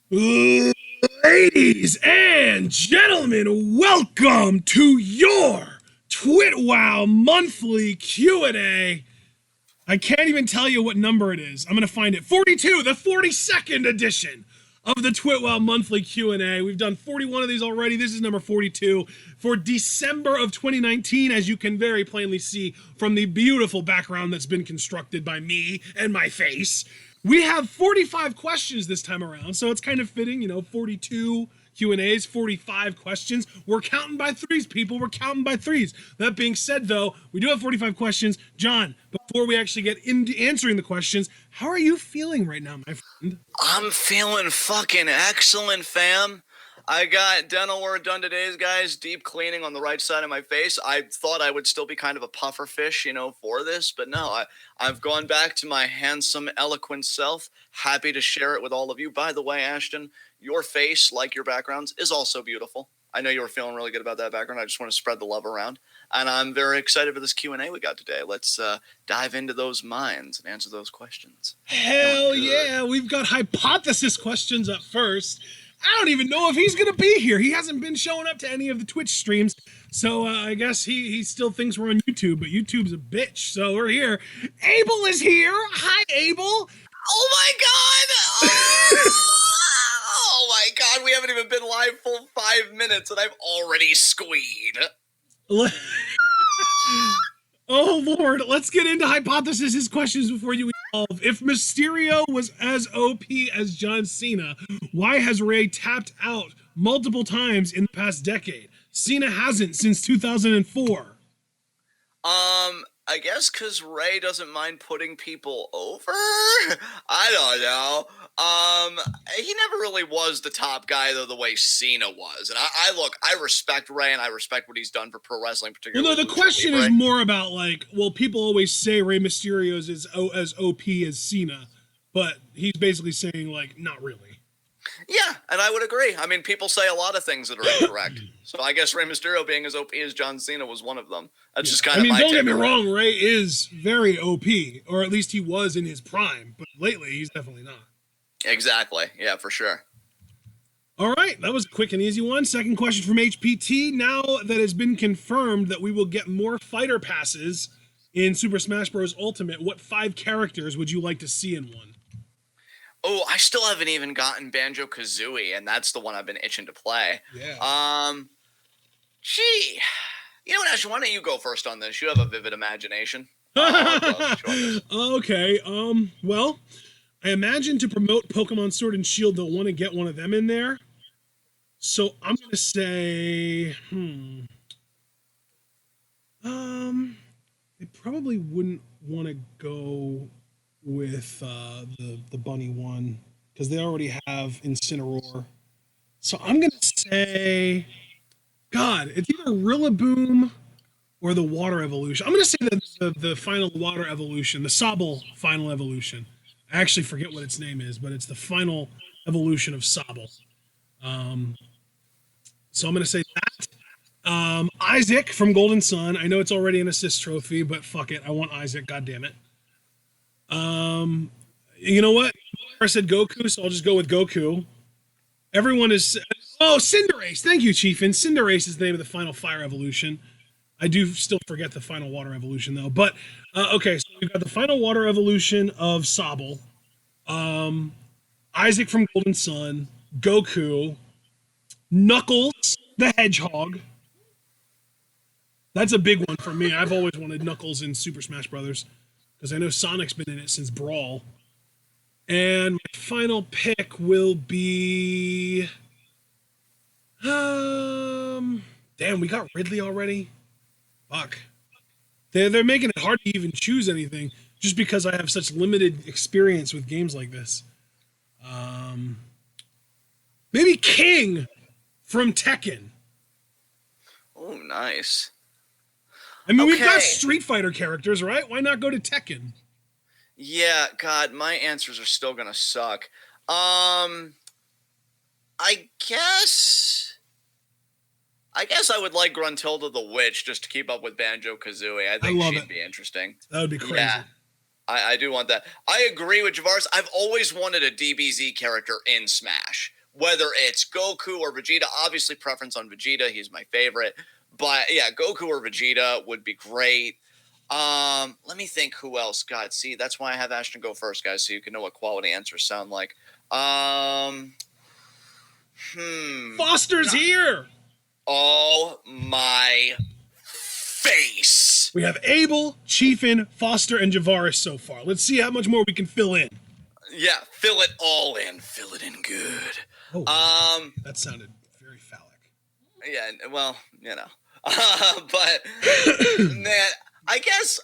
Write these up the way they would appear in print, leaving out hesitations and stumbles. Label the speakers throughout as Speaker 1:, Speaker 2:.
Speaker 1: Ladies and gentlemen, welcome to your TWitWoW monthly Q&A. I can't even tell you what number it is. I'm going to find it. 42, the 42nd edition of the TWitWoW monthly Q&A. We've done 41 of these already. This is number 42 for December of 2019, as you can very plainly see from the beautiful background that's been constructed by me and my face. We have 45 questions this time around, so it's kind of fitting, 42 Q&As, 45 questions. We're counting by threes, people. We're counting by threes. That being said, though, we do have 45 questions. John, before we actually get into answering the questions, how are you feeling right now, my friend?
Speaker 2: I'm feeling fucking excellent, fam. I got dental work done today, guys. Deep cleaning on the right side of my face. I thought I would still be kind of a puffer fish, for this, but no, I've gone back to my handsome, eloquent self. Happy to share it with all of you. By the way, Ashton, your face, like your backgrounds, is also beautiful. I know you were feeling really good about that background. I just want to spread the love around. And I'm very excited for this Q&A we got today. Let's dive into those minds and answer those questions.
Speaker 1: Hell yeah, we've got hypothesis questions up first. I don't even know if he's going to be here. He hasn't been showing up to any of the Twitch streams, so I guess he still thinks we're on YouTube, but YouTube's a bitch, so we're here. Abel is here. Hi, Abel.
Speaker 2: Oh my god! Oh my god, we haven't even been live full 5 minutes and I've already squeed.
Speaker 1: Oh Lord, let's get into hypothesis questions before you evolve. If Mysterio was as OP as John Cena, why has Rey tapped out multiple times in the past decade? Cena hasn't since 2004.
Speaker 2: I guess because Rey doesn't mind putting people over? I don't know. He never really was the top guy, though, the way Cena was. And I respect Rey, and I respect what he's done for pro wrestling, particularly.
Speaker 1: Well, no, the question is more about, people always say Rey Mysterio is as OP as Cena, but he's basically saying, not really.
Speaker 2: Yeah, and I would agree. I mean, people say a lot of things that are incorrect. So I guess Rey Mysterio being as OP as John Cena was one of them. That's just kind of my
Speaker 1: don't get me wrong, Rey is very OP, or at least he was in his prime, but lately he's definitely not.
Speaker 2: Exactly. Yeah, for sure.
Speaker 1: All right, that was a quick and easy one. Second question from HPT. Now that it's been confirmed that we will get more fighter passes in Super Smash Bros. Ultimate, what 5 characters would you like to see in one?
Speaker 2: Oh, I still haven't even gotten Banjo-Kazooie, and that's the one I've been itching to play.
Speaker 1: Yeah.
Speaker 2: Gee. You know what, Ash, why don't you go first on this? You have a vivid imagination.
Speaker 1: Okay, well, I imagine to promote Pokemon Sword and Shield, they'll want to get one of them in there. So I'm going to say, they probably wouldn't want to go with the bunny one because they already have Incineroar. So I'm gonna say, God, it's either Rillaboom or the Water Evolution. I'm gonna say the final Water Evolution, the Sobble final evolution. I actually forget what its name is, but it's the final evolution of Sobble. So I'm gonna say that. Isaac from Golden Sun. I know it's already an assist trophy, but fuck it, I want Isaac. God damn it. You know what? I said Goku, so I'll just go with Goku. Everyone is... Oh, Cinderace! Thank you, Chiefin. Cinderace is the name of the final fire evolution. I do still forget the final water evolution, though. But, okay, so we've got the final water evolution of Sobble, Isaac from Golden Sun, Goku, Knuckles the Hedgehog. That's a big one for me. I've always wanted Knuckles in Super Smash Brothers. Because I know Sonic's been in it since Brawl. And my final pick will be... damn, we got Ridley already? Fuck. They're making it hard to even choose anything just because I have such limited experience with games like this. Maybe King from Tekken.
Speaker 2: Oh, nice.
Speaker 1: I mean, we've got Street Fighter characters, right? Why not go to Tekken?
Speaker 2: Yeah, God, my answers are still gonna suck. I guess I would like Gruntilda the Witch just to keep up with Banjo-Kazooie. I think she'd be interesting.
Speaker 1: That would be crazy.
Speaker 2: Yeah, I do want that. I agree with Javaris. I've always wanted a DBZ character in Smash. whether it's Goku or Vegeta. Obviously, preference on Vegeta. He's my favorite. But yeah, Goku or Vegeta would be great. Let me think who else. God, see, that's why I have Ashton go first, guys, so you can know what quality answers sound like.
Speaker 1: Foster's here.
Speaker 2: Oh my face.
Speaker 1: We have Abel, Chiefin, Foster, and Javaris so far. Let's see how much more we can fill in.
Speaker 2: Yeah, fill it all in. Fill it in good.
Speaker 1: Oh, that sounded very phallic.
Speaker 2: Yeah, well, but man, I guess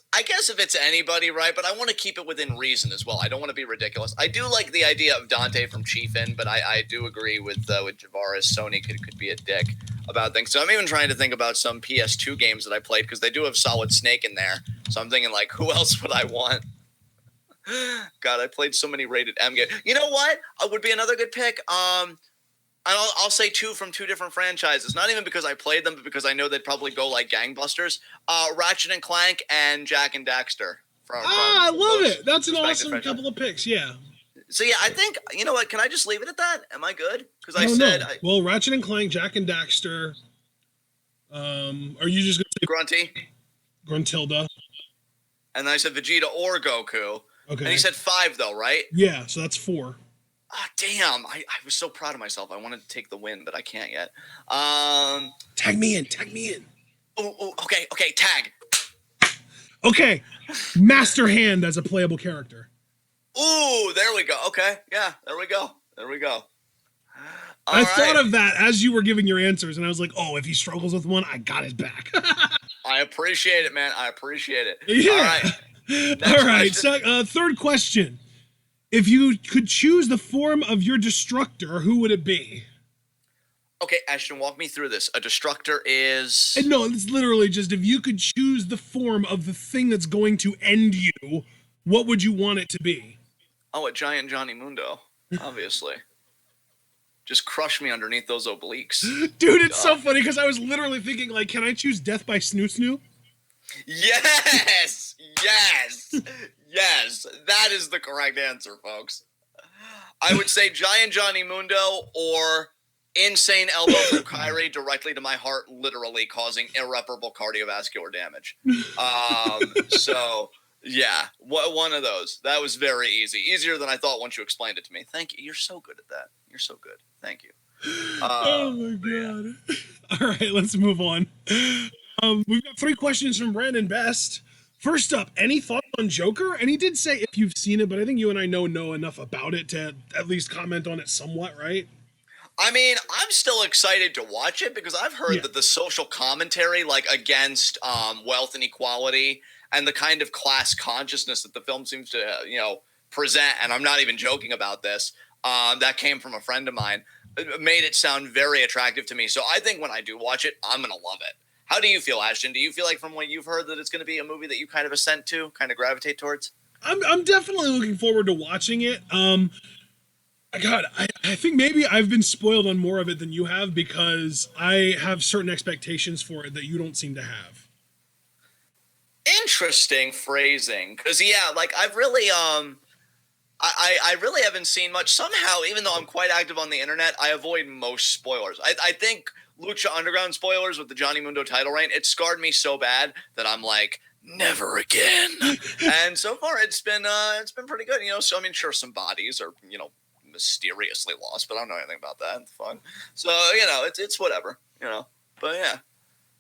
Speaker 2: if it's anybody, right? But I want to keep it within reason as well. I don't want to be ridiculous. I do like the idea of Dante from Chiefin, but I do agree with Javaris. Sony could be a dick about things. So I'm even trying to think about some PS2 games that I played because they do have Solid Snake in there. So I'm thinking like, who else would I want? God, I played so many rated M games. You know what? Would be another good pick. I'll say two from two different franchises. Not even because I played them, but because I know they'd probably go like gangbusters. Ratchet and Clank and Jak and Daxter.
Speaker 1: I love it. That's an awesome couple of picks. Yeah.
Speaker 2: So yeah, I think you know what? Can I just leave it at that? Am I good? Because
Speaker 1: well, Ratchet and Clank, Jak and Daxter. Are you just gonna say
Speaker 2: Grunty?
Speaker 1: Gruntilda.
Speaker 2: And then I said Vegeta or Goku.
Speaker 1: Okay.
Speaker 2: And he said 5 though, right?
Speaker 1: Yeah, so that's 4.
Speaker 2: Ah, damn. I was so proud of myself. I wanted to take the win, but I can't yet.
Speaker 1: Tag me in.
Speaker 2: Oh, okay, tag.
Speaker 1: Okay. Master Hand as a playable character.
Speaker 2: Ooh, there we go. Okay, yeah, there we go.
Speaker 1: I thought of that as you were giving your answers, and I was like, oh, if he struggles with one, I got his back.
Speaker 2: I appreciate it, man. I appreciate it.
Speaker 1: Yeah.
Speaker 2: All right.
Speaker 1: All right. So, third question. If you could choose the form of your destructor, who would it be?
Speaker 2: Okay, Ashton, walk me through this. A destructor is...
Speaker 1: No, it's literally just if you could choose the form of the thing that's going to end you, what would you want it to be?
Speaker 2: Oh, a giant Johnny Mundo, obviously. Just crush me underneath those obliques.
Speaker 1: Dude, it's so funny because I was literally thinking, like, can I choose death by Snoo Snoo?
Speaker 2: Yes! That is the correct answer, folks. I would say Giant Johnny Mundo or Insane Elbow from Kyrie directly to my heart, literally causing irreparable cardiovascular damage. So, yeah, one of those. That was very easy. Easier than I thought once you explained it to me. Thank you. You're so good at that. You're so good. Thank you.
Speaker 1: Oh, my God. Yeah. All right, let's move on. We've got 3 questions from Brandon Best. First up, any thoughts on Joker? And he did say if you've seen it, but I think you and I know enough about it to at least comment on it somewhat, right?
Speaker 2: I mean, I'm still excited to watch it because I've heard that the social commentary, like against wealth inequality and the kind of class consciousness that the film seems to, present, and I'm not even joking about this, that came from a friend of mine, made it sound very attractive to me. So I think when I do watch it, I'm going to love it. How do you feel, Ashton? Do you feel like from what you've heard that it's going to be a movie that you kind of assent to, kind of gravitate towards?
Speaker 1: I'm definitely looking forward to watching it. God, I think maybe I've been spoiled on more of it than you have because I have certain expectations for it that you don't seem to have.
Speaker 2: Interesting phrasing. Because, like I've really, I really haven't seen much. Somehow, even though I'm quite active on the internet, I avoid most spoilers. I think Lucha Underground spoilers with the Johnny Mundo title reign, it scarred me so bad that I'm like, never again. And so far, it's been pretty good. So I mean, sure, some bodies are mysteriously lost, but I don't know anything about that. It's fun. So it's whatever. But yeah,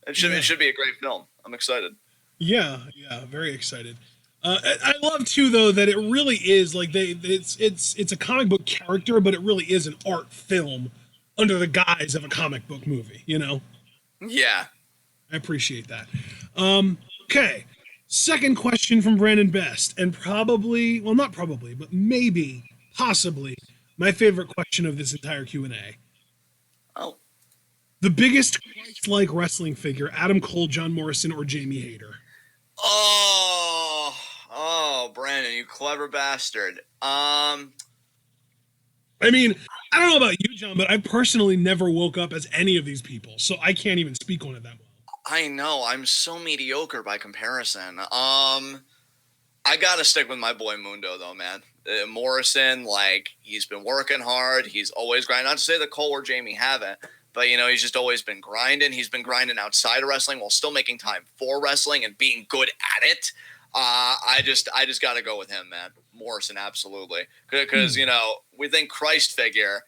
Speaker 2: it should be a great film. I'm excited.
Speaker 1: Yeah, very excited. I love too, though, that it really is like it's a comic book character, but it really is an art film under the guise of a comic book movie.
Speaker 2: Yeah,
Speaker 1: I appreciate that. Okay, second question from Brandon Best, and not probably, but maybe, possibly, my favorite question of this entire Q&A.
Speaker 2: Oh,
Speaker 1: the biggest Christ-like wrestling figure: Adam Cole, John Morrison, or Jamie Hayter?
Speaker 2: Oh, Brandon, you clever bastard.
Speaker 1: I mean, I don't know about you, John, but I personally never woke up as any of these people, so I can't even speak on it that well.
Speaker 2: I know, I'm so mediocre by comparison. I gotta stick with my boy Mundo though, man. Morrison, like, he's been working hard. He's always grinding. Not to say that Cole or Jamie haven't, but he's just always been grinding. He's been grinding outside of wrestling while still making time for wrestling and being good at it. I just gotta go with him, man. Morrison, absolutely, because we think Christ figure,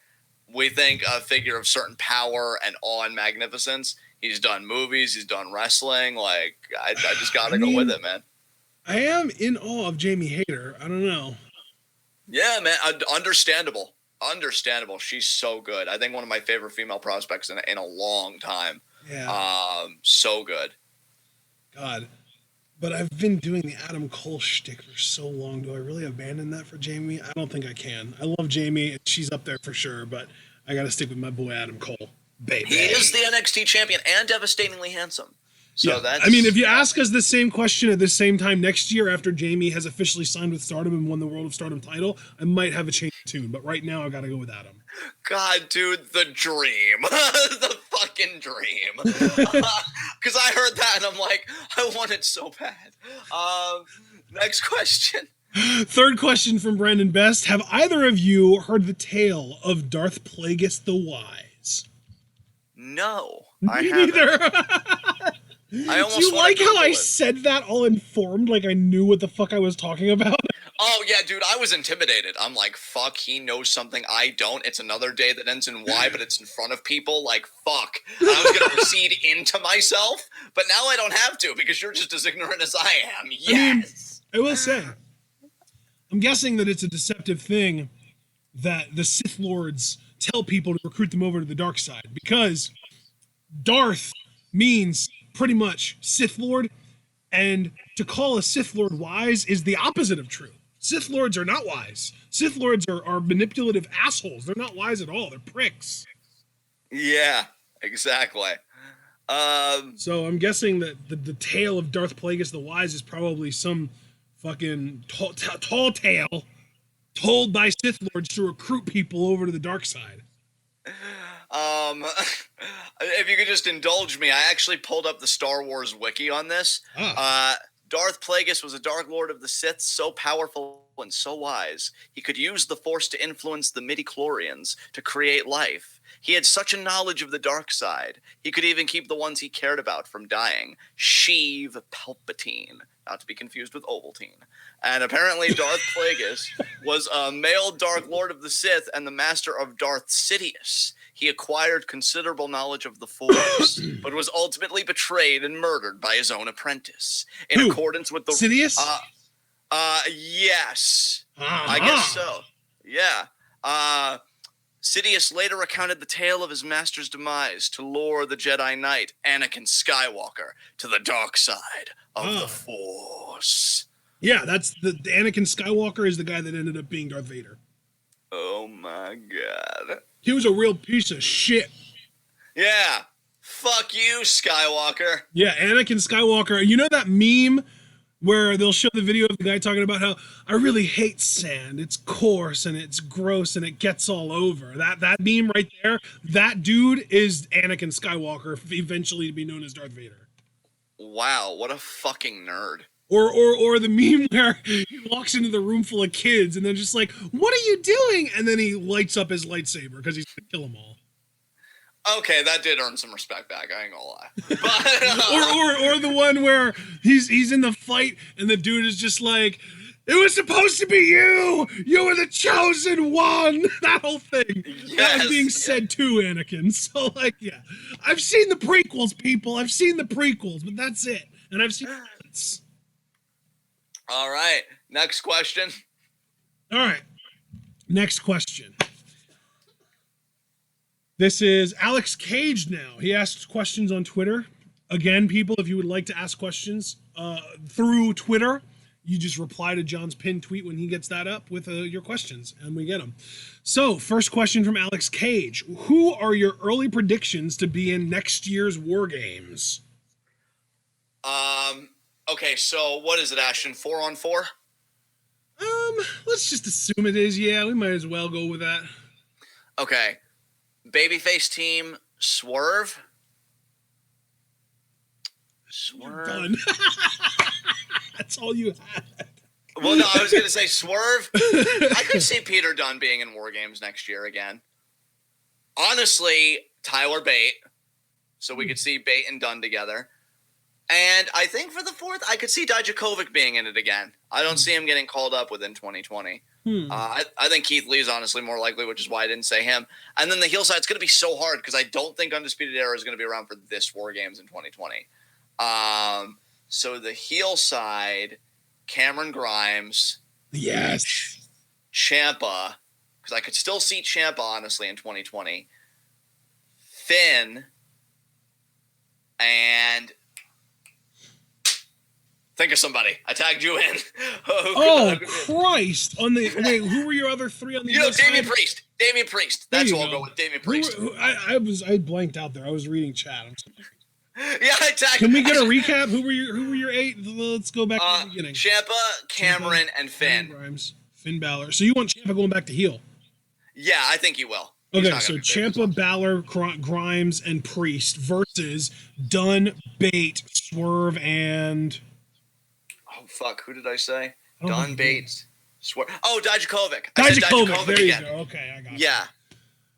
Speaker 2: we think a figure of certain power and awe and magnificence. He's done movies, he's done wrestling. Like, I just gotta go with it, man.
Speaker 1: I am in awe of Jamie Hayter. I don't know.
Speaker 2: Yeah, man. Understandable. She's so good. I think one of my favorite female prospects in a long time.
Speaker 1: Yeah.
Speaker 2: So good.
Speaker 1: God. But I've been doing the Adam Cole shtick for so long. Do I really abandon that for Jamie? I don't think I can. I love Jamie, and she's up there for sure, but I got to stick with my boy Adam Cole. Baby.
Speaker 2: He is the NXT champion and devastatingly handsome. So that's,
Speaker 1: I mean, if you ask us the same question at the same time next year after Jamie has officially signed with Stardom and won the World of Stardom title, I might have a change of tune. But right now, I got to go with Adam.
Speaker 2: God, dude, the dream. The fucking dream. Because I heard that and I'm like, I want it so bad. Next question.
Speaker 1: Third question from Brandon Best. Have either of you heard the tale of Darth Plagueis the Wise?
Speaker 2: No,
Speaker 1: I haven't. Neither.
Speaker 2: I almost
Speaker 1: Do you like how I said that all informed, like I knew what the fuck I was talking about?
Speaker 2: Oh, yeah, dude, I was intimidated. I'm like, fuck, he knows something I don't. It's another day that ends in Y, but it's in front of people. Like, fuck. I was going to recede into myself, but now I don't have to because you're just as ignorant as I am. Yes.
Speaker 1: I will say, I'm guessing that it's a deceptive thing that the Sith Lords tell people to recruit them over to the dark side, because Darth means pretty much Sith Lord, and to call a Sith Lord wise is the opposite of true. Sith Lords are not wise. Sith Lords are manipulative assholes. They're not wise at all. They're pricks.
Speaker 2: Yeah, exactly.
Speaker 1: So I'm guessing that the tale of Darth Plagueis the Wise is probably some fucking tall tale told by Sith Lords to recruit people over to the dark side.
Speaker 2: If you could just indulge me, I actually pulled up the Star Wars wiki on this. Darth Plagueis was a Dark Lord of the Sith, so powerful and so wise, he could use the Force to influence the midichlorians to create life. He had such a knowledge of the dark side, he could even keep the ones he cared about from dying. Sheev Palpatine, not to be confused with Ovaltine. And apparently Darth Plagueis was a male Dark Lord of the Sith and the master of Darth Sidious. He acquired considerable knowledge of the Force, but was ultimately betrayed and murdered by his own apprentice. In accordance with the
Speaker 1: Sidious?
Speaker 2: Yes. I guess so. Yeah. Sidious later recounted the tale of his master's demise to lure the Jedi Knight, Anakin Skywalker, to the dark side of the Force.
Speaker 1: Yeah, that's the Anakin Skywalker is the guy that ended up being Darth Vader.
Speaker 2: Oh my god.
Speaker 1: He was a real piece of shit.
Speaker 2: Yeah. Fuck you, Skywalker.
Speaker 1: Yeah, Anakin Skywalker. You know that meme where they'll show the video of the guy talking about how I really hate sand. It's coarse and it's gross and it gets all over. That meme right there, that dude is Anakin Skywalker, eventually to be known as Darth Vader.
Speaker 2: Wow, what a fucking nerd.
Speaker 1: Or the meme where he walks into the room full of kids and they're just like, what are you doing? And then he lights up his lightsaber because he's going to kill them all.
Speaker 2: Okay, that did earn some respect back, I ain't gonna lie. But,
Speaker 1: or the one where he's in the fight and the dude is just like, it was supposed to be you! You were the chosen one! That whole thing. Yes, that was being said to Anakin. So, like, yeah. I've seen the prequels, people. I've seen the prequels, but that's it. And I've seen...
Speaker 2: All right, next question.
Speaker 1: All right, next question. This is Alex Cage now. He asks questions on Twitter. Again, people, if you would like to ask questions through Twitter, you just reply to John's pinned tweet when he gets that up with your questions, and we get them. So, first question from Alex Cage. Who are your early predictions to be in next year's War Games?
Speaker 2: Okay, so what is it, Ashton? 4-on-4?
Speaker 1: Let's just assume it is. Yeah, we might as well go with that.
Speaker 2: Okay. Babyface team, Swerve.
Speaker 1: You're done. That's all you had.
Speaker 2: Well, no, I was going to say Swerve. I could see Peter Dunne being in War Games next year again. Honestly, Tyler Bate. So we could see Bate and Dunne together. And I think for the fourth, I could see Dijakovic being in it again. I don't see him getting called up within 2020. I think Keith Lee's honestly more likely, which is why I didn't say him. And then the heel side, it's going to be so hard because I don't think Undisputed Era is going to be around for this War Games in 2020. So the heel side, Cameron Grimes.
Speaker 1: Yes.
Speaker 2: Ciampa, because I could still see Ciampa, honestly, in 2020. Finn. And think of somebody. I tagged you in.
Speaker 1: Oh, Christ. Wait, who were your other three on the other side?
Speaker 2: Damian Priest. Damian Priest. That's who I'll go with. Damian Priest.
Speaker 1: I blanked out there. I was reading chat. I'm sorry.
Speaker 2: Yeah, I tagged.
Speaker 1: Can we get a recap? Who were your 8? Let's go back to the beginning.
Speaker 2: Ciampa, Cameron, and Finn.
Speaker 1: Grimes, Finn Balor. So you want Ciampa going back to heel?
Speaker 2: Yeah, I think he will.
Speaker 1: Okay, so Ciampa, Balor, Grimes, and Priest versus Dunne, Bate, Swerve, and...
Speaker 2: Oh, fuck. Who did I say? Dunne, Bate, Swerve. Oh, Dijakovic.
Speaker 1: Dijakovic. There you go. Okay, I got it.
Speaker 2: Yeah.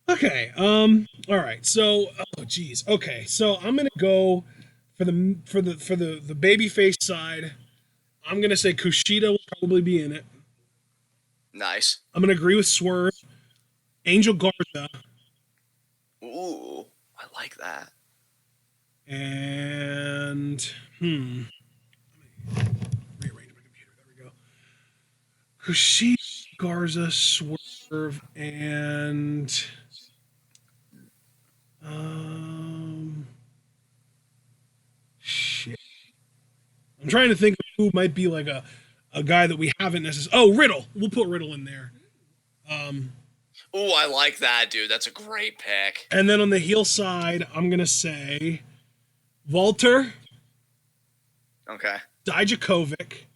Speaker 1: Okay. All right. So, geez. Okay. So I'm gonna go for the babyface side. I'm gonna say Kushida will probably be in it.
Speaker 2: Nice.
Speaker 1: I'm gonna agree with Swerve. Angel Garza.
Speaker 2: Ooh, I like that.
Speaker 1: And let me rearrange my computer. There we go. Kushida, Garza, Swerve, and shit. I'm trying to think of who might be like a guy that we haven't necessarily. Oh, Riddle. We'll put Riddle in there.
Speaker 2: Ooh, I like that, dude. That's a great pick.
Speaker 1: And then on the heel side, I'm gonna say Walter.
Speaker 2: Okay.
Speaker 1: Dijakovic.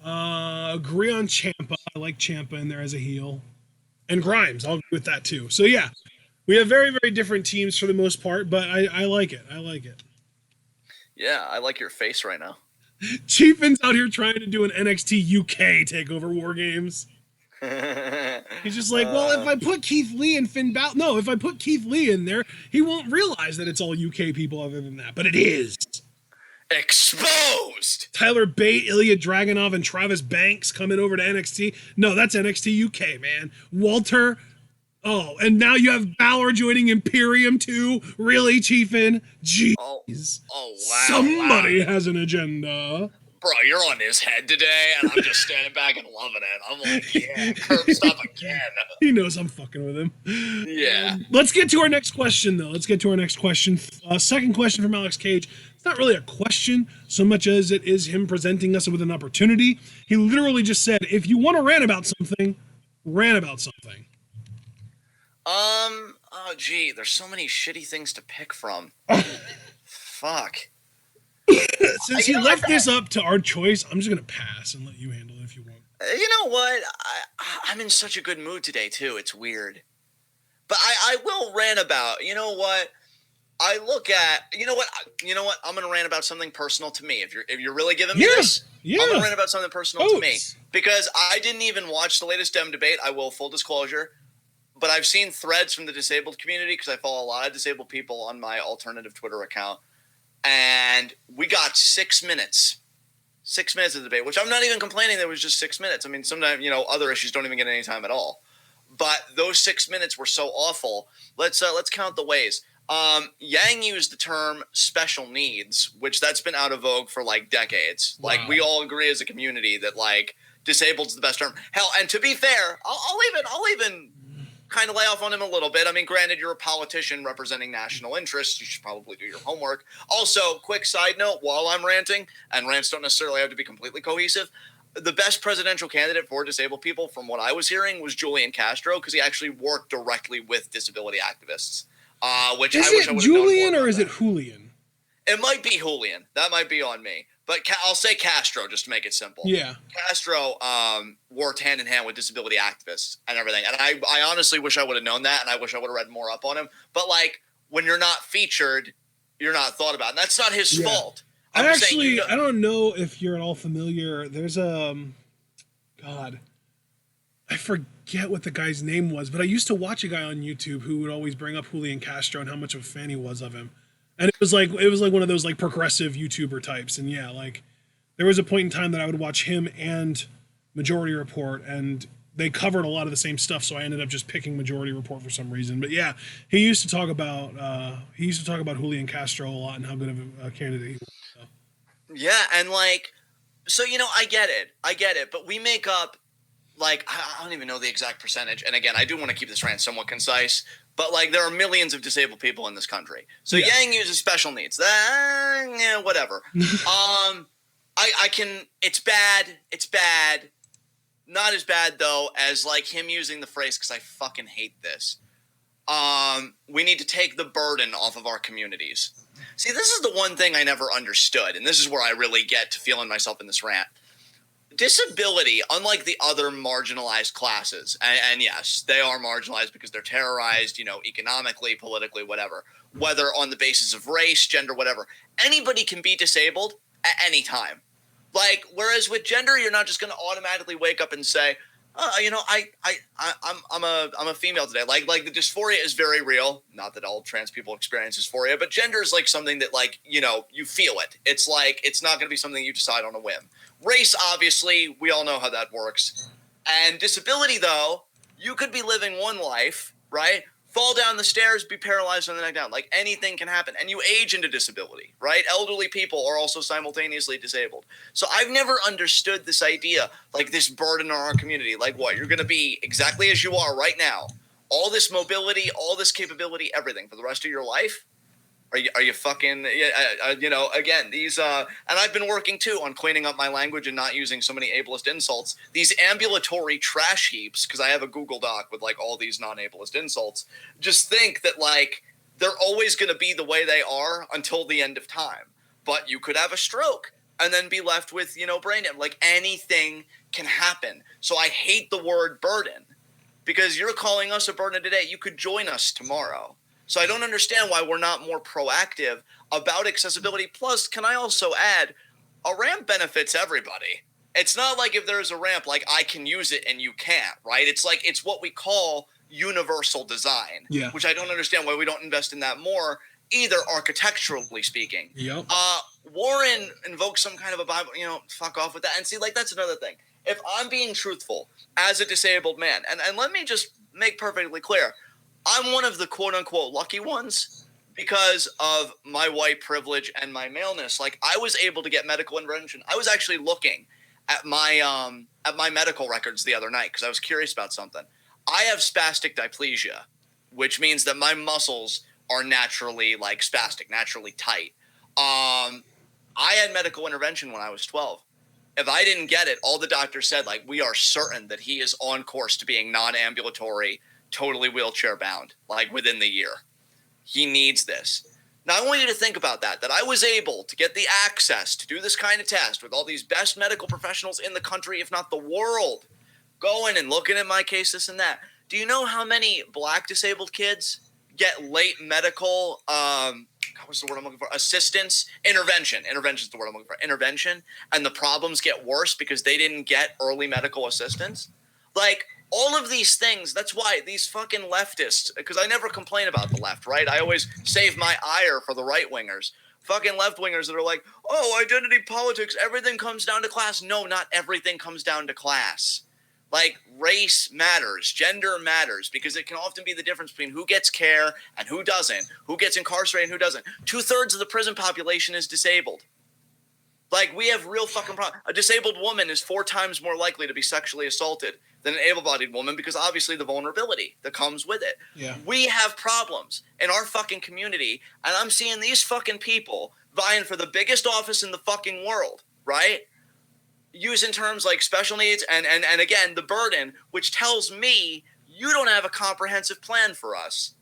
Speaker 1: Agree on Ciampa. I like Ciampa in there as a heel. And Grimes. I'll agree with that too. So yeah, we have very, very different teams for the most part, but I like it. I like it.
Speaker 2: Yeah, I like your face right now.
Speaker 1: Chiefin's out here trying to do an NXT UK takeover War Games. He's just like, well, if I put Keith Lee and Finn Balor, no, if I put Keith Lee in there, he won't realize that it's all UK people other than that. But it is.
Speaker 2: Exposed!
Speaker 1: Tyler Bate, Ilya Dragunov, and Travis Banks coming over to NXT. No, that's NXT UK, man. Walter. Oh, and now you have Balor joining Imperium too. Really, Chiefin? Jeez.
Speaker 2: Oh, wow.
Speaker 1: Somebody has an agenda.
Speaker 2: Bro, you're on his head today, and I'm just standing back and loving it. I'm like, yeah, curb stop again.
Speaker 1: He knows I'm fucking with him.
Speaker 2: Yeah.
Speaker 1: Let's get to our next question, though. Second question from Alex Cage. It's not really a question so much as it is him presenting us with an opportunity. He literally just said, if you want to rant about something, rant about something.
Speaker 2: Oh, gee, there's so many shitty things to pick from. Fuck.
Speaker 1: Since he left this up to our choice, I'm just going to pass and let you handle it if you want.
Speaker 2: You know what? I'm in such a good mood today, too. It's weird. But I will rant about, you know what? I look at, you know what? I'm going to rant about something personal to me. If you're really giving me this, I'm going to rant about something personal to me. Because I didn't even watch the latest Dem debate. I will, full disclosure. But I've seen threads from the disabled community because I follow a lot of disabled people on my alternative Twitter account. And we got 6 minutes. 6 minutes of debate, which I'm not even complaining that it was just 6 minutes. I mean, sometimes, other issues don't even get any time at all. But those 6 minutes were so awful. Let's count the ways. Yang used the term special needs, which that's been out of vogue for like decades. Wow. Like we all agree as a community that like disabled is the best term. Hell, and to be fair, I'll even kind of lay off on him a little bit. I mean, granted, you're a politician representing national interests. You should probably do your homework. Also, quick side note, while I'm ranting, and rants don't necessarily have to be completely cohesive, the best presidential candidate for disabled people, from what I was hearing, was Julian Castro, because he actually worked directly with disability activists. Which
Speaker 1: is
Speaker 2: I wish I would have known more
Speaker 1: Julian or
Speaker 2: about
Speaker 1: is
Speaker 2: that.
Speaker 1: it Julian?
Speaker 2: It might be Julian. That might be on me. But I'll say Castro just to make it simple.
Speaker 1: Yeah.
Speaker 2: Castro worked hand in hand with disability activists and everything. And I honestly wish I would have known that, and I wish I would have read more up on him. But, like, when you're not featured, you're not thought about. And that's not his fault. I'm just saying, you know,
Speaker 1: I don't know if you're at all familiar. There's a God, I forget what the guy's name was, but I used to watch a guy on YouTube who would always bring up Julian Castro and how much of a fan he was of him. And it was like one of those like progressive YouTuber types. And yeah, like there was a point in time that I would watch him and Majority Report, and they covered a lot of the same stuff. So I ended up just picking Majority Report for some reason. But yeah, he used to talk about Julian Castro a lot and how good of a candidate he was. So.
Speaker 2: Yeah, and like, so you know, I get it, but we make up like I don't even know the exact percentage. And again, I do want to keep this rant somewhat concise, but like there are millions of disabled people in this country. So
Speaker 1: Yeah.
Speaker 2: Yang uses special needs. Yeah, whatever. I can. It's bad. It's bad. Not as bad though as like him using the phrase because I fucking hate this. We need to take the burden off of our communities. See, this is the one thing I never understood, and this is where I really get to feeling myself in this rant. Disability, unlike the other marginalized classes, and yes, they are marginalized because they're terrorized, you know, economically, politically, whatever, whether on the basis of race, gender, whatever, anybody can be disabled at any time. Like, whereas with gender, you're not just going to automatically wake up and say, you know, I'm a female today. Like the dysphoria is very real. Not that all trans people experience dysphoria, but gender is like something that, like, you know, you feel it. It's like, it's not going to be something you decide on a whim. Race, obviously, we all know how that works. And disability, though, you could be living one life, right? Fall down the stairs, be paralyzed on the neck down. Like, anything can happen. And you age into disability, right? Elderly people are also simultaneously disabled. So I've never understood this idea, like this burden on our community. Like what? You're going to be exactly as you are right now. All this mobility, all this capability, everything for the rest of your life? Are you fucking, you know, again, these, and I've been working too on cleaning up my language and not using so many ableist insults. These ambulatory trash heaps, because I have a Google Doc with like all these non-ableist insults, just think that like they're always going to be the way they are until the end of time. But you could have a stroke and then be left with, you know, brain damage. Like anything can happen. So I hate the word burden because you're calling us a burden today. You could join us tomorrow. So I don't understand why we're not more proactive about accessibility. Plus, can I also add, a ramp benefits everybody. It's not like if there's a ramp, like I can use it and you can't, right? It's like, it's what we call universal design, which I don't understand why we don't invest in that more, either architecturally speaking.
Speaker 1: Yep.
Speaker 2: Warren invokes some kind of a Bible, you know, fuck off with that. And see, like, that's another thing. If I'm being truthful as a disabled man, and let me just make perfectly clear, I'm one of the quote-unquote lucky ones because of my white privilege and my maleness. Like, I was able to get medical intervention. I was actually looking at my medical records the other night because I was curious about something. I have spastic diplegia, which means that my muscles are naturally, like, spastic, naturally tight. I had medical intervention when I was 12. If I didn't get it, all the doctors said, like, we are certain that he is on course to being non-ambulatory, totally wheelchair bound, like within the year. He needs this. Now, I want you to think about that I was able to get the access to do this kind of test with all these best medical professionals in the country, if not the world, going and looking at my case, this and that. Do you know how many black disabled kids get late medical, what's the word I'm looking for? Assistance? Intervention. Intervention is the word I'm looking for. Intervention. And the problems get worse because they didn't get early medical assistance? Like, all of these things, that's why these fucking leftists, because I never complain about the left, right? I always save my ire for the right-wingers. Fucking left-wingers that are like, oh, identity politics, everything comes down to class. No, not everything comes down to class. Like, race matters, gender matters, because it can often be the difference between who gets care and who doesn't, who gets incarcerated and who doesn't. 2/3 of the prison population is disabled. Like, we have real fucking problems. A disabled woman is 4 times more likely to be sexually assaulted than an able-bodied woman because obviously the vulnerability that comes with it.
Speaker 1: Yeah.
Speaker 2: We have problems in our fucking community, and I'm seeing these fucking people vying for the biggest office in the fucking world, right? Using terms like special needs and again, the burden, which tells me you don't have a comprehensive plan for us.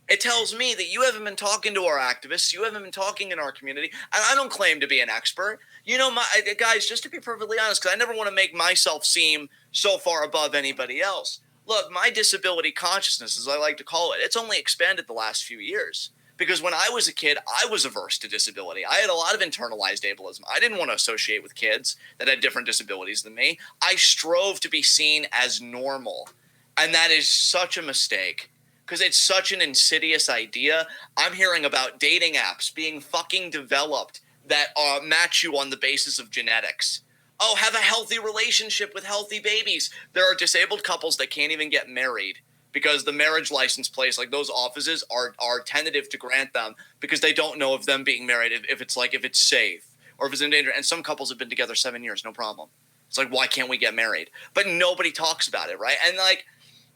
Speaker 2: It tells me that you haven't been talking to our activists. You haven't been talking in our community. And I don't claim to be an expert. You know, guys, just to be perfectly honest, because I never want to make myself seem so far above anybody else. Look, my disability consciousness, as I like to call it, it's only expanded the last few years. Because when I was a kid, I was averse to disability. I had a lot of internalized ableism. I didn't want to associate with kids that had different disabilities than me. I strove to be seen as normal. And that is such a mistake because it's such an insidious idea. I'm hearing about dating apps being fucking developed that match you on the basis of genetics. Oh, have a healthy relationship with healthy babies. There are disabled couples that can't even get married because the marriage license place, like those offices, are tentative to grant them because they don't know of them being married if it's safe or if it's in danger. And some couples have been together 7 years, no problem. It's like, why can't we get married? But nobody talks about it, right? And like,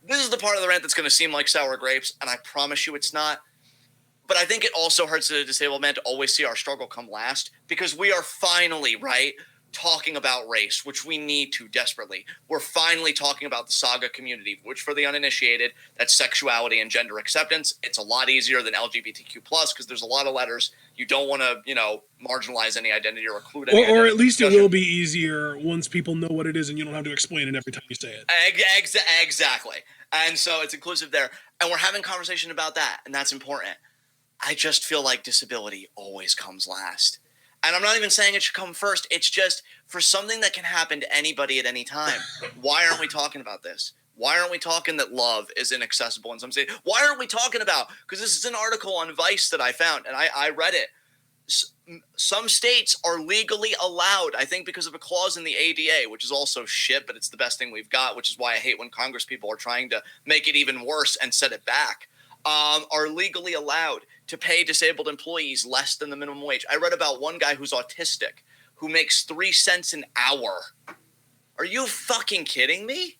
Speaker 2: this is the part of the rant that's going to seem like sour grapes, and I promise you it's not. But I think it also hurts the disabled man to always see our struggle come last because we are finally, right, talking about race, which we need to desperately. We're finally talking about the saga community, which for the uninitiated, that's sexuality and gender acceptance. It's a lot easier than LGBTQ+, because there's a lot of letters. You don't want to, marginalize any identity or include any identity.
Speaker 1: Or at least it will be easier once people know what it is and you don't have to explain it every time you say it.
Speaker 2: Exactly. And so it's inclusive there. And we're having conversation about that, and that's important. I just feel like disability always comes last. And I'm not even saying it should come first. It's just for something that can happen to anybody at any time. Why aren't we talking about this? Why aren't we talking that love is inaccessible in some states? Why aren't we talking about, because this is an article on Vice that I found, and I read it. Some states are legally allowed, I think because of a clause in the ADA, which is also shit, but it's the best thing we've got, which is why I hate when Congress people are trying to make it even worse and set it back, are legally allowed to pay disabled employees less than the minimum wage. I read about one guy who's autistic who makes 3 cents an hour. Are you fucking kidding me?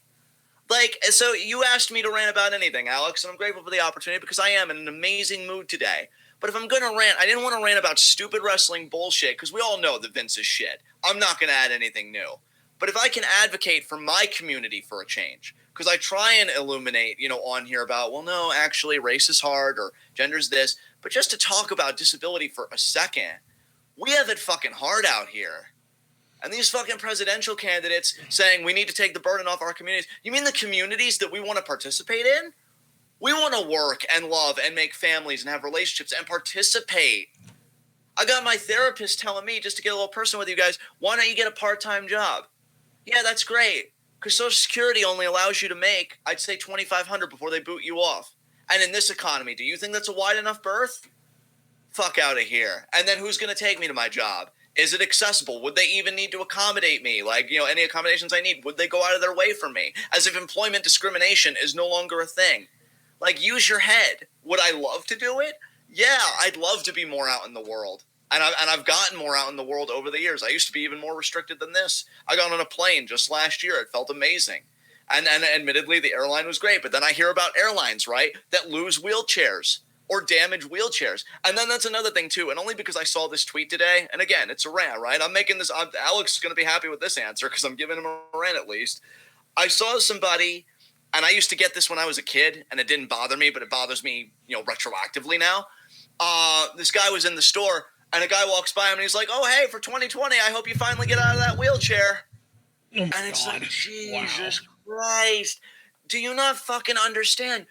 Speaker 2: Like, so you asked me to rant about anything, Alex, and I'm grateful for the opportunity because I am in an amazing mood today. But if I'm going to rant, I didn't want to rant about stupid wrestling bullshit because we all know that Vince is shit. I'm not going to add anything new. But if I can advocate for my community for a change, because I try and illuminate, on here about, well, no, actually race is hard or gender's this. But just to talk about disability for a second, we have it fucking hard out here. And these fucking presidential candidates saying we need to take the burden off our communities. You mean the communities that we want to participate in? We want to work and love and make families and have relationships and participate. I got my therapist telling me, just to get a little personal with you guys, why don't you get a part-time job? Yeah, that's great. Because Social Security only allows you to make, I'd say, $2,500 before they boot you off. And in this economy, do you think that's a wide enough berth? Fuck out of here. And then who's going to take me to my job? Is it accessible? Would they even need to accommodate me? Like, any accommodations I need, would they go out of their way for me? As if employment discrimination is no longer a thing. Like, use your head. Would I love to do it? Yeah, I'd love to be more out in the world. And I've gotten more out in the world over the years. I used to be even more restricted than this. I got on a plane just last year. It felt amazing. And admittedly, the airline was great. But then I hear about airlines, right, that lose wheelchairs or damage wheelchairs. And then that's another thing, too. And only because I saw this tweet today. And again, it's a rant, right? I'm making this. Alex is going to be happy with this answer because I'm giving him a rant at least. I saw somebody, and I used to get this when I was a kid, and it didn't bother me, but it bothers me, retroactively now. This guy was in the store, and a guy walks by him, and he's like, "Oh, hey, for 2020, I hope you finally get out of that wheelchair."
Speaker 1: Oh,
Speaker 2: and it's
Speaker 1: God.
Speaker 2: like, Jesus Christ. Do you not fucking understand?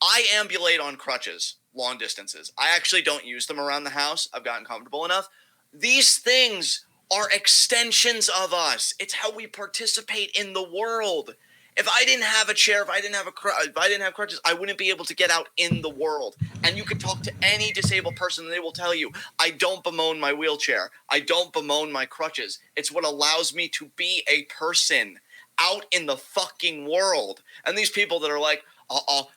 Speaker 2: I ambulate on crutches long distances. I actually don't use them around the house. I've gotten comfortable enough. These things are extensions of us. It's how we participate in the world. If I didn't have a chair, if I didn't have crutches, I wouldn't be able to get out in the world. And you can talk to any disabled person and they will tell you, I don't bemoan my wheelchair. I don't bemoan my crutches. It's what allows me to be a person out in the fucking world. And these people that are like,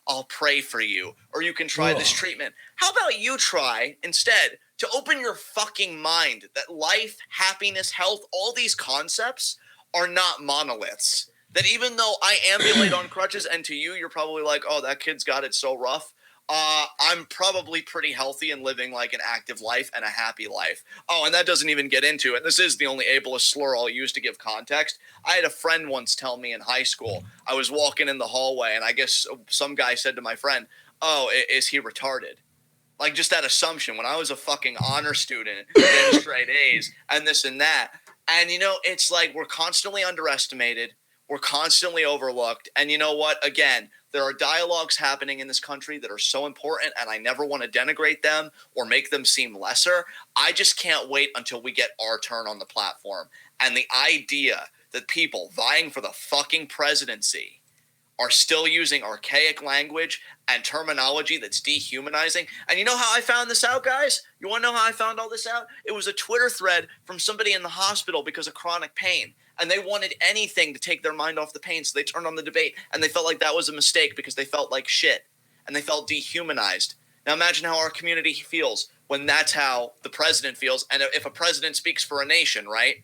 Speaker 2: I'll pray for you, or you can try this treatment. How about you try instead to open your fucking mind that life, happiness, health, all these concepts are not monoliths. That even though I ambulate on crutches, and to you, you're probably like, oh, that kid's got it so rough. I'm probably pretty healthy and living like an active life and a happy life. Oh, and that doesn't even get into it. This is the only ableist slur I'll use to give context. I had a friend once tell me in high school, I was walking in the hallway, and I guess some guy said to my friend, oh, is he retarded? Like, just that assumption when I was a fucking honor student, getting straight A's and this and that. And, it's like we're constantly underestimated. We're constantly overlooked. And you know what? Again, there are dialogues happening in this country that are so important, and I never want to denigrate them or make them seem lesser. I just can't wait until we get our turn on the platform. And the idea that people vying for the fucking presidency are still using archaic language and terminology that's dehumanizing. And you know how I found this out, guys? You want to know how I found all this out? It was a Twitter thread from somebody in the hospital because of chronic pain. And they wanted anything to take their mind off the pain, so they turned on the debate. And they felt like that was a mistake because they felt like shit. And they felt dehumanized. Now imagine how our community feels when that's how the president feels. And if a president speaks for a nation, right?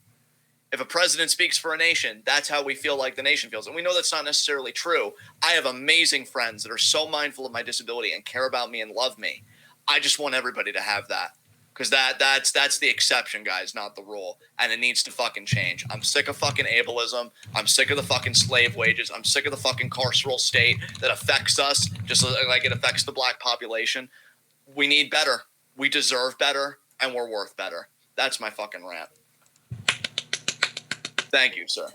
Speaker 2: If a president speaks for a nation, that's how we feel like the nation feels. And we know that's not necessarily true. I have amazing friends that are so mindful of my disability and care about me and love me. I just want everybody to have that. Because that's the exception, guys, not the rule. And it needs to fucking change. I'm sick of fucking ableism. I'm sick of the fucking slave wages. I'm sick of the fucking carceral state that affects us just like it affects the black population. We need better. We deserve better. And we're worth better. That's my fucking rant. Thank you, sir.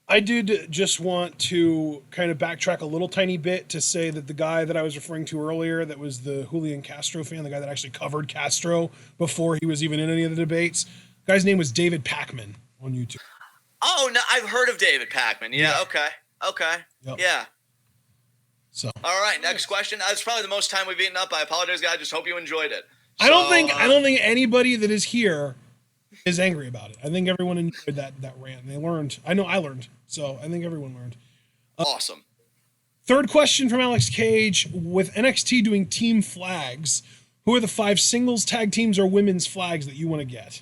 Speaker 1: I did just want to kind of backtrack a little tiny bit to say that the guy that I was referring to earlier, that was the Julian Castro fan, the guy that actually covered Castro before he was even in any of the debates, the guy's name was David Pakman on YouTube.
Speaker 2: Oh, no, I've heard of David Pakman. Yeah. Okay. Yep. Yeah.
Speaker 1: So.
Speaker 2: All right, next question. That's probably the most time we've eaten up. I apologize, guys. I just hope you enjoyed it.
Speaker 1: So, I don't think anybody that is here is angry about it. I think everyone enjoyed that rant. And they learned. I know I learned. So I think everyone learned.
Speaker 2: Awesome.
Speaker 1: Third question from Alex Cage. With NXT doing team flags, who are the 5 singles, tag teams, or women's flags that you want to get?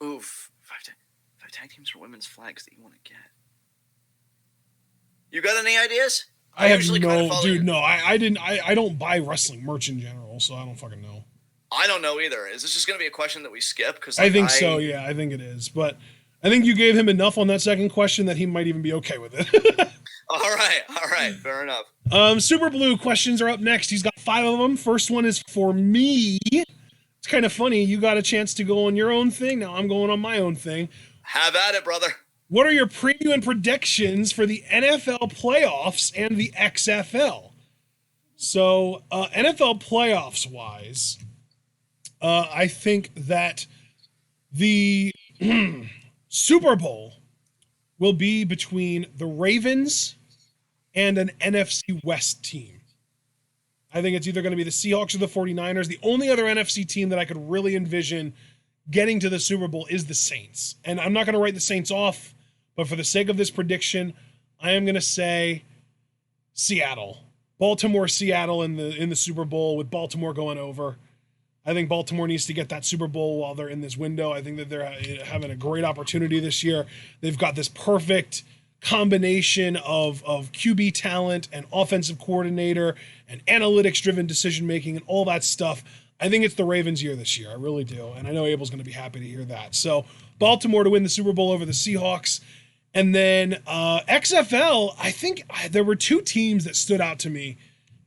Speaker 2: Oof. 5 tag teams or women's flags that you want to get. You got any ideas?
Speaker 1: I have no, dude, no. I didn't. I don't buy wrestling merch in general, so I don't fucking know. I
Speaker 2: don't know either. Is this just going to be a question that we skip? Because
Speaker 1: I think so. Yeah, I think it is. But I think you gave him enough on that second question that he might even be okay with it.
Speaker 2: All right. Fair enough.
Speaker 1: Super Blue questions are up next. He's got 5 of them. First one is for me. It's kind of funny. You got a chance to go on your own thing. Now I'm going on my own thing.
Speaker 2: Have at it, brother.
Speaker 1: What are your preview and predictions for the NFL playoffs and the XFL? So NFL playoffs wise, I think that the Super Bowl will be between the Ravens and an NFC West team. I think it's either going to be the Seahawks or the 49ers. The only other NFC team that I could really envision getting to the Super Bowl is the Saints. And I'm not going to write the Saints off, but for the sake of this prediction, I am going to say Seattle. Baltimore, Seattle in the Super Bowl, with Baltimore going over. I think Baltimore needs to get that Super Bowl while they're in this window. I think that they're having a great opportunity this year. They've got this perfect combination of QB talent and offensive coordinator and analytics-driven decision-making and all that stuff. I think it's the Ravens' year this year. I really do. And I know Abel's going to be happy to hear that. So Baltimore to win the Super Bowl over the Seahawks. And then XFL, I think there were 2 teams that stood out to me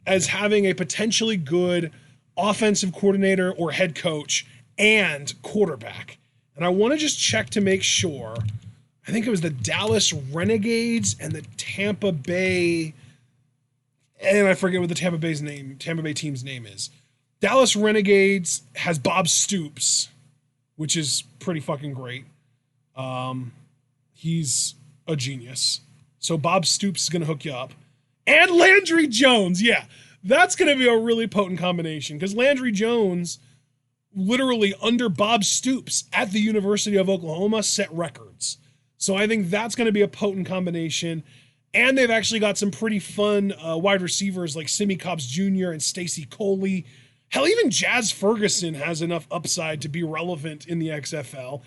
Speaker 1: as having a potentially good offensive coordinator or head coach and quarterback. And I want to just check to make sure. I think it was the Dallas Renegades and the Tampa Bay, and I forget what the Tampa Bay team's name is. Dallas Renegades has Bob Stoops, which is pretty fucking great. He's a genius. So Bob Stoops is going to hook you up. And Landry Jones, yeah. That's going to be a really potent combination because Landry Jones, literally under Bob Stoops at the University of Oklahoma, set records. So I think that's going to be a potent combination. And they've actually got some pretty fun wide receivers like Simi Cobbs Jr. and Stacey Coley. Hell, even Jazz Ferguson has enough upside to be relevant in the XFL.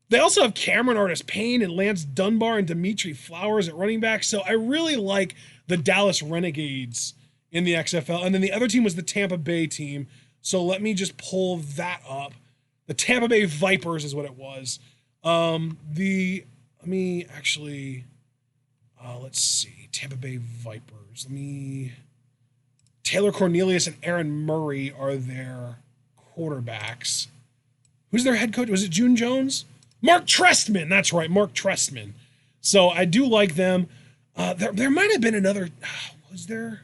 Speaker 1: They also have Cameron Artis-Payne and Lance Dunbar and Dimitri Flowers at running back. So I really like the Dallas Renegades in the XFL. And then the other team was the Tampa Bay team. So let me just pull that up. The Tampa Bay Vipers is what it was. Let's see. Tampa Bay Vipers. Taylor Cornelius and Aaron Murray are their quarterbacks. Who's their head coach? Was it June Jones? Mark Trestman. That's right, Mark Trestman. So I do like them. There might have been another. Was there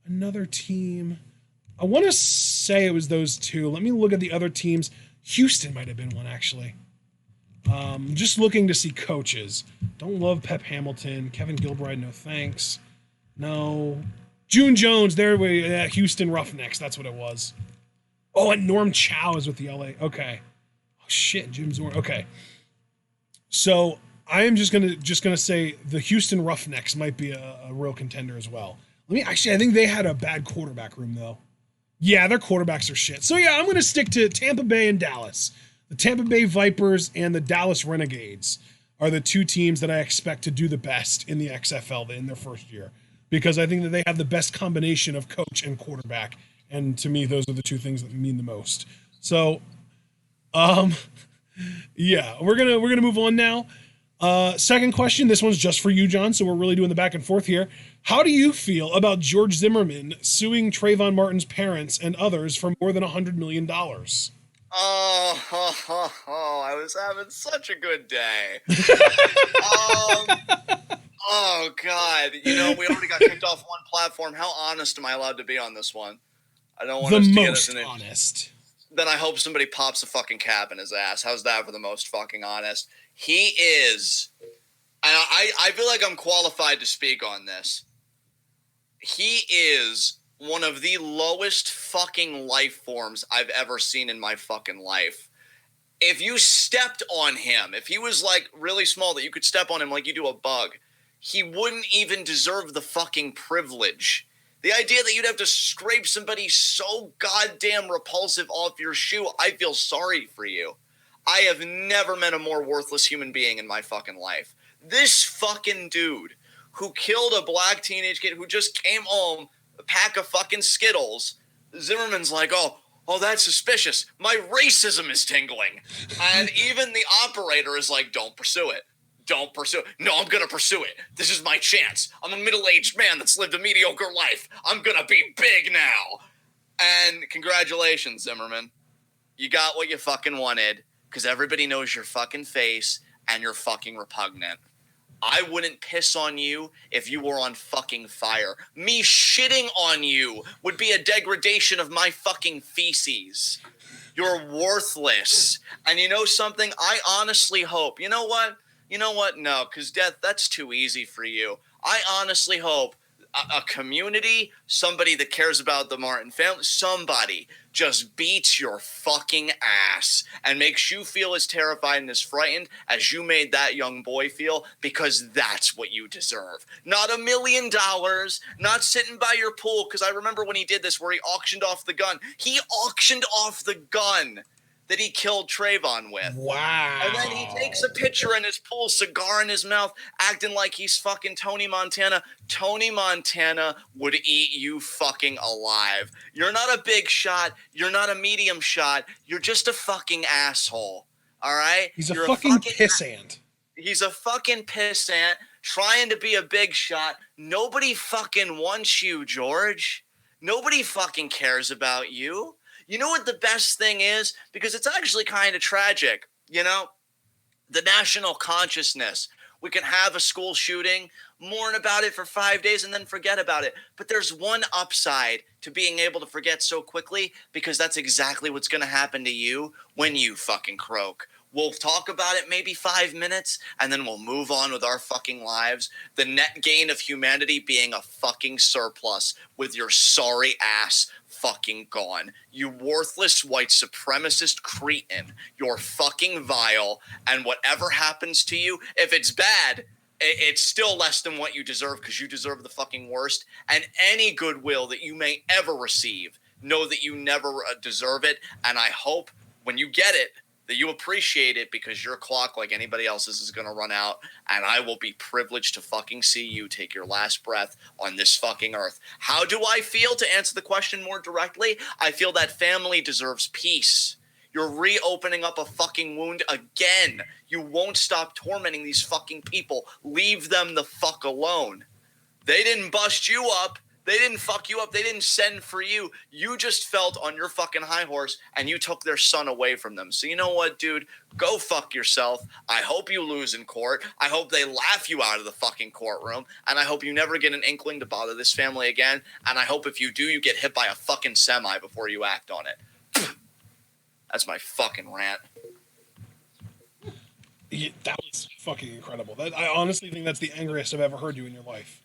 Speaker 1: another team? I want to say it was those two. Let me look at the other teams. Houston might have been one, actually. Just looking to see coaches. Don't love Pep Hamilton. Kevin Gilbride, no thanks. No. June Jones, there we Houston Roughnecks, that's what it was. Oh, and Norm Chow is with the LA. Okay. Oh shit, Jim Zorn. Okay. So I am just gonna say the Houston Roughnecks might be a real contender as well. I think they had a bad quarterback room though. Yeah, their quarterbacks are shit. So yeah, I'm gonna stick to Tampa Bay and Dallas. The Tampa Bay Vipers and the Dallas Renegades are the two teams that I expect to do the best in the XFL in their first year, because I think that they have the best combination of coach and quarterback. And to me, those are the two things that mean the most. So, yeah, we're gonna move on now. Second question. This one's just for you, John. So we're really doing the back and forth here. How do you feel about George Zimmerman suing Trayvon Martin's parents and others for more than $100 million?
Speaker 2: I was having such a good day. Oh God! You know, we already got kicked off one platform. How honest am I allowed to be on this one? I don't want us to get us in it.
Speaker 1: Honest.
Speaker 2: Then I hope somebody pops a fucking cap in his ass. How's that for the most fucking honest? He is. I feel like I'm qualified to speak on this. He is one of the lowest fucking life forms I've ever seen in my fucking life. If you stepped on him, if he was like really small that you could step on him like you do a bug, he wouldn't even deserve the fucking privilege. The idea that you'd have to scrape somebody so goddamn repulsive off your shoe, I feel sorry for you. I have never met a more worthless human being in my fucking life. This fucking dude who killed a black teenage kid who just came home, a pack of fucking Skittles, Zimmerman's like, oh, that's suspicious. My racism is tingling. And even the operator is like, don't pursue it. Don't pursue it. No, I'm going to pursue it. This is my chance. I'm a middle-aged man that's lived a mediocre life. I'm going to be big now. And congratulations, Zimmerman. You got what you fucking wanted, because everybody knows your fucking face and you're fucking repugnant. I wouldn't piss on you if you were on fucking fire. Me shitting on you would be a degradation of my fucking feces. You're worthless. And you know something? I honestly hope. You know what? No, because death, that's too easy for you. I honestly hope a community, somebody that cares about the Martin family, somebody just beats your fucking ass and makes you feel as terrified and as frightened as you made that young boy feel, because that's what you deserve. Not $1 million, not sitting by your pool, because I remember when he did this where he auctioned off the gun. He auctioned off the gun that he killed Trayvon with.
Speaker 1: Wow.
Speaker 2: And then he takes a picture in his pool, cigar in his mouth, acting like he's fucking Tony Montana. Tony Montana would eat you fucking alive. You're not a big shot. You're not a medium shot. You're just a fucking asshole. All right?
Speaker 1: You're a fucking pissant.
Speaker 2: He's a fucking pissant trying to be a big shot. Nobody fucking wants you, George. Nobody fucking cares about you. You know what the best thing is? Because it's actually kind of tragic, you know? The national consciousness. We can have a school shooting, mourn about it for 5 days, and then forget about it. But there's one upside to being able to forget so quickly, because that's exactly what's going to happen to you when you fucking croak. We'll talk about it maybe 5 minutes, and then we'll move on with our fucking lives. The net gain of humanity being a fucking surplus with your sorry ass fucking gone. You worthless white supremacist cretin. You're fucking vile, and whatever happens to you, if it's bad, it's still less than what you deserve, because you deserve the fucking worst. And any goodwill that you may ever receive, know that you never deserve it, and I hope when you get it, that you appreciate it, because your clock, like anybody else's, is going to run out, and I will be privileged to fucking see you take your last breath on this fucking earth. How do I feel? To answer the question more directly, I feel that family deserves peace. You're reopening up a fucking wound again. You won't stop tormenting these fucking people. Leave them the fuck alone. They didn't bust you up. They didn't fuck you up. They didn't send for you. You just felt on your fucking high horse and you took their son away from them. So you know what, dude? Go fuck yourself. I hope you lose in court. I hope they laugh you out of the fucking courtroom. And I hope you never get an inkling to bother this family again. And I hope if you do, you get hit by a fucking semi before you act on it. That's my fucking rant.
Speaker 1: Yeah, that was fucking incredible. I honestly think that's the angriest I've ever heard you in your life.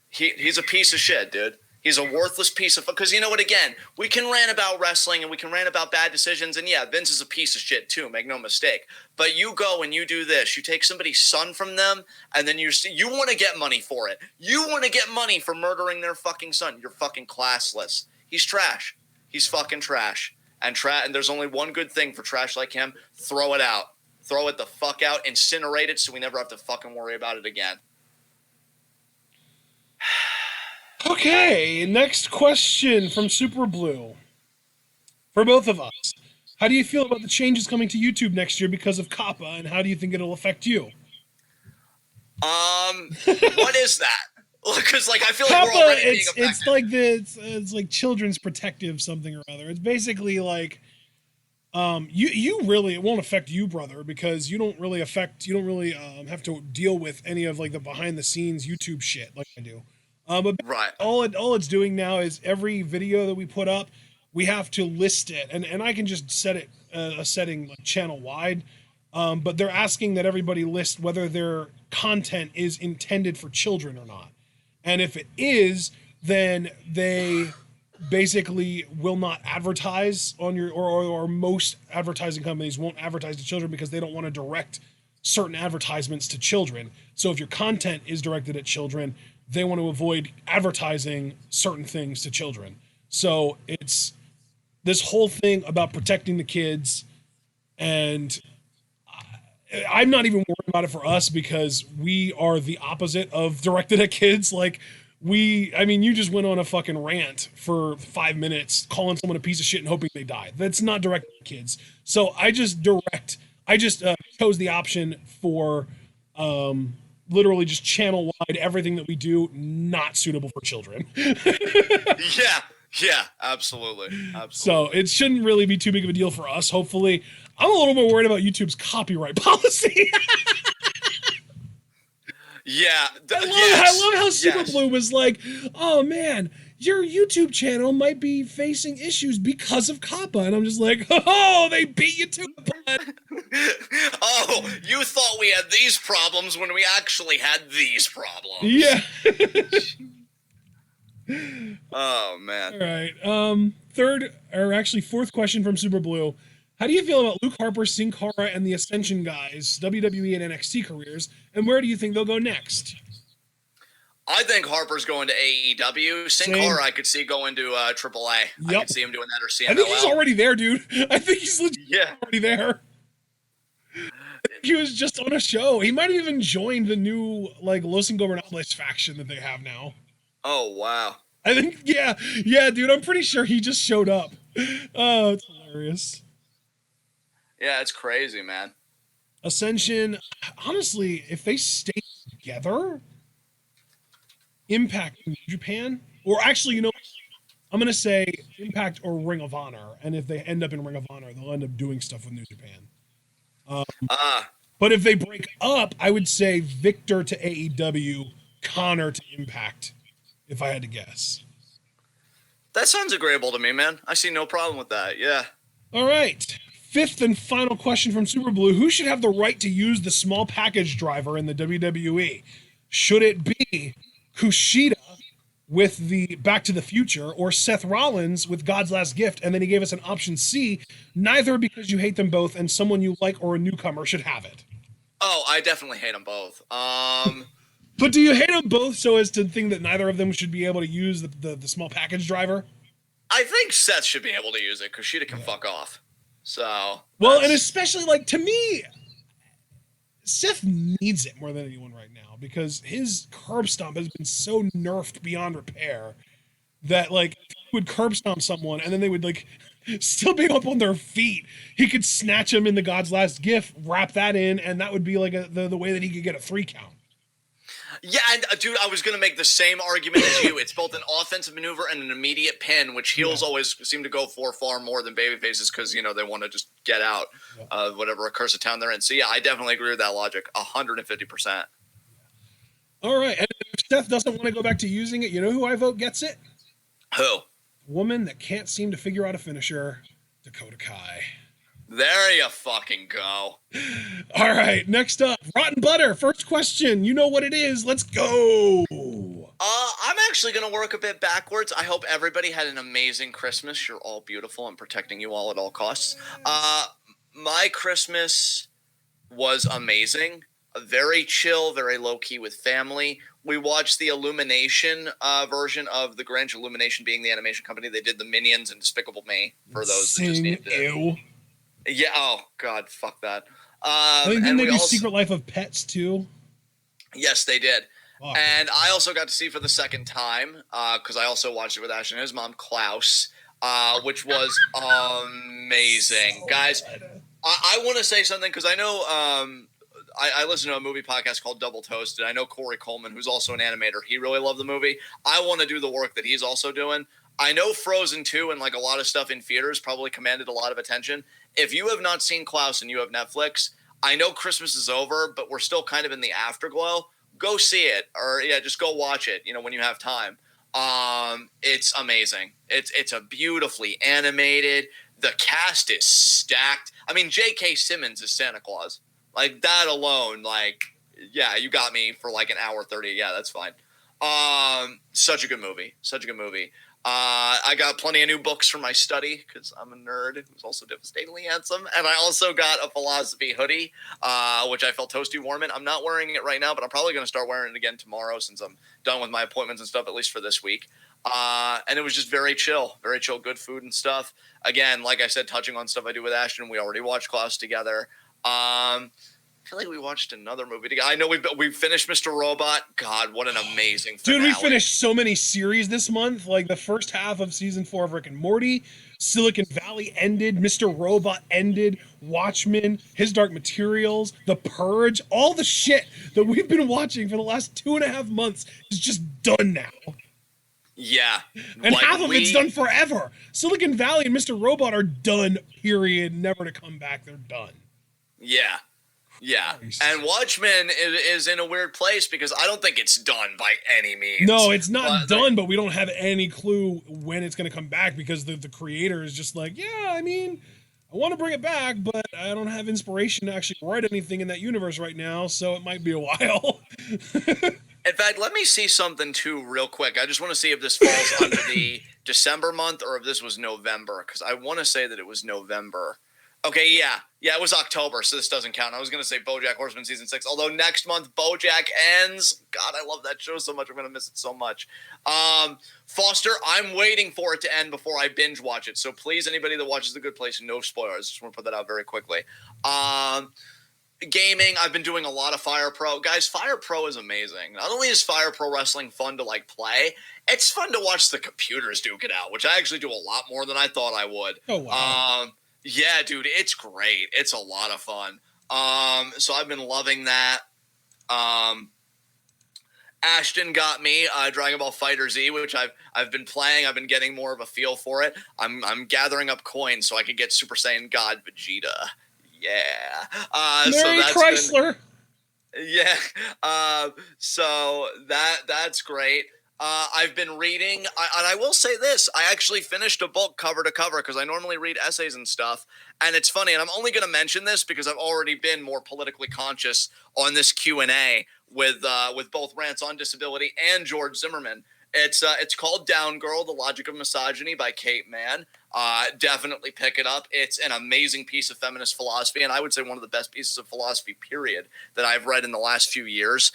Speaker 2: He's a piece of shit, dude. He's a worthless piece of... Because you know what, again, we can rant about wrestling and we can rant about bad decisions. And yeah, Vince is a piece of shit too, make no mistake. But you go and you do this. You take somebody's son from them and then you want to get money for it. You want to get money for murdering their fucking son. You're fucking classless. He's trash. He's fucking trash. And there's only one good thing for trash like him. Throw it out. Throw it the fuck out. Incinerate it so we never have to fucking worry about it again.
Speaker 1: Okay, next question from Super Blue. For both of us, how do you feel about the changes coming to YouTube next year because of Kappa, and how do you think it'll affect you?
Speaker 2: What is that? Because I feel like
Speaker 1: Kappa,
Speaker 2: we're already being affected.
Speaker 1: it's like children's protective something or other. It's basically like you really, it won't affect you, brother, because you don't really have to deal with any of like the behind the scenes YouTube shit like I do. But
Speaker 2: right.
Speaker 1: all it's doing now is every video that we put up, we have to list it, and I can just set it a setting like channel wide, but they're asking that everybody list whether their content is intended for children or not, and if it is, then they basically will not advertise on your or most advertising companies won't advertise to children because they don't want to direct certain advertisements to children. So if your content is directed at children, they want to avoid advertising certain things to children. So it's this whole thing about protecting the kids, and I'm not even worried about it for us because we are the opposite of directed at kids. Like you just went on a fucking rant for 5 minutes calling someone a piece of shit and hoping they die. That's not directed at kids. So I just chose the option for literally just channel wide everything that we do not suitable for children.
Speaker 2: yeah, absolutely.
Speaker 1: So it shouldn't really be too big of a deal for us. Hopefully, I'm a little more worried about YouTube's copyright policy.
Speaker 2: Yeah,
Speaker 1: I love how Super Blue was like, oh man, your YouTube channel might be facing issues because of Kappa. And I'm just like, oh, they beat you to it, bud.
Speaker 2: Oh, you thought we had these problems when we actually had these problems.
Speaker 1: Yeah.
Speaker 2: Oh, man.
Speaker 1: All right. Fourth question from Super Blue. How do you feel about Luke Harper, Sin Cara, and the Ascension guys' WWE and NXT careers, and where do you think they'll go next?
Speaker 2: I think Harper's going to AEW. Sin Cara I could see going to AAA. Yep. I could see him doing that or CMLL.
Speaker 1: I think he's already there, dude. I think he's already there. He was just on a show. He might have even joined the new Los Ingobernables faction that they have now.
Speaker 2: Oh, wow.
Speaker 1: I think, yeah, dude, I'm pretty sure he just showed up. Oh, it's hilarious.
Speaker 2: Yeah, it's crazy, man.
Speaker 1: Ascension, honestly, if they stay together, Impact New Japan, or actually, I'm going to say Impact or Ring of Honor, and if they end up in Ring of Honor, they'll end up doing stuff with New Japan. But if they break up, I would say Victor to AEW, Connor to Impact, if I had to guess.
Speaker 2: That sounds agreeable to me, man. I see no problem with that, yeah.
Speaker 1: All right. Fifth and final question from Super Blue. Who should have the right to use the small package driver in the WWE? Should it be Kushida with the Back to the Future or Seth Rollins with God's Last Gift? And then he gave us an option C, neither because you hate them both and someone you like or a newcomer should have it.
Speaker 2: Oh, I definitely hate them both.
Speaker 1: But do you hate them both so as to think that neither of them should be able to use the small package driver?
Speaker 2: I think Seth should be able to use it. Kushida can fuck off. So
Speaker 1: well, and especially to me, Seth needs it more than anyone right now because his curb stomp has been so nerfed beyond repair that if he would curb stomp someone and then they would still be up on their feet, he could snatch him in the God's Last Gift, wrap that in, and that would be the way that he could get a 3 count.
Speaker 2: Yeah, and dude, I was gonna make the same argument as you. It's both an offensive maneuver and an immediate pin, which heels always seem to go for far more than baby faces because they want to just get out of whatever accursed town they're in. So yeah, I definitely agree with that logic, 150%.
Speaker 1: All right, and if Steph doesn't want to go back to using it, you know who I vote gets it?
Speaker 2: Who?
Speaker 1: Woman that can't seem to figure out a finisher, Dakota Kai.
Speaker 2: There you fucking go.
Speaker 1: All right, next up, Rotten Butter. First question. You know what it is. Let's go.
Speaker 2: I'm actually going to work a bit backwards. I hope everybody had an amazing Christmas. You're all beautiful. I'm protecting you all at all costs. My Christmas was amazing. Very chill, very low-key with family. We watched the Illumination version of The Grinch, Illumination being the animation company. They did the Minions and Despicable Me for those that just needed to...
Speaker 1: Ew.
Speaker 2: Yeah, oh, God, fuck that.
Speaker 1: Didn't they do Secret Life of Pets, too?
Speaker 2: Yes, they did.
Speaker 1: Oh. And
Speaker 2: I also got to see for the second time, because I also watched it with Ashton and his mom, Klaus, which was amazing. So guys, I want to say something, because I know I listen to a movie podcast called Double Toasted. I know Corey Coleman, who's also an animator. He really loved the movie. I want to do the work that he's also doing. I know Frozen 2 and like a lot of stuff in theaters probably commanded a lot of attention. If you have not seen Klaus and you have Netflix, I know Christmas is over, but we're still kind of in the afterglow. Go see it, or just go watch it, when you have time. It's amazing. It's a beautifully animated. The cast is stacked. I mean, J.K. Simmons is Santa Claus. Like, that alone, yeah, you got me for like an hour 30. Yeah, that's fine. Such a good movie. Such a good movie. I got plenty of new books for my study because I'm a nerd who's also devastatingly handsome. And I also got a philosophy hoodie, which I felt toasty warm in. I'm not wearing it right now, but I'm probably going to start wearing it again tomorrow since I'm done with my appointments and stuff, at least for this week. And it was just very chill, good food and stuff. Again, like I said, touching on stuff I do with Ashton. We already watched Klaus together. I feel like we watched another movie together. I know we finished Mr. Robot. God, what an amazing finale.
Speaker 1: Dude, we finished so many series this month. Like the first half of season 4 of Rick and Morty, Silicon Valley ended, Mr. Robot ended, Watchmen, His Dark Materials, The Purge, all the shit that we've been watching for the last 2.5 months is just done now.
Speaker 2: Yeah.
Speaker 1: And half of it's done forever. Silicon Valley and Mr. Robot are done, period. Never to come back. They're done.
Speaker 2: Yeah. Yeah, and Watchmen is in a weird place because I don't think it's done by any means.
Speaker 1: No, it's not done, but we don't have any clue when it's going to come back because the creator is just like, yeah, I mean, I want to bring it back, but I don't have inspiration to actually write anything in that universe right now, so it might be a while.
Speaker 2: In fact, let me see something too real quick. I just want to see if this falls under the December month or if this was November, because I want to say that it was November. Okay, yeah, it was October, so this doesn't count. I was going to say BoJack Horseman Season 6, although next month BoJack ends. God, I love that show so much. I'm going to miss it so much. Foster, I'm waiting for it to end before I binge watch it, so please, anybody that watches The Good Place, no spoilers. Just want to put that out very quickly. Gaming, I've been doing a lot of Fire Pro. Guys, Fire Pro is amazing. Not only is Fire Pro Wrestling fun to, play, it's fun to watch the computers duke it out, which I actually do a lot more than I thought I would.
Speaker 1: Oh, wow.
Speaker 2: Yeah, dude, it's great. It's a lot of fun. So I've been loving that. Ashton got me Dragon Ball FighterZ, which I've been playing. I've been getting more of a feel for it. I'm gathering up coins so I can get Super Saiyan God Vegeta. Yeah.
Speaker 1: Mary Chrysler.
Speaker 2: Yeah. So that's great. I've been reading, and I will say this, I actually finished a book cover to cover because I normally read essays and stuff, and it's funny, and I'm only going to mention this because I've already been more politically conscious on this Q&A with both Rants on Disability and George Zimmerman. It's called Down Girl, The Logic of Misogyny by Kate Mann. Definitely pick it up. It's an amazing piece of feminist philosophy, and I would say one of the best pieces of philosophy, period, that I've read in the last few years.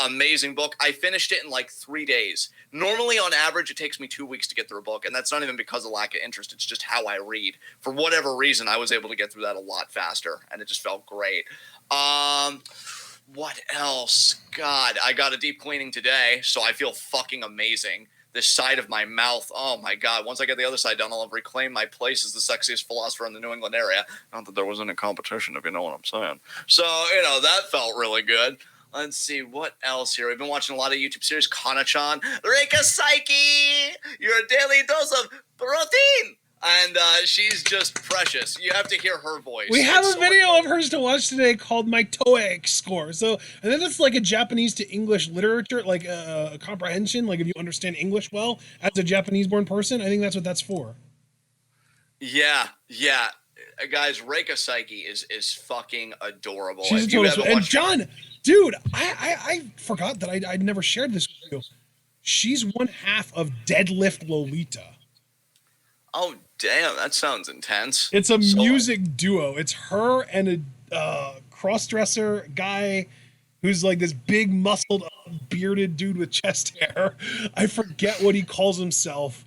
Speaker 2: Amazing book. I finished it in 3 days. Normally, on average, it takes me 2 weeks to get through a book, and that's not even because of lack of interest. It's just how I read. For whatever reason, I was able to get through that a lot faster, and it just felt great. What else? God, I got a deep cleaning today, so I feel fucking amazing. This side of my mouth, oh my God. Once I get the other side done, I'll have reclaimed my place as the sexiest philosopher in the New England area. Not that there was any competition, if you know what I'm saying. So, that felt really good. Let's see, what else here? We've been watching a lot of YouTube series. Kana-chan. Reika Saiki! Your daily dose of protein! And she's just precious. You have to hear her voice.
Speaker 1: We have a video of hers to watch today called My TOEIC Score. So, and then it's like a Japanese to English literature, like a comprehension, like if you understand English well as a Japanese-born person, I think that's what that's for.
Speaker 2: Yeah. Guys, Reika Saiki is fucking adorable.
Speaker 1: She's a total. And John, dude, I forgot that I'd never shared this with you. She's one half of Deadlift Lolita.
Speaker 2: Oh, damn, that sounds intense.
Speaker 1: It's a music duo. It's her and a cross-dresser guy who's like this big, muscled, bearded dude with chest hair. I forget what he calls himself,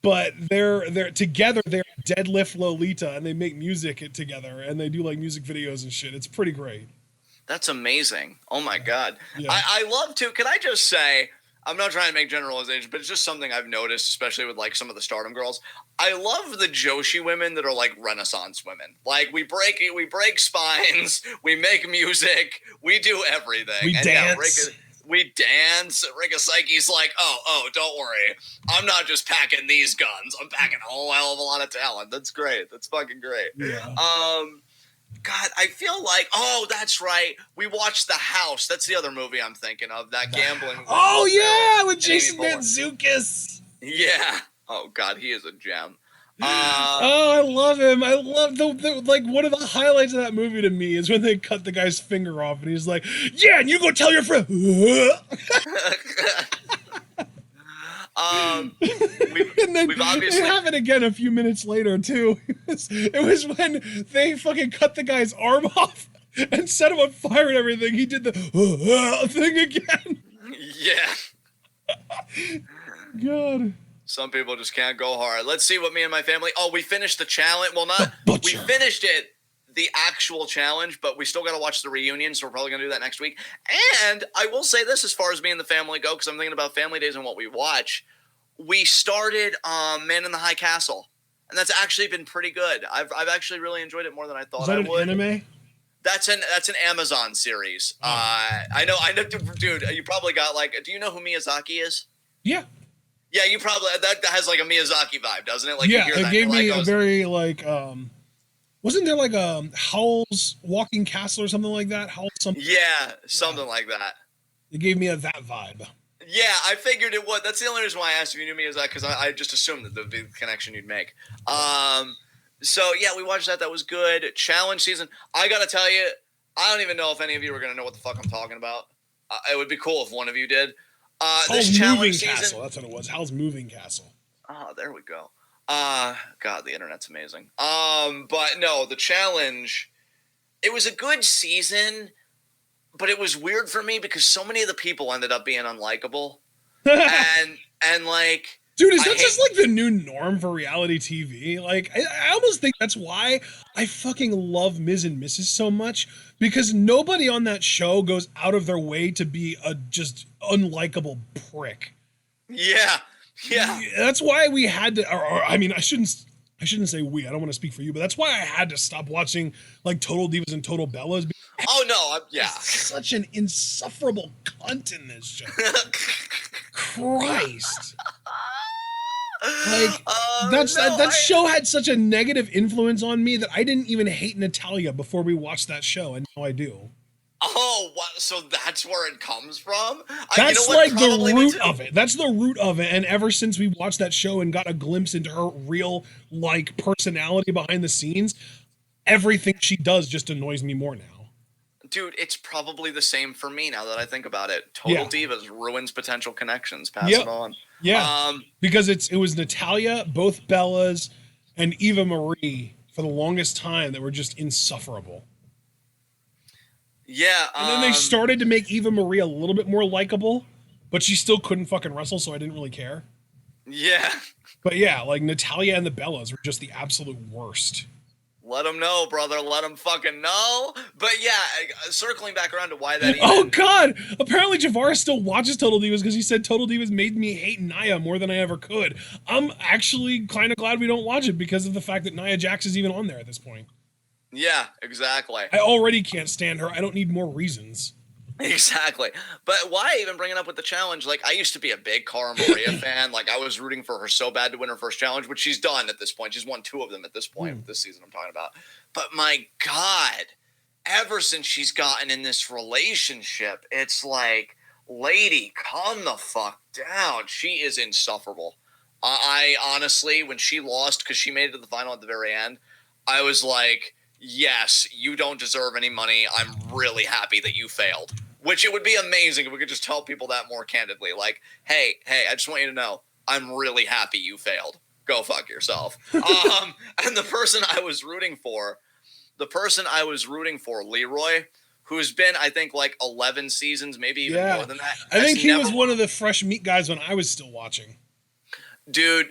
Speaker 1: but they're together. They're Deadlift Lolita, and they make music together, and they do like music videos and shit. It's pretty great.
Speaker 2: That's amazing. Oh my god.
Speaker 1: Yeah.
Speaker 2: I love to. Can I just say? I'm not trying to make generalizations, but it's just something I've noticed, especially with like some of the Stardom girls. I love the Joshi women that are like Renaissance women. Like we break spines, we make music, we do everything.
Speaker 1: We dance.
Speaker 2: We dance. Reika Saiki's like, oh, don't worry. I'm not just packing these guns. I'm packing a whole hell of a lot of talent. That's great. That's fucking great.
Speaker 1: Yeah.
Speaker 2: God, I feel like, oh, that's right. We watched The House. That's the other movie I'm thinking of. That gambling.
Speaker 1: Oh, yeah, with Jason Mantzoukas.
Speaker 2: Yeah. Oh, God, he is a gem.
Speaker 1: I love him. I love the like one of the highlights of that movie to me is when they cut the guy's finger off and he's like, yeah, and you go tell your friend. And then it happened again a few minutes later too. It was when they fucking cut the guy's arm off and set him on fire and everything. He did the thing again.
Speaker 2: Yeah.
Speaker 1: God.
Speaker 2: Some people just can't go hard. Let's see what me and my family. Oh, we finished the challenge. Well, not we finished it, the actual challenge, but we still got to watch the reunion, so we're probably gonna do that next week. And I will say this, as far as me and the family go, because I'm thinking about family days and what we watch. We started Man in the High Castle, and that's actually been pretty good. I've actually really enjoyed it more than I thought I would.
Speaker 1: An anime?
Speaker 2: That's an Amazon series. I know, dude. You probably got like. Do you know who Miyazaki is?
Speaker 1: Yeah.
Speaker 2: Yeah, you probably that has like a Miyazaki vibe, doesn't it? Like
Speaker 1: yeah,
Speaker 2: you hear
Speaker 1: it gave me
Speaker 2: like,
Speaker 1: a very like. Wasn't there like a Howl's Walking Castle or something like that? Howl something.
Speaker 2: Yeah, something like that.
Speaker 1: It gave me that vibe.
Speaker 2: Yeah, I figured it would. That's the only reason why I asked if you knew Miyazaki, because I just assumed that the connection you'd make. So yeah, we watched that. That was good. Challenge season. I gotta tell you, I don't even know if any of you are gonna know what the fuck I'm talking about. It would be cool if one of you did. This challenge season.
Speaker 1: Castle. That's what it was. Howl's Moving Castle.
Speaker 2: Oh, there we go. God, the internet's amazing. But no, the challenge. It was a good season. But it was weird for me because so many of the people ended up being unlikable, and like,
Speaker 1: dude, is that just like the new norm for reality TV? Like, I almost think that's why I fucking love Ms. and Mrs. so much, because nobody on that show goes out of their way to be a just unlikable prick.
Speaker 2: Yeah.
Speaker 1: That's why we had to. Or I mean, I shouldn't say we. I don't want to speak for you, but that's why I had to stop watching like Total Divas and Total Bellas.
Speaker 2: Oh no, yeah.
Speaker 1: Such an insufferable cunt in this show. Christ. Like that show had such a negative influence on me that I didn't even hate Natalia before we watched that show, and now I do.
Speaker 2: Oh, what? So that's where it comes from?
Speaker 1: That's like the root of it. That's the root of it. And ever since we watched that show and got a glimpse into her real like personality behind the scenes, everything she does just annoys me more now.
Speaker 2: Dude, it's probably the same for me now that I think about it. Total Divas ruins potential connections. Pass it on.
Speaker 1: Yeah. Because it was Natalia, both Bellas, and Eva Marie for the longest time that were just insufferable.
Speaker 2: Yeah.
Speaker 1: And then they started to make Eva Marie a little bit more likable, but she still couldn't fucking wrestle, so I didn't really care.
Speaker 2: Yeah.
Speaker 1: But yeah, like Natalia and the Bellas were just the absolute worst.
Speaker 2: Let them know, brother. Let them fucking know. But yeah, circling back around to why that even...
Speaker 1: Oh, God! Apparently Javaris still watches Total Divas because he said Total Divas made me hate Nia more than I ever could. I'm actually kind of glad we don't watch it because of the fact that Nia Jax is even on there at this point.
Speaker 2: Yeah, exactly.
Speaker 1: I already can't stand her. I don't need more reasons.
Speaker 2: Exactly. But why even bring it up with the challenge? Like, I used to be a big Cara Maria fan. Like, I was rooting for her so bad to win her first challenge, which she's done at this point. She's won 2 of them at this point, this season I'm talking about. But my God, ever since she's gotten in this relationship, it's like, lady, calm the fuck down. She is insufferable. I honestly, when she lost, because she made it to the final at the very end, I was like, yes, you don't deserve any money. I'm really happy that you failed. Which it would be amazing if we could just tell people that more candidly. Like, hey, I just want you to know, I'm really happy you failed. Go fuck yourself. And the person I was rooting for, Leroy, who's been, I think, like 11 seasons, maybe even more than that.
Speaker 1: I think he was one of the fresh meat guys when I was still watching.
Speaker 2: Dude,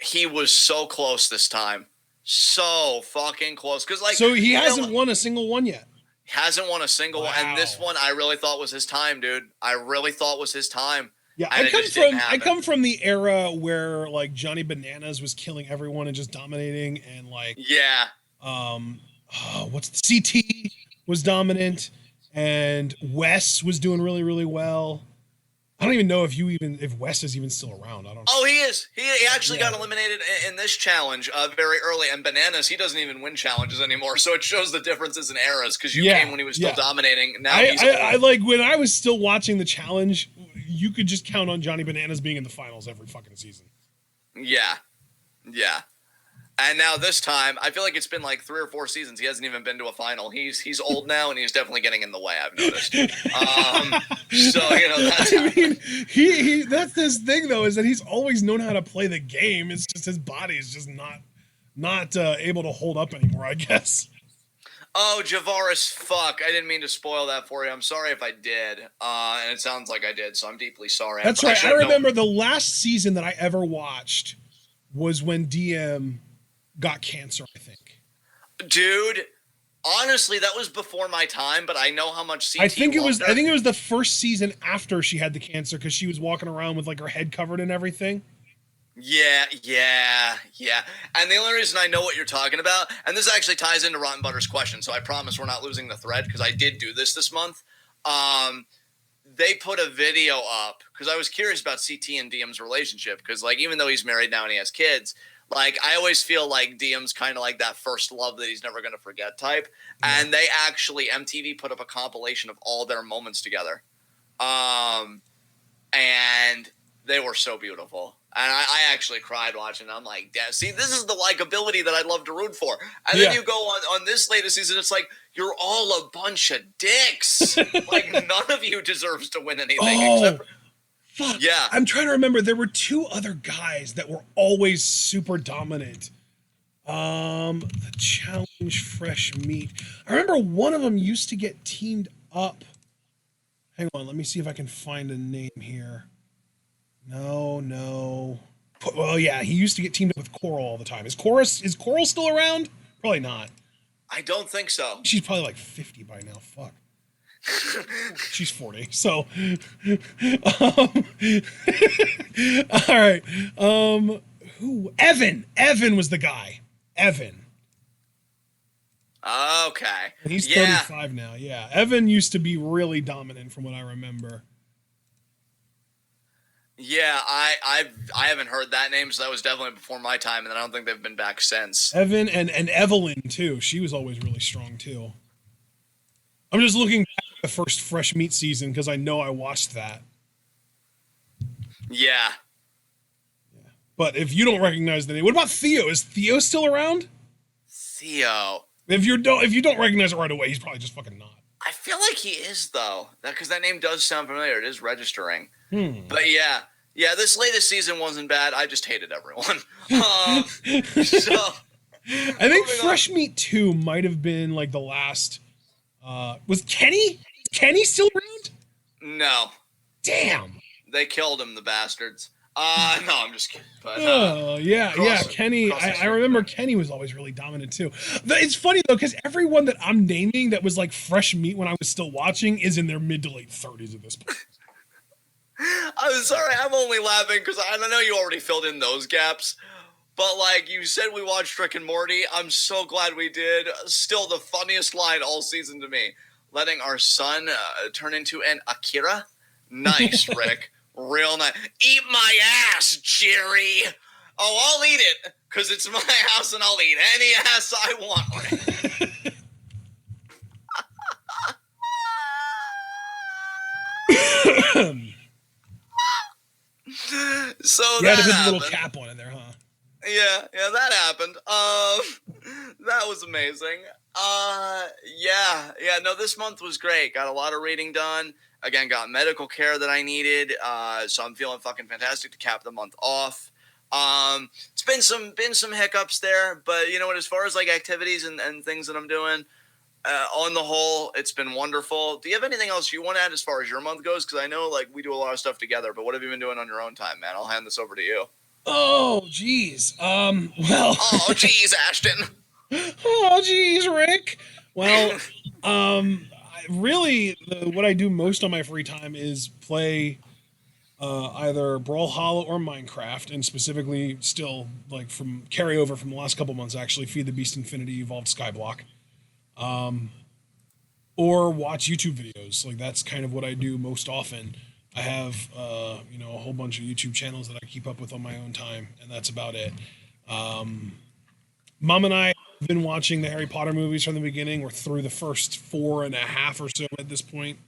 Speaker 2: he was so close this time. So fucking close.
Speaker 1: So he hasn't won a single one yet.
Speaker 2: Hasn't won a single one. And this one I really thought was his time, dude. I really thought was his time.
Speaker 1: Yeah, I come from the era where like Johnny Bananas was killing everyone and just dominating, and like what's the CT was dominant, and Wes was doing really, really well. I don't even know if Wes is even still around. I don't know.
Speaker 2: Oh, he is. He actually got eliminated in this challenge very early. And Bananas, he doesn't even win challenges anymore. So it shows the differences in eras, because you came when he was still dominating. Now
Speaker 1: I like when I was still watching the challenge, you could just count on Johnny Bananas being in the finals every fucking season.
Speaker 2: Yeah. And now this time, I feel like it's been like 3 or 4 seasons. He hasn't even been to a final. He's old now, and he's definitely getting in the way, I've noticed. So, that's
Speaker 1: he that's this thing, though, is that he's always known how to play the game. It's just his body is just not able to hold up anymore, I guess.
Speaker 2: Oh, Javaris, fuck. I didn't mean to spoil that for you. I'm sorry if I did. And it sounds like I did, so I'm deeply sorry.
Speaker 1: That's right. I remember the last season that I ever watched was when DM got cancer, I think.
Speaker 2: Dude, honestly, that was before my time, but I know how much CT
Speaker 1: I think it was the first season after she had the cancer, because she was walking around with like her head covered and everything.
Speaker 2: Yeah. And the only reason I know what you're talking about, and this actually ties into Rotten Butter's question, so I promise we're not losing the thread, because I did do this month. They put a video up, because I was curious about CT and DM's relationship, because like even though he's married now and he has kids, like, I always feel like DM's kind of like that first love that he's never going to forget type. Yeah. And they actually, MTV put up a compilation of all their moments together. And they were so beautiful. And I actually cried watching it. I'm like, damn, see, this is the likability that I'd love to root for. And then you go on this latest season, it's like, you're all a bunch of dicks. Like, none of you deserves to win anything except for...
Speaker 1: Fuck. Yeah. I'm trying to remember. There were 2 other guys that were always super dominant. The challenge fresh meat. I remember one of them used to get teamed up. Hang on, let me see if I can find a name here. No. Well, yeah, he used to get teamed up with Coral all the time. Is Coral still around? Probably not.
Speaker 2: I don't think so.
Speaker 1: She's probably like 50 by now. Fuck. She's 40, so all right. Who? Evan was the guy. Evan.
Speaker 2: Okay.
Speaker 1: And he's 35 now. Yeah, Evan used to be really dominant from what I remember.
Speaker 2: Yeah, I haven't heard that name, so that was definitely before my time, and I don't think they've been back since.
Speaker 1: Evan and Evelyn too. She was always really strong too. I'm just looking back at the first Fresh Meat season because I know I watched that.
Speaker 2: Yeah.
Speaker 1: But if you don't recognize the name, what about Theo? Is Theo still around?
Speaker 2: Theo.
Speaker 1: If you don't recognize it right away, he's probably just fucking not.
Speaker 2: I feel like he is though, because that name does sound familiar. It is registering. But yeah, this latest season wasn't bad. I just hated everyone. So
Speaker 1: I think Fresh Meat 2 might have been like the last. Was Kenny? Is Kenny still around?
Speaker 2: No.
Speaker 1: Damn.
Speaker 2: They killed him, the bastards. No, I'm just kidding. But,
Speaker 1: Kenny. I remember Kenny was always really dominant too. It's funny though, because everyone that I'm naming that was like Fresh Meat when I was still watching is in their mid to late 30s at this point.
Speaker 2: I'm sorry, I'm only laughing because I know you already filled in those gaps. But like you said, we watched Rick and Morty. I'm so glad we did. Still the funniest line all season to me. letting our son turn into an Akira. Nice, Rick. Real nice. Eat my ass, Jerry. Oh, I'll eat it because it's my house and I'll eat any ass I want, Rick. So
Speaker 1: you had to
Speaker 2: that
Speaker 1: put a
Speaker 2: happened.
Speaker 1: little cap on it there, huh?
Speaker 2: Yeah, that happened. That was amazing. No, this month was great. Got a lot of reading done. Again, got medical care that I needed. So I'm feeling fucking fantastic to cap the month off. It's been some hiccups there, but you know what? As far as like activities and things that I'm doing, on the whole, it's been wonderful. Do you have anything else you want to add as far as your month goes? Because I know like we do a lot of stuff together, but what have you been doing on your own time, man? I'll hand this over to you.
Speaker 1: Oh, geez. Well.
Speaker 2: Oh, geez, Ashton.
Speaker 1: Oh, geez, Rick. Well, really, what I do most on my free time is play either Brawlhalla or Minecraft, and specifically still like from carryover from the last couple months, actually Feed the Beast Infinity Evolved Skyblock, or watch YouTube videos. Like that's kind of what I do most often. I have a whole bunch of YouTube channels that I keep up with on my own time, and that's about it. Mom and I have been watching the Harry Potter movies from the beginning. We're through the first 4.5 or so at this point.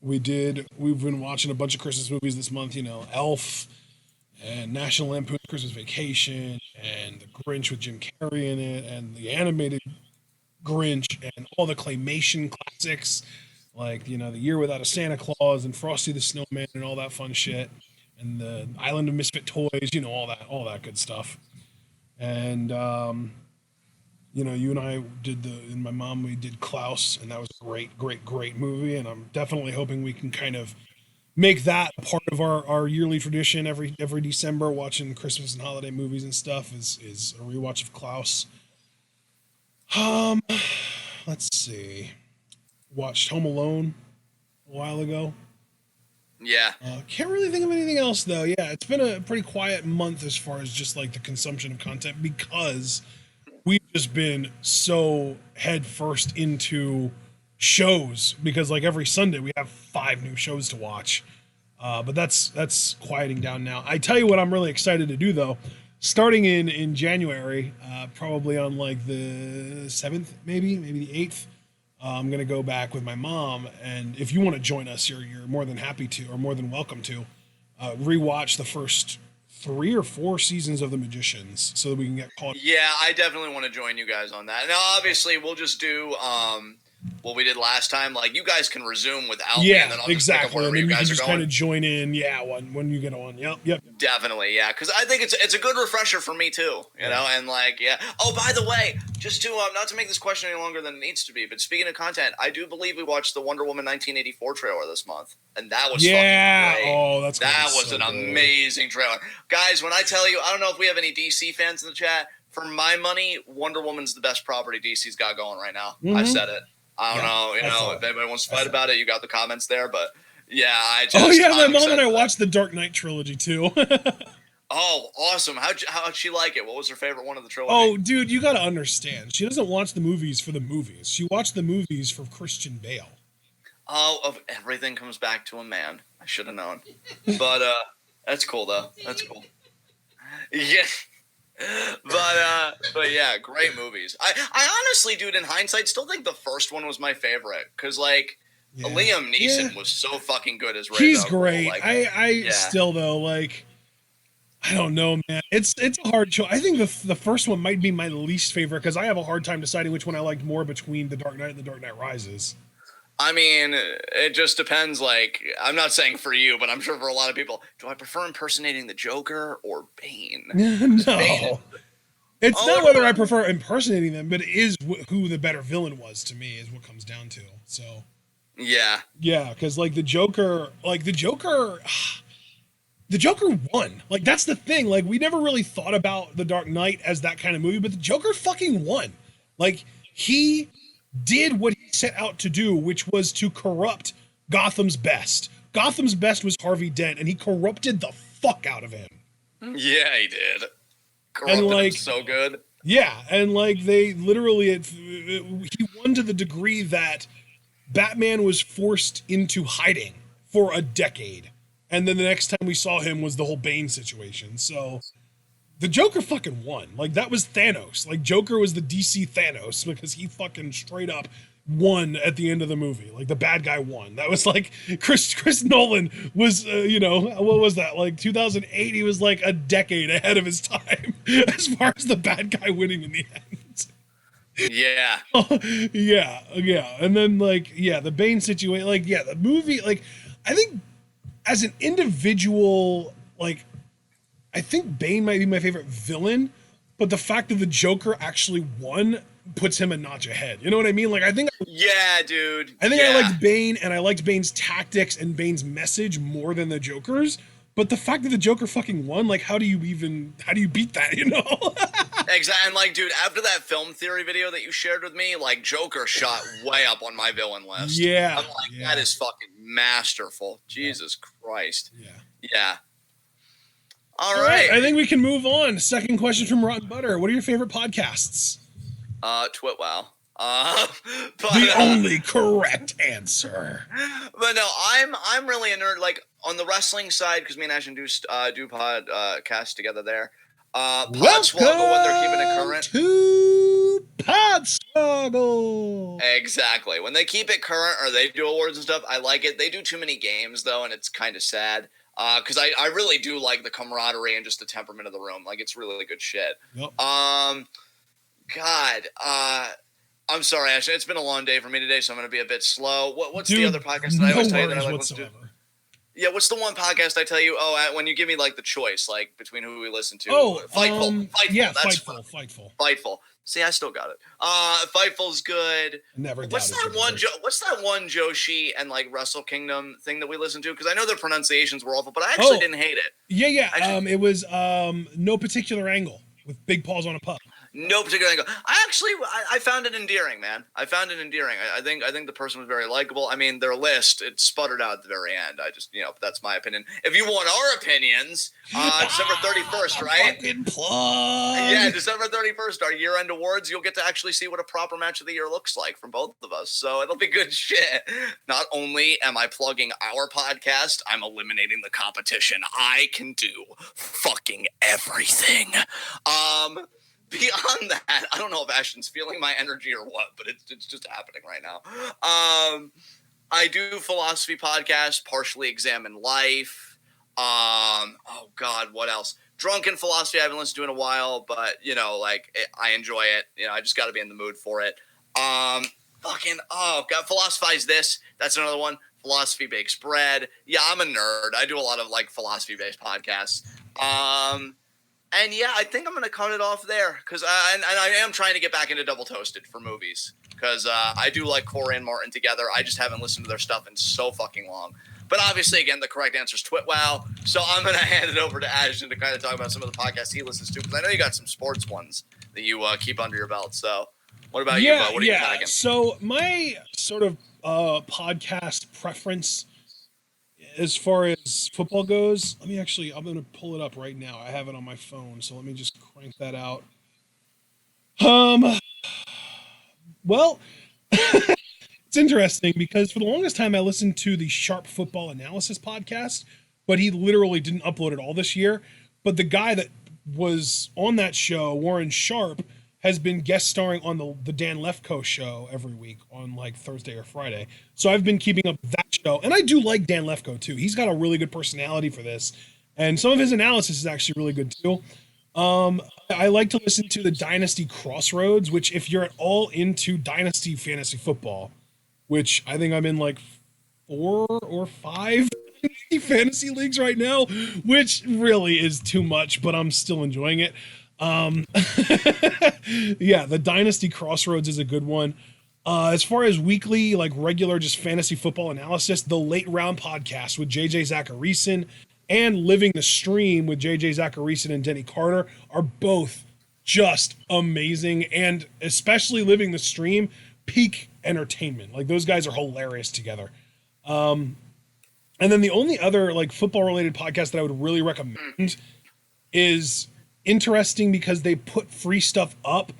Speaker 1: We've been watching a bunch of Christmas movies this month, Elf and National Lampoon's Christmas Vacation and The Grinch with Jim Carrey in it and the animated Grinch and all the claymation classics like, The Year Without a Santa Claus and Frosty the Snowman and all that fun shit and the Island of Misfit Toys, all that good stuff. And, you and I and my mom, we did Klaus, and that was a great movie. And I'm definitely hoping we can kind of make that a part of our yearly tradition every December, watching Christmas and holiday movies and stuff is a rewatch of Klaus. Let's see. Watched Home Alone a while ago.
Speaker 2: Yeah.
Speaker 1: Can't really think of anything else though. Yeah, it's been a pretty quiet month as far as just like the consumption of content because we've just been so head first into shows because like every Sunday we have 5 new shows to watch. But that's quieting down now. I tell you what I'm really excited to do though. Starting in January, probably on like the 7th, maybe the 8th, I'm going to go back with my mom. And if you want to join us, you're more than happy to, or more than welcome to, rewatch the first 3 or 4 seasons of The Magicians so that we can get caught.
Speaker 2: Yeah, I definitely want to join you guys on that. Now, obviously, we'll just do what we did last time. Like, you guys can resume without me, and then I'll just pick up wherever you guys are going.
Speaker 1: Kind of join in, when you get on. Yep.
Speaker 2: Definitely, yeah, because I think it's a good refresher for me too, know, and like, yeah. Oh, by the way, just to not to make this question any longer than it needs to be, but speaking of content, I do believe we watched the Wonder Woman 1984 trailer this month, and that was fucking great.
Speaker 1: Oh, that
Speaker 2: was an amazing trailer, guys. When I tell you, I don't know if we have any DC fans in the chat. For my money, Wonder Woman's the best property DC's got going right now. Mm-hmm. I said it. I don't know, if anybody wants to fight about it, you got the comments there, but yeah,
Speaker 1: my mom and I watched the Dark Knight trilogy too.
Speaker 2: Oh, awesome. How'd she like it? What was her favorite one of the trilogy?
Speaker 1: Oh, dude, you gotta understand. She doesn't watch the movies for the movies. She watched the movies for Christian Bale.
Speaker 2: Oh, everything comes back to a man. I should have known. But that's cool though. That's cool. Yeah. But yeah, great movies. I honestly, dude, in hindsight, still think the first one was my favorite because like Liam Neeson was so fucking good as Ray.
Speaker 1: He's great. Like, I still though like I don't know, man. It's a hard choice. I think the first one might be my least favorite because I have a hard time deciding which one I liked more between The Dark Knight and The Dark Knight Rises.
Speaker 2: I mean, it just depends. Like, I'm not saying for you, but I'm sure for a lot of people, do I prefer impersonating the Joker or Bane?
Speaker 1: No. Bane. It's not whether I prefer impersonating them, but it is who the better villain was to me is what comes down to. So.
Speaker 2: Yeah.
Speaker 1: Yeah, because like the Joker won. Like that's the thing. Like we never really thought about The Dark Knight as that kind of movie, but the Joker fucking won. Like he did what he set out to do, which was to corrupt Gotham's best. Gotham's best was Harvey Dent, and he corrupted the fuck out of him.
Speaker 2: Yeah, he did. Corrupted him so good.
Speaker 1: Yeah, and like they literally, he won to the degree that Batman was forced into hiding for a decade, and then the next time we saw him was the whole Bane situation. So the Joker fucking won. Like that was Thanos. Like Joker was the DC Thanos because he fucking straight up won at the end of the movie. Like the bad guy won. That was like Chris Nolan was what was that? Like 2008 he was like a decade ahead of his time as far as the bad guy winning in the end.
Speaker 2: Yeah.
Speaker 1: Yeah. And then like the Bane situation, like the movie, like I think as an individual, like I think Bane might be my favorite villain, but the fact that the Joker actually won puts him a notch ahead. You know what I mean? Like
Speaker 2: Yeah, dude.
Speaker 1: I liked Bane, and I liked Bane's tactics and Bane's message more than the Joker's. But the fact that the Joker fucking won, like how do you beat that, you know?
Speaker 2: Exactly. And like, dude, after that film theory video that you shared with me, like Joker shot way up on my villain list.
Speaker 1: Yeah.
Speaker 2: I'm like, that is fucking masterful. Jesus Christ.
Speaker 1: Yeah.
Speaker 2: Yeah. All right.
Speaker 1: I think we can move on. Second question from Rotten Butter. What are your favorite podcasts?
Speaker 2: TwitWoW.
Speaker 1: The only correct answer.
Speaker 2: But no, I'm really a nerd. Like on the wrestling side, because me and Ashton do podcast together there. Podswoggle when they're keeping it current.
Speaker 1: To Podswoggle.
Speaker 2: Exactly. When they keep it current or they do awards and stuff, I like it. They do too many games though, and it's kind of sad. Because I really do like the camaraderie and just the temperament of the room. Like it's really good shit.
Speaker 1: Yep.
Speaker 2: God. I'm sorry, Ashton. It's been a long day for me today, so I'm going to be a bit slow. What's the other podcast that I always tell you that I like to do? Yeah, what's the one podcast I tell you? Oh, when you give me like the choice, like between who we listen to.
Speaker 1: Oh,
Speaker 2: Fightful.
Speaker 1: Yeah,
Speaker 2: that's
Speaker 1: Fightful.
Speaker 2: See, I still got it. Fightful's good.
Speaker 1: Never.
Speaker 2: What's that one Joshi and like Wrestle Kingdom thing that we listened to? Because I know their pronunciations were awful, but I actually didn't hate it.
Speaker 1: Yeah. It was No Particular Angle with Big Paws on a Pup.
Speaker 2: No particular angle. I found it endearing, man. I found it endearing. I think the person was very likable. I mean, their list, it sputtered out at the very end. I just, that's my opinion. If you want our opinions, December 31st, right?
Speaker 1: Fucking plug.
Speaker 2: Yeah, December 31st, our year-end awards. You'll get to actually see what a proper match of the year looks like from both of us. So it'll be good shit. Not only am I plugging our podcast, I'm eliminating the competition. I can do fucking everything. Beyond that, I don't know if Ashton's feeling my energy or what, but it's just happening right now. I do philosophy podcasts, partially examine life. Oh God, what else? Drunken philosophy I haven't listened to in a while, but I enjoy it. I just got to be in the mood for it. God, Philosophize This. That's another one. Philosophy Bakes Bread. Yeah, I'm a nerd. I do a lot of philosophy-based podcasts. And yeah, I think I'm going to cut it off there because I am trying to get back into Double Toasted for movies because I do like Corey and Martin together. I just haven't listened to their stuff in so fucking long. But obviously, again, the correct answer is TwitWoW. So I'm going to hand it over to Ashton to kind of talk about some of the podcasts he listens to because I know you got some sports ones that you keep under your belt. So what about you, Bo? What are you tagging?
Speaker 1: So my sort of podcast preference as far as football goes, I'm going to pull it up right now. I have it on my phone, so let me just crank that out. Well, it's interesting because for the longest time I listened to the Sharp Football Analysis podcast, but he literally didn't upload it all this year. But the guy that was on that show, Warren Sharp, has been guest starring on the Dan Lefkoe show every week on Thursday or Friday. So I've been keeping up with that show. And I do like Dan Lefkoe too. He's got a really good personality for this. And some of his analysis is actually really good too. I like to listen to the Dynasty Crossroads, which if you're at all into Dynasty fantasy football, which I think I'm in 4 or 5 fantasy leagues right now, which really is too much, but I'm still enjoying it. Yeah, the Dynasty Crossroads is a good one. As far as weekly, regular, just fantasy football analysis, the Late Round podcast with JJ Zachariason and Living the Stream with JJ Zachariason and Denny Carter are both just amazing. And especially Living the Stream, peak entertainment. Those guys are hilarious together. And then the only other football related podcast that I would really recommend is interesting because they put free stuff up,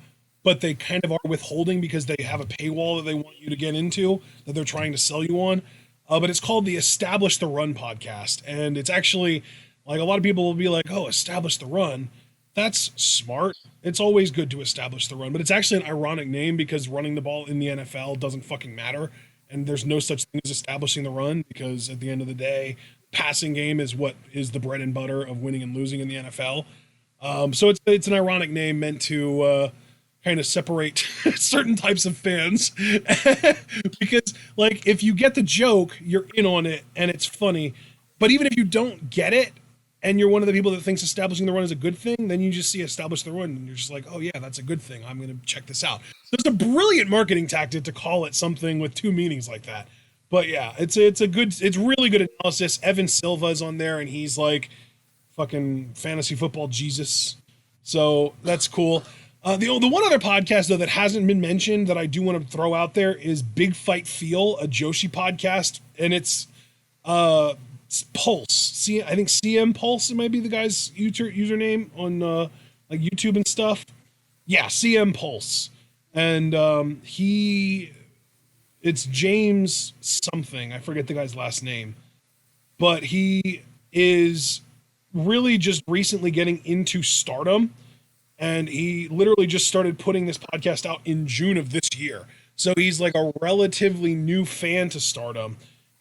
Speaker 1: but they kind of are withholding because they have a paywall that they want you to get into that they're trying to sell you on. But it's called the Establish the Run podcast, and it's actually like a lot of people will be like, "Oh, establish the run." That's smart. It's always good to establish the run, but it's actually an ironic name because running the ball in the NFL doesn't fucking matter, and there's no such thing as establishing the run because at the end of the day, passing game is what is the bread and butter of winning and losing in the NFL. So it's an ironic name meant to kind of separate certain types of fans because like if you get the joke, you're in on it and it's funny. But even if you don't get it and you're one of the people that thinks establishing the run is a good thing, then you just see establish the run and you're just like, oh yeah, that's a good thing. I'm going to check this out. So it's a brilliant marketing tactic to call it something with two meanings like that. But yeah, it's really good analysis. Evan Silva is on there and he's like fucking fantasy football Jesus. So that's cool. The one other podcast though that hasn't been mentioned that I do want to throw out there is Big Fight Feel, a Joshi podcast, and it's Pulse. I think CM Pulse might be the guy's username on like YouTube and stuff. Yeah, CM Pulse, and it's James something. I forget the guy's last name, but he is really just recently getting into stardom, and he literally just started putting this podcast out in June of this year. So he's like a relatively new fan to stardom,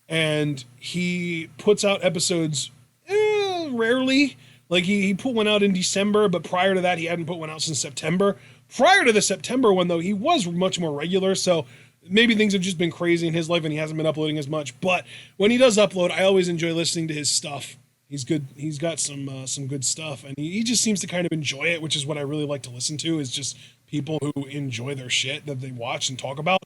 Speaker 1: and he puts out episodes rarely. Like he put one out in December, but prior to that, he hadn't put one out since September. Prior to the September one, though, he was much more regular. So maybe things have just been crazy in his life and he hasn't been uploading as much. But when he does upload, I always enjoy listening to his stuff. He's good. He's got some good stuff, and he just seems to kind of enjoy it, which is what I really like to listen to. Is just people who enjoy their shit that they watch and talk about,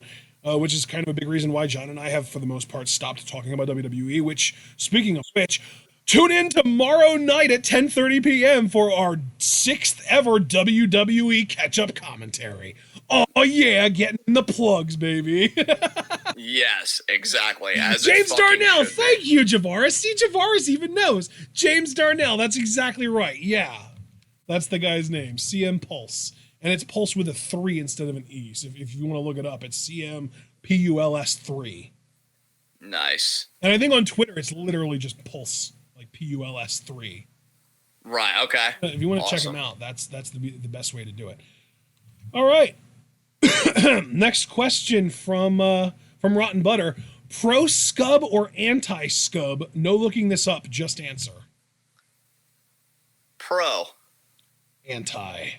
Speaker 1: which is kind of a big reason why John and I have, for the most part, stopped talking about WWE. Which, speaking of which, tune in tomorrow night at 10:30 p.m. for our 6th ever WWE catch-up commentary. Oh yeah, getting in the plugs, baby.
Speaker 2: Yes, exactly. As
Speaker 1: James Darnell, thank you, Javaris. See, Javaris even knows. James Darnell, that's exactly right. Yeah, that's the guy's name, CM Pulse. And it's Pulse with a 3 instead of an E. So if you want to look it up, it's CM PULS3.
Speaker 2: Nice.
Speaker 1: And I think on Twitter, it's literally just Pulse, like PULS3.
Speaker 2: Right, okay.
Speaker 1: If you want to check him out, that's the best way to do it. All right. Next question from Rotten Butter. Pro scub or anti scub? No looking this up, just answer.
Speaker 2: Pro.
Speaker 1: Anti.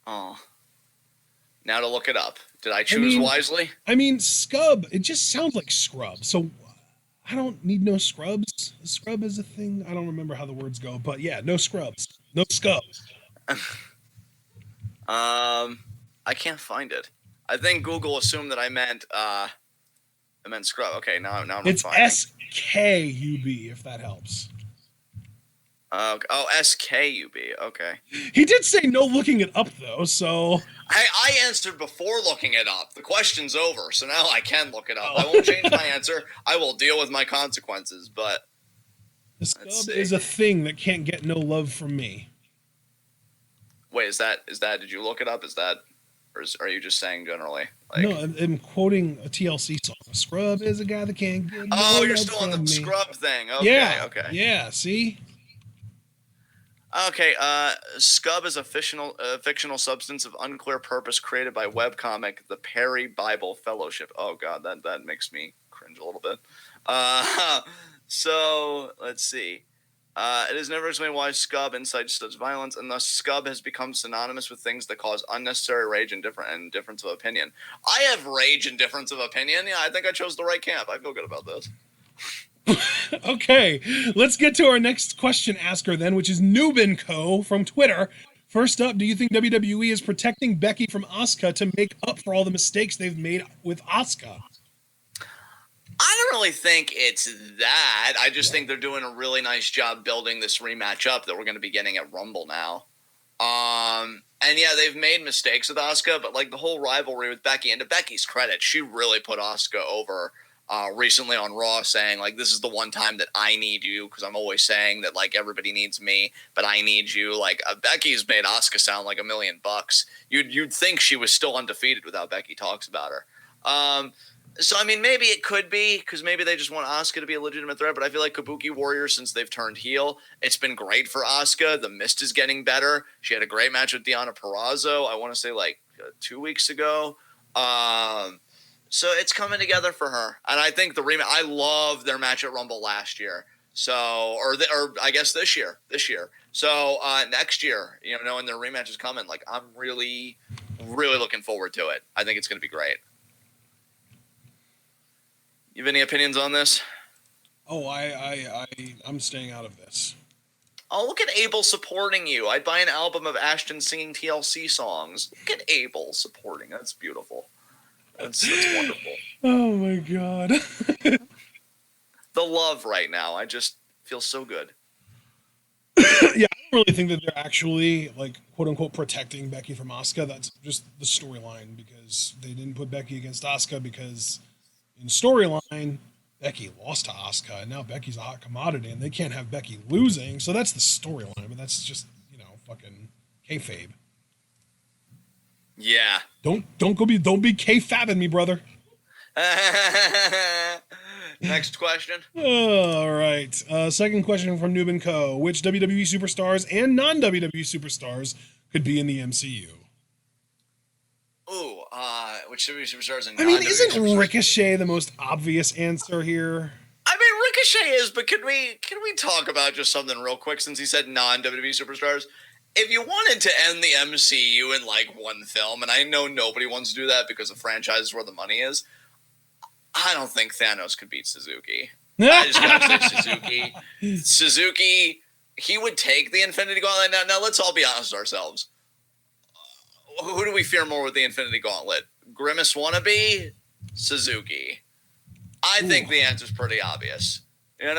Speaker 2: Oh. Now to look it up. Did I choose wisely?
Speaker 1: I mean, scub, it just sounds like scrub. So I don't need no scrubs. A scrub is a thing. I don't remember how the words go, but yeah, no scrubs. No scubs.
Speaker 2: I can't find it. I think Google assumed that I meant scrub. Okay, now I'm
Speaker 1: it's
Speaker 2: finding.
Speaker 1: SKUB, if that helps.
Speaker 2: SKUB. Okay.
Speaker 1: He did say no looking it up though, so
Speaker 2: I answered before looking it up. The question's over, so now I can look it up. I won't change my answer. I will deal with my consequences, but
Speaker 1: the scub is a thing that can't get no love from me.
Speaker 2: Wait, is that did you look it up? Is that, or are you just saying generally? Like,
Speaker 1: no, I'm quoting a TLC song. A scrub is a guy that can't get no
Speaker 2: oh, you're
Speaker 1: love
Speaker 2: still on the
Speaker 1: from me.
Speaker 2: scrub thing. Okay, okay.
Speaker 1: Yeah, see?
Speaker 2: Okay, scub is a fictional substance of unclear purpose created by webcomic The Perry Bible Fellowship. Oh god, that makes me cringe a little bit. So, let's see. It is never explained why scub incites such violence, and thus scub has become synonymous with things that cause unnecessary rage and difference of opinion. I have rage and difference of opinion. Yeah, I think I chose the right camp. I feel good about this.
Speaker 1: Okay, let's get to our next question asker then, which is Nubin Co. from Twitter. First up, do you think WWE is protecting Becky from Asuka to make up for all the mistakes they've made with Asuka?
Speaker 2: I don't really think it's that. I just think they're doing a really nice job building this rematch up that we're going to be getting at Rumble now. And yeah, they've made mistakes with Asuka, but like the whole rivalry with Becky, and to Becky's credit, she really put Asuka over recently on Raw saying, like, this is the one time that I need you, because I'm always saying that, like, everybody needs me, but I need you. Like, Becky's made Asuka sound like $1 million. You'd think she was still undefeated without Becky talks about her. So, I mean, maybe it could be, because maybe they just want Asuka to be a legitimate threat, but I feel like Kabuki Warrior, since they've turned heel, it's been great for Asuka. The Mist is getting better. She had a great match with Deonna Purrazzo, I want to say, like, 2 weeks ago. So it's coming together for her, and I think the rematch. I love their match at Rumble last year, so or I guess this year. So next year, knowing their rematch is coming, like I'm really, really looking forward to it. I think it's going to be great. You have any opinions on this?
Speaker 1: Oh, I'm staying out of this.
Speaker 2: Oh, look at Abel supporting you. I'd buy an album of Ashton singing TLC songs. Look at Abel supporting. That's beautiful. That's wonderful.
Speaker 1: Oh my god.
Speaker 2: The love right now. I just feel so good.
Speaker 1: Yeah, I don't really think that they're actually, like, quote unquote protecting Becky from Asuka. That's just the storyline, because they didn't put Becky against Asuka because in storyline Becky lost to Asuka, and now Becky's a hot commodity, and they can't have Becky losing. So that's the storyline, but that's just fucking kayfabe.
Speaker 2: Yeah.
Speaker 1: Don't be kayfabbing me, brother.
Speaker 2: Next question.
Speaker 1: All right. Second question from Noob and Co. Which WWE superstars and non-WWE superstars could be in the MCU?
Speaker 2: Ooh, which WWE superstars and
Speaker 1: I mean,
Speaker 2: non-WWE
Speaker 1: isn't
Speaker 2: superstars?
Speaker 1: Ricochet the most obvious answer here?
Speaker 2: I mean, Ricochet is, but can we talk about just something real quick, since he said non-WWE superstars? If you wanted to end the MCU in like one film, and I know nobody wants to do that because the franchise is where the money is, I don't think Thanos could beat Suzuki. I just gotta say Suzuki. Suzuki, he would take the Infinity Gauntlet. Now let's all be honest with ourselves. Who do we fear more with the Infinity Gauntlet? Grimace wannabe? Suzuki. I think the answer's pretty obvious.
Speaker 1: Yeah,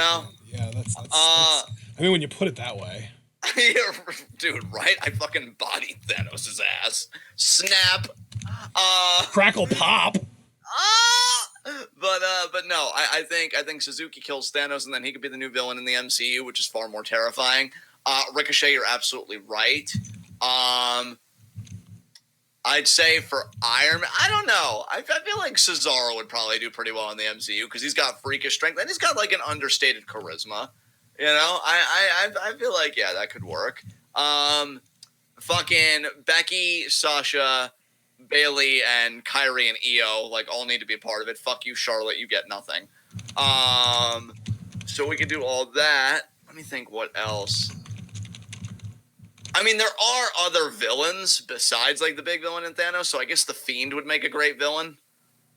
Speaker 1: that's I mean, when you put it that way.
Speaker 2: Dude, right? I fucking bodied Thanos' ass. Snap.
Speaker 1: Crackle pop.
Speaker 2: But no, I think Suzuki kills Thanos, and then he could be the new villain in the MCU, which is far more terrifying. Ricochet, you're absolutely right. I'd say for Iron Man, I don't know. I feel like Cesaro would probably do pretty well in the MCU because he's got freakish strength and he's got like an understated charisma. I feel like that could work. Fucking Becky, Sasha, Bailey, and Kyrie and Io like all need to be a part of it. Fuck you, Charlotte. You get nothing. So we could do all that. Let me think. What else? I mean, there are other villains besides like the big villain in Thanos. So I guess the Fiend would make a great villain.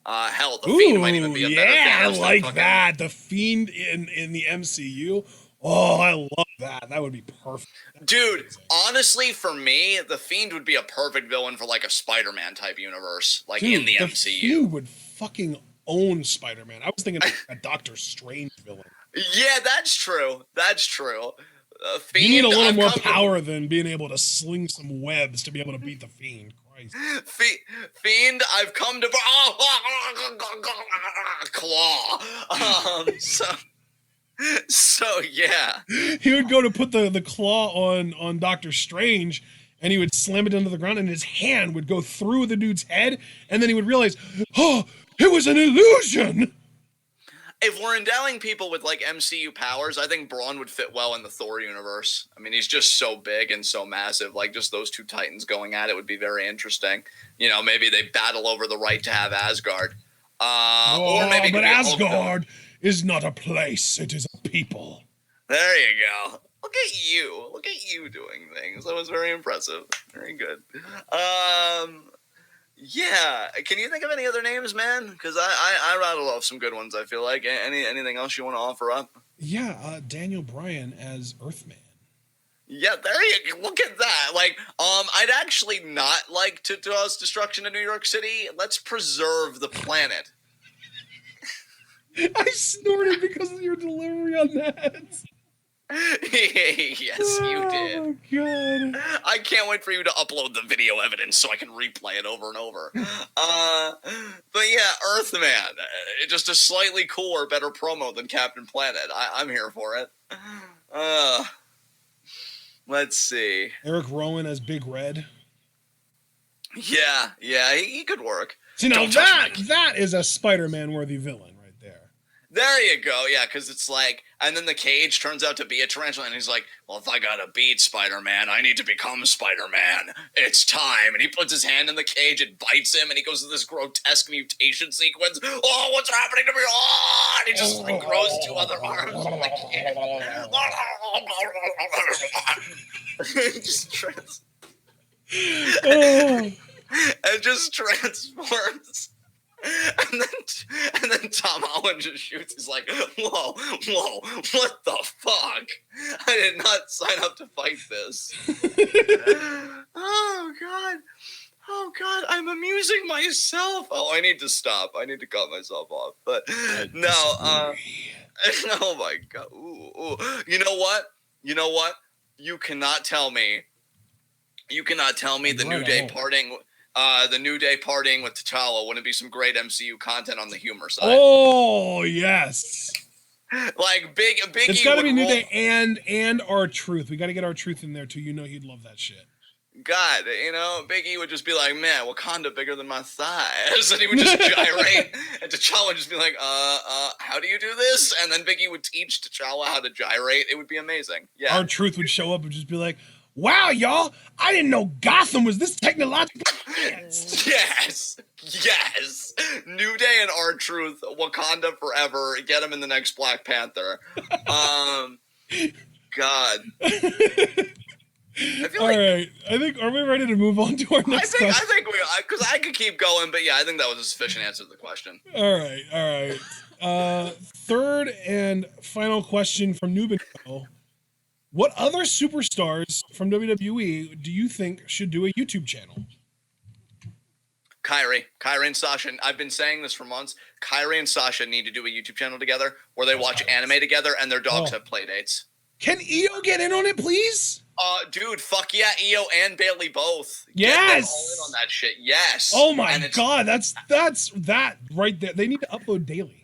Speaker 2: Hell, the Fiend might even be a better Thanos.
Speaker 1: I like that. The Fiend in the MCU. Oh, I love that. That would be perfect.
Speaker 2: Dude, honestly, for me, the Fiend would be a perfect villain for like a Spider-Man type universe, like in the MCU. The
Speaker 1: Fiend would fucking own Spider-Man. I was thinking a Doctor Strange villain.
Speaker 2: Yeah, that's true. That's true.
Speaker 1: Fiend, you need a little more power than being able to sling some webs to be able to beat the Fiend. Christ.
Speaker 2: Fiend, I've come to claw. So yeah,
Speaker 1: he would go to put the claw on Doctor Strange, and he would slam it into the ground, and his hand would go through the dude's head, and then he would realize, oh, it was an illusion.
Speaker 2: If we're endowing people with like MCU powers, I think Braun would fit well in the Thor universe. I mean, he's just so big and so massive. Like just those two titans going at it would be very interesting. Maybe they battle over the right to have Asgard. Or maybe
Speaker 1: but Asgard is not a place; it is a people.
Speaker 2: There you go. Look at you. Look at you doing things. That was very impressive. Very good. Yeah. Can you think of any other names, man? Because I rattled off some good ones, I feel like. Anything else you want to offer up?
Speaker 1: Yeah, Daniel Bryan as Earthman.
Speaker 2: Yeah, there you go. Look at that. Like, I'd actually not like to cause destruction in New York City. Let's preserve the planet.
Speaker 1: I snorted because of your delivery on that.
Speaker 2: Yes, you did.
Speaker 1: Oh my god.
Speaker 2: I can't wait for you to upload the video evidence so I can replay it over and over. But yeah, Earthman, just a slightly cooler, better promo than Captain Planet. I'm here for it. Let's see.
Speaker 1: Eric Rowan as Big Red.
Speaker 2: Yeah, he could work.
Speaker 1: See, now that is a Spider-Man worthy villain right there.
Speaker 2: There you go. Yeah, because it's like, and then the cage turns out to be a tarantula, and he's like, well, if I gotta beat Spider-Man, I need to become Spider-Man. It's time. And he puts his hand in the cage and bites him, and he goes to this grotesque mutation sequence. Oh, what's happening to me? Oh, and he just like grows 2 other arms. It just transforms. And then Tom Holland just shoots. He's like, whoa, what the fuck? I did not sign up to fight this. Oh God, I'm amusing myself. Oh, I need to stop. I need to cut myself off. But no, oh my God. Ooh. You know what? You cannot tell me the New Day parting. The New Day partying with T'Challa wouldn't be some great MCU content on the humor side.
Speaker 1: Oh yes,
Speaker 2: like Biggie.
Speaker 1: It's got to be New Day and R-Truth. We got to get R-Truth in there too. You know he'd love that shit.
Speaker 2: God, Biggie would just be like, man, Wakanda bigger than my thighs, and he would just gyrate, and T'Challa would just be like, how do you do this? And then Biggie would teach T'Challa how to gyrate. It would be amazing. Yeah.
Speaker 1: R-Truth would show up and just be like, wow, y'all, I didn't know Gotham was this technological.
Speaker 2: Yes. New Day and R-Truth, Wakanda forever. Get him in the next Black Panther. God.
Speaker 1: All right. I think, are we ready to move on to our next question?
Speaker 2: I think we are, because I could keep going, but yeah, I think that was a sufficient answer to the question.
Speaker 1: All right. Third and final question from Nubino. What other superstars from WWE do you think should do a YouTube channel?
Speaker 2: Kyrie and Sasha. I've been saying this for months. Kyrie and Sasha need to do a YouTube channel together where they watch anime together and their dogs have play dates.
Speaker 1: Can Io get in on it, please?
Speaker 2: Dude, fuck yeah, Io and Bailey both.
Speaker 1: Yes.
Speaker 2: Get them all in on that shit. Yes.
Speaker 1: Oh my God, that's that right there. They need to upload daily.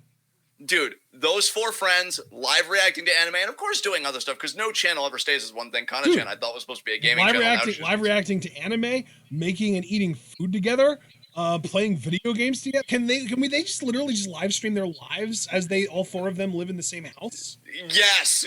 Speaker 2: Dude, those 4 friends live reacting to anime, and of course doing other stuff, because no channel ever stays as one thing. Kana-chan, I thought was supposed to be a gaming channel.
Speaker 1: Live reacting to anime, making and eating food together, playing video games together. Can they just literally just live stream their lives as they all 4 of them live in the same house?
Speaker 2: Yes.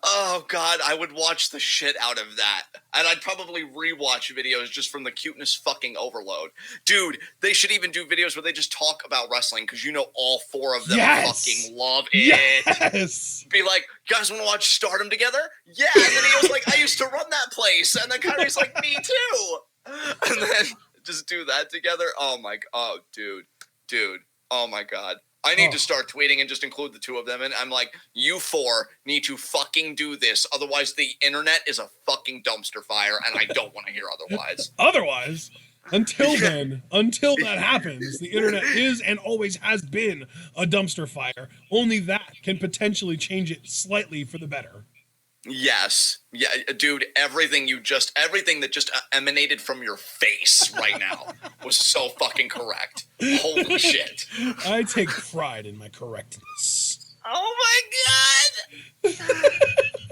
Speaker 2: Oh God, I would watch the shit out of that. And I'd probably rewatch videos just from the cuteness fucking overload. Dude, they should even do videos where they just talk about wrestling, because all 4 of them fucking love it.
Speaker 1: Yes.
Speaker 2: Be like, you guys want to watch Stardom together? Yeah. And then he was like, I used to run that place. And then Kyrie's like, me too. And then just do that together. Oh my God, dude. Oh my God. I need to start tweeting and just include the 2 of them. And I'm like, you 4 need to fucking do this. Otherwise, the internet is a fucking dumpster fire, and I don't want to hear otherwise.
Speaker 1: Until then, until that happens, the internet is and always has been a dumpster fire. Only that can potentially change it slightly for the better.
Speaker 2: Yes. Yeah, dude, everything that just emanated from your face right now was so fucking correct. Holy shit.
Speaker 1: I take pride in my correctness.
Speaker 2: Oh my God.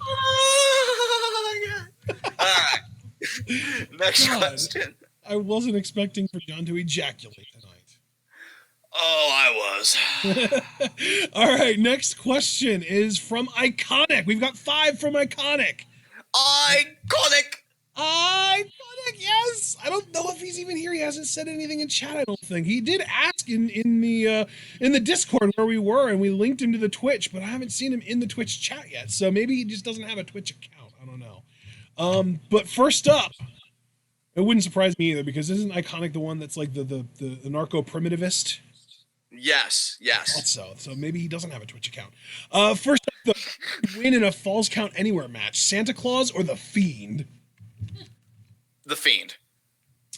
Speaker 2: Oh my God. All right. Next question.
Speaker 1: I wasn't expecting for John to ejaculate tonight.
Speaker 2: Oh, I was.
Speaker 1: All right, next question is from Iconic. We've got 5 from Iconic.
Speaker 2: Iconic,
Speaker 1: yes. I don't know if he's even here. He hasn't said anything in chat, I don't think. He did ask in the Discord where we were, and we linked him to the Twitch, but I haven't seen him in the Twitch chat yet. So maybe he just doesn't have a Twitch account. I don't know. But first up, it wouldn't surprise me either, because isn't Iconic the one that's like the narco primitivist?
Speaker 2: Yes.
Speaker 1: So maybe he doesn't have a Twitch account. First up, the win in a Falls Count Anywhere match: Santa Claus or the Fiend?
Speaker 2: The Fiend.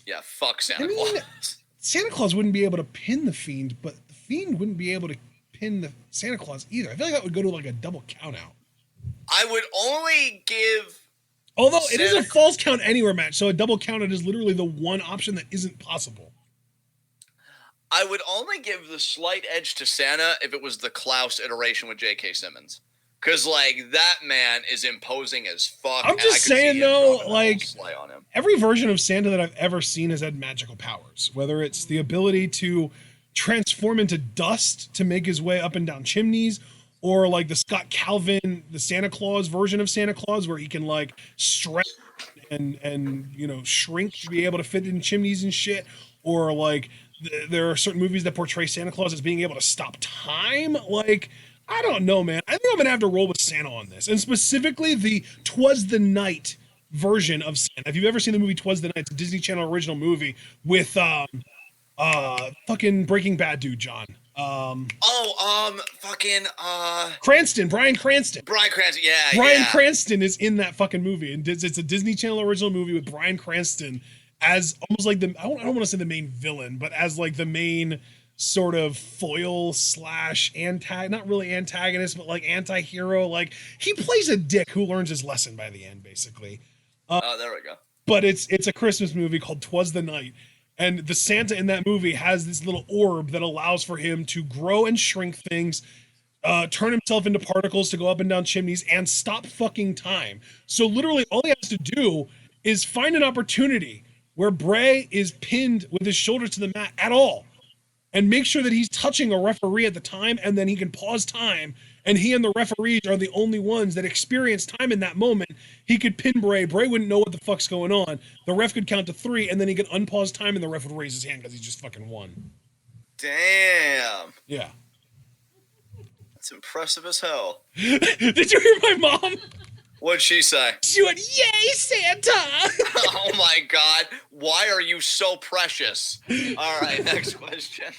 Speaker 2: Yeah, fuck Santa Claus.
Speaker 1: Santa Claus wouldn't be able to pin the Fiend, but the Fiend wouldn't be able to pin the Santa Claus either. I feel like that would go to like a double count out.
Speaker 2: I would only give.
Speaker 1: Although it is a false count anywhere match, so a double count out is literally the one option that isn't possible.
Speaker 2: I would only give the slight edge to Santa if it was the Klaus iteration with J.K. Simmons. Because, like, that man is imposing as fuck.
Speaker 1: I'm just saying, though, like, every version of Santa that I've ever seen has had magical powers. Whether it's the ability to transform into dust to make his way up and down chimneys, or, like, the Scott Calvin, the Santa Claus version of Santa Claus, where he can, like, stretch and you know, shrink to be able to fit in chimneys and shit. Or, like, there are certain movies that portray Santa Claus as being able to stop time. Like, I don't know, man. I think I'm gonna have to roll with Santa on this, and specifically the "'Twas the Night" version of Santa. If you've ever seen the movie "'Twas the Night," it's a Disney Channel original movie with fucking Breaking Bad dude, John. Cranston, Bryan Cranston.
Speaker 2: Yeah.
Speaker 1: Bryan Cranston is in that fucking movie, and it's a Disney Channel original movie with Bryan Cranston as almost like I don't want to say the main villain, but as like the main sort of foil slash not really antagonist, but like anti-hero. Like, he plays a dick who learns his lesson by the end, basically.
Speaker 2: There we go.
Speaker 1: But it's a Christmas movie called "'Twas the Night," and the Santa in that movie has this little orb that allows for him to grow and shrink things, turn himself into particles to go up and down chimneys, and stop fucking time. So literally all he has to do is find an opportunity where Bray is pinned with his shoulder to the mat at all, and make sure that he's touching a referee at the time, and then he can pause time, and he and the referees are the only ones that experience time in that moment. He could pin Bray. Bray wouldn't know what the fuck's going on. The ref could count to 3, and then he could unpause time, and the ref would raise his hand because he just fucking won.
Speaker 2: Damn.
Speaker 1: Yeah.
Speaker 2: That's impressive as hell.
Speaker 1: Did you hear my mom?
Speaker 2: What'd she say?
Speaker 1: She went, "Yay, Santa!"
Speaker 2: Oh my God. Why are you so precious? All right, next question.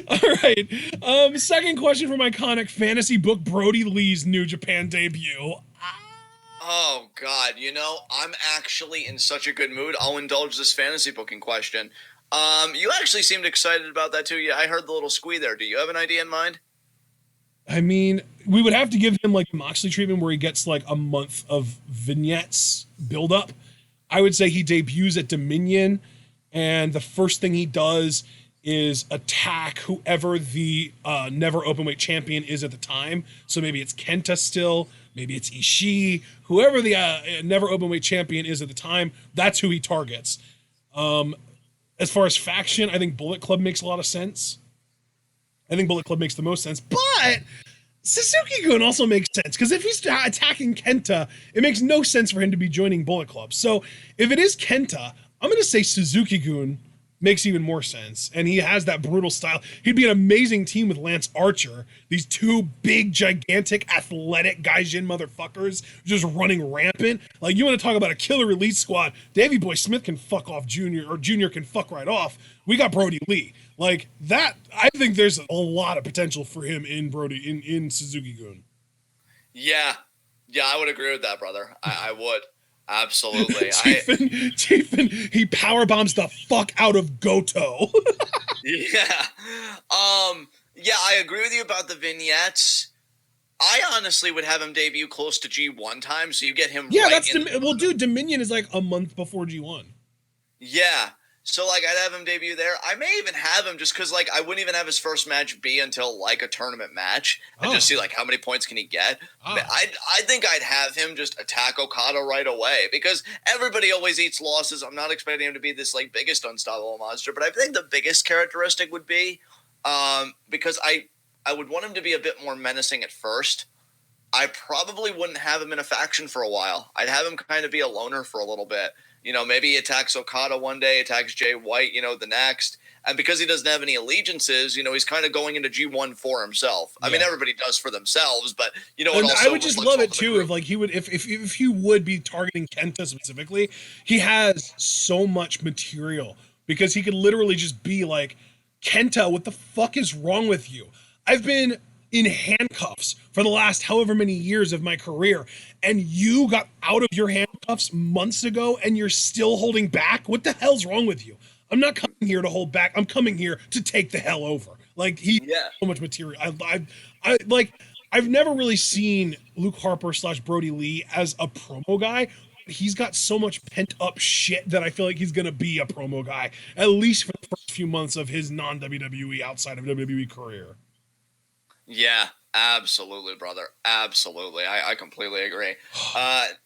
Speaker 1: All right. Second question from iconic fantasy book Brody Lee's New Japan debut.
Speaker 2: Oh God, you know, I'm actually in such a good mood. I'll indulge this fantasy booking question. You actually seemed excited about that too. Yeah, I heard the little squee there. Do you have an idea in mind?
Speaker 1: I mean, we would have to give him like Moxley treatment where he gets like a month of vignettes build up. I would say he debuts at Dominion, and the first thing he does is attack whoever the never openweight champion is at the time. So maybe it's Kenta still, maybe it's Ishii, whoever the never openweight champion is at the time. That's who he targets. As far as faction, I think Bullet Club makes a lot of sense. I think Bullet Club makes the most sense, but Suzuki-gun also makes sense, because if he's attacking Kenta, it makes no sense for him to be joining Bullet Club. So if it is Kenta, I'm going to say Suzuki-gun makes even more sense, and he has that brutal style. He'd be an amazing team with Lance Archer, these two big, gigantic, athletic gaijin motherfuckers just running rampant. Like, you want to talk about a killer elite squad, Davey Boy Smith can fuck off Junior, or Junior can fuck right off. We got Brody Lee. Like, that, I think there's a lot of potential for him in Suzuki-gun.
Speaker 2: Yeah, I would agree with that, brother. I would. Absolutely.
Speaker 1: Chiefin, he power bombs the fuck out of Goto.
Speaker 2: Yeah. Yeah, I agree with you about the vignettes. I honestly would have him debut close to G1 time, so you get him.
Speaker 1: Yeah,
Speaker 2: right
Speaker 1: well, dude, Dominion is like a month before G1.
Speaker 2: Yeah. So, like, I'd have him debut there. I may even have him just because, like, I wouldn't even have his first match be until, like, a tournament match and just see, like, how many points can he get. I think I'd have him just attack Okada right away because everybody always eats losses. I'm not expecting him to be this, like, biggest unstoppable monster, but I think the biggest characteristic would be because I would want him to be a bit more menacing at first. I probably wouldn't have him in a faction for a while. I'd have him kind of be a loner for a little bit. You know, maybe he attacks Okada one day, attacks Jay White, you know, the next. And because he doesn't have any allegiances, you know, he's kind of going into G1 for himself. I mean, everybody does for themselves, but, you know,
Speaker 1: I would just love it, too, if, like, he would, if he would be targeting Kenta specifically, he has so much material because he could literally just be like, Kenta, what the fuck is wrong with you? I've been in handcuffs for the last however many years of my career, and you got out of your handcuffs months ago and you're still holding back? What the hell's wrong with you? I'm not coming here to hold back. I'm coming here to take the hell over. Like he
Speaker 2: Yeah.
Speaker 1: so much material. I like I've never really seen Luke Harper / Brody Lee as a promo guy. He's got so much pent up shit that I feel like he's gonna be a promo guy at least for the first few months of his non WWE outside of WWE career.
Speaker 2: Yeah, absolutely, brother. Absolutely. I completely agree.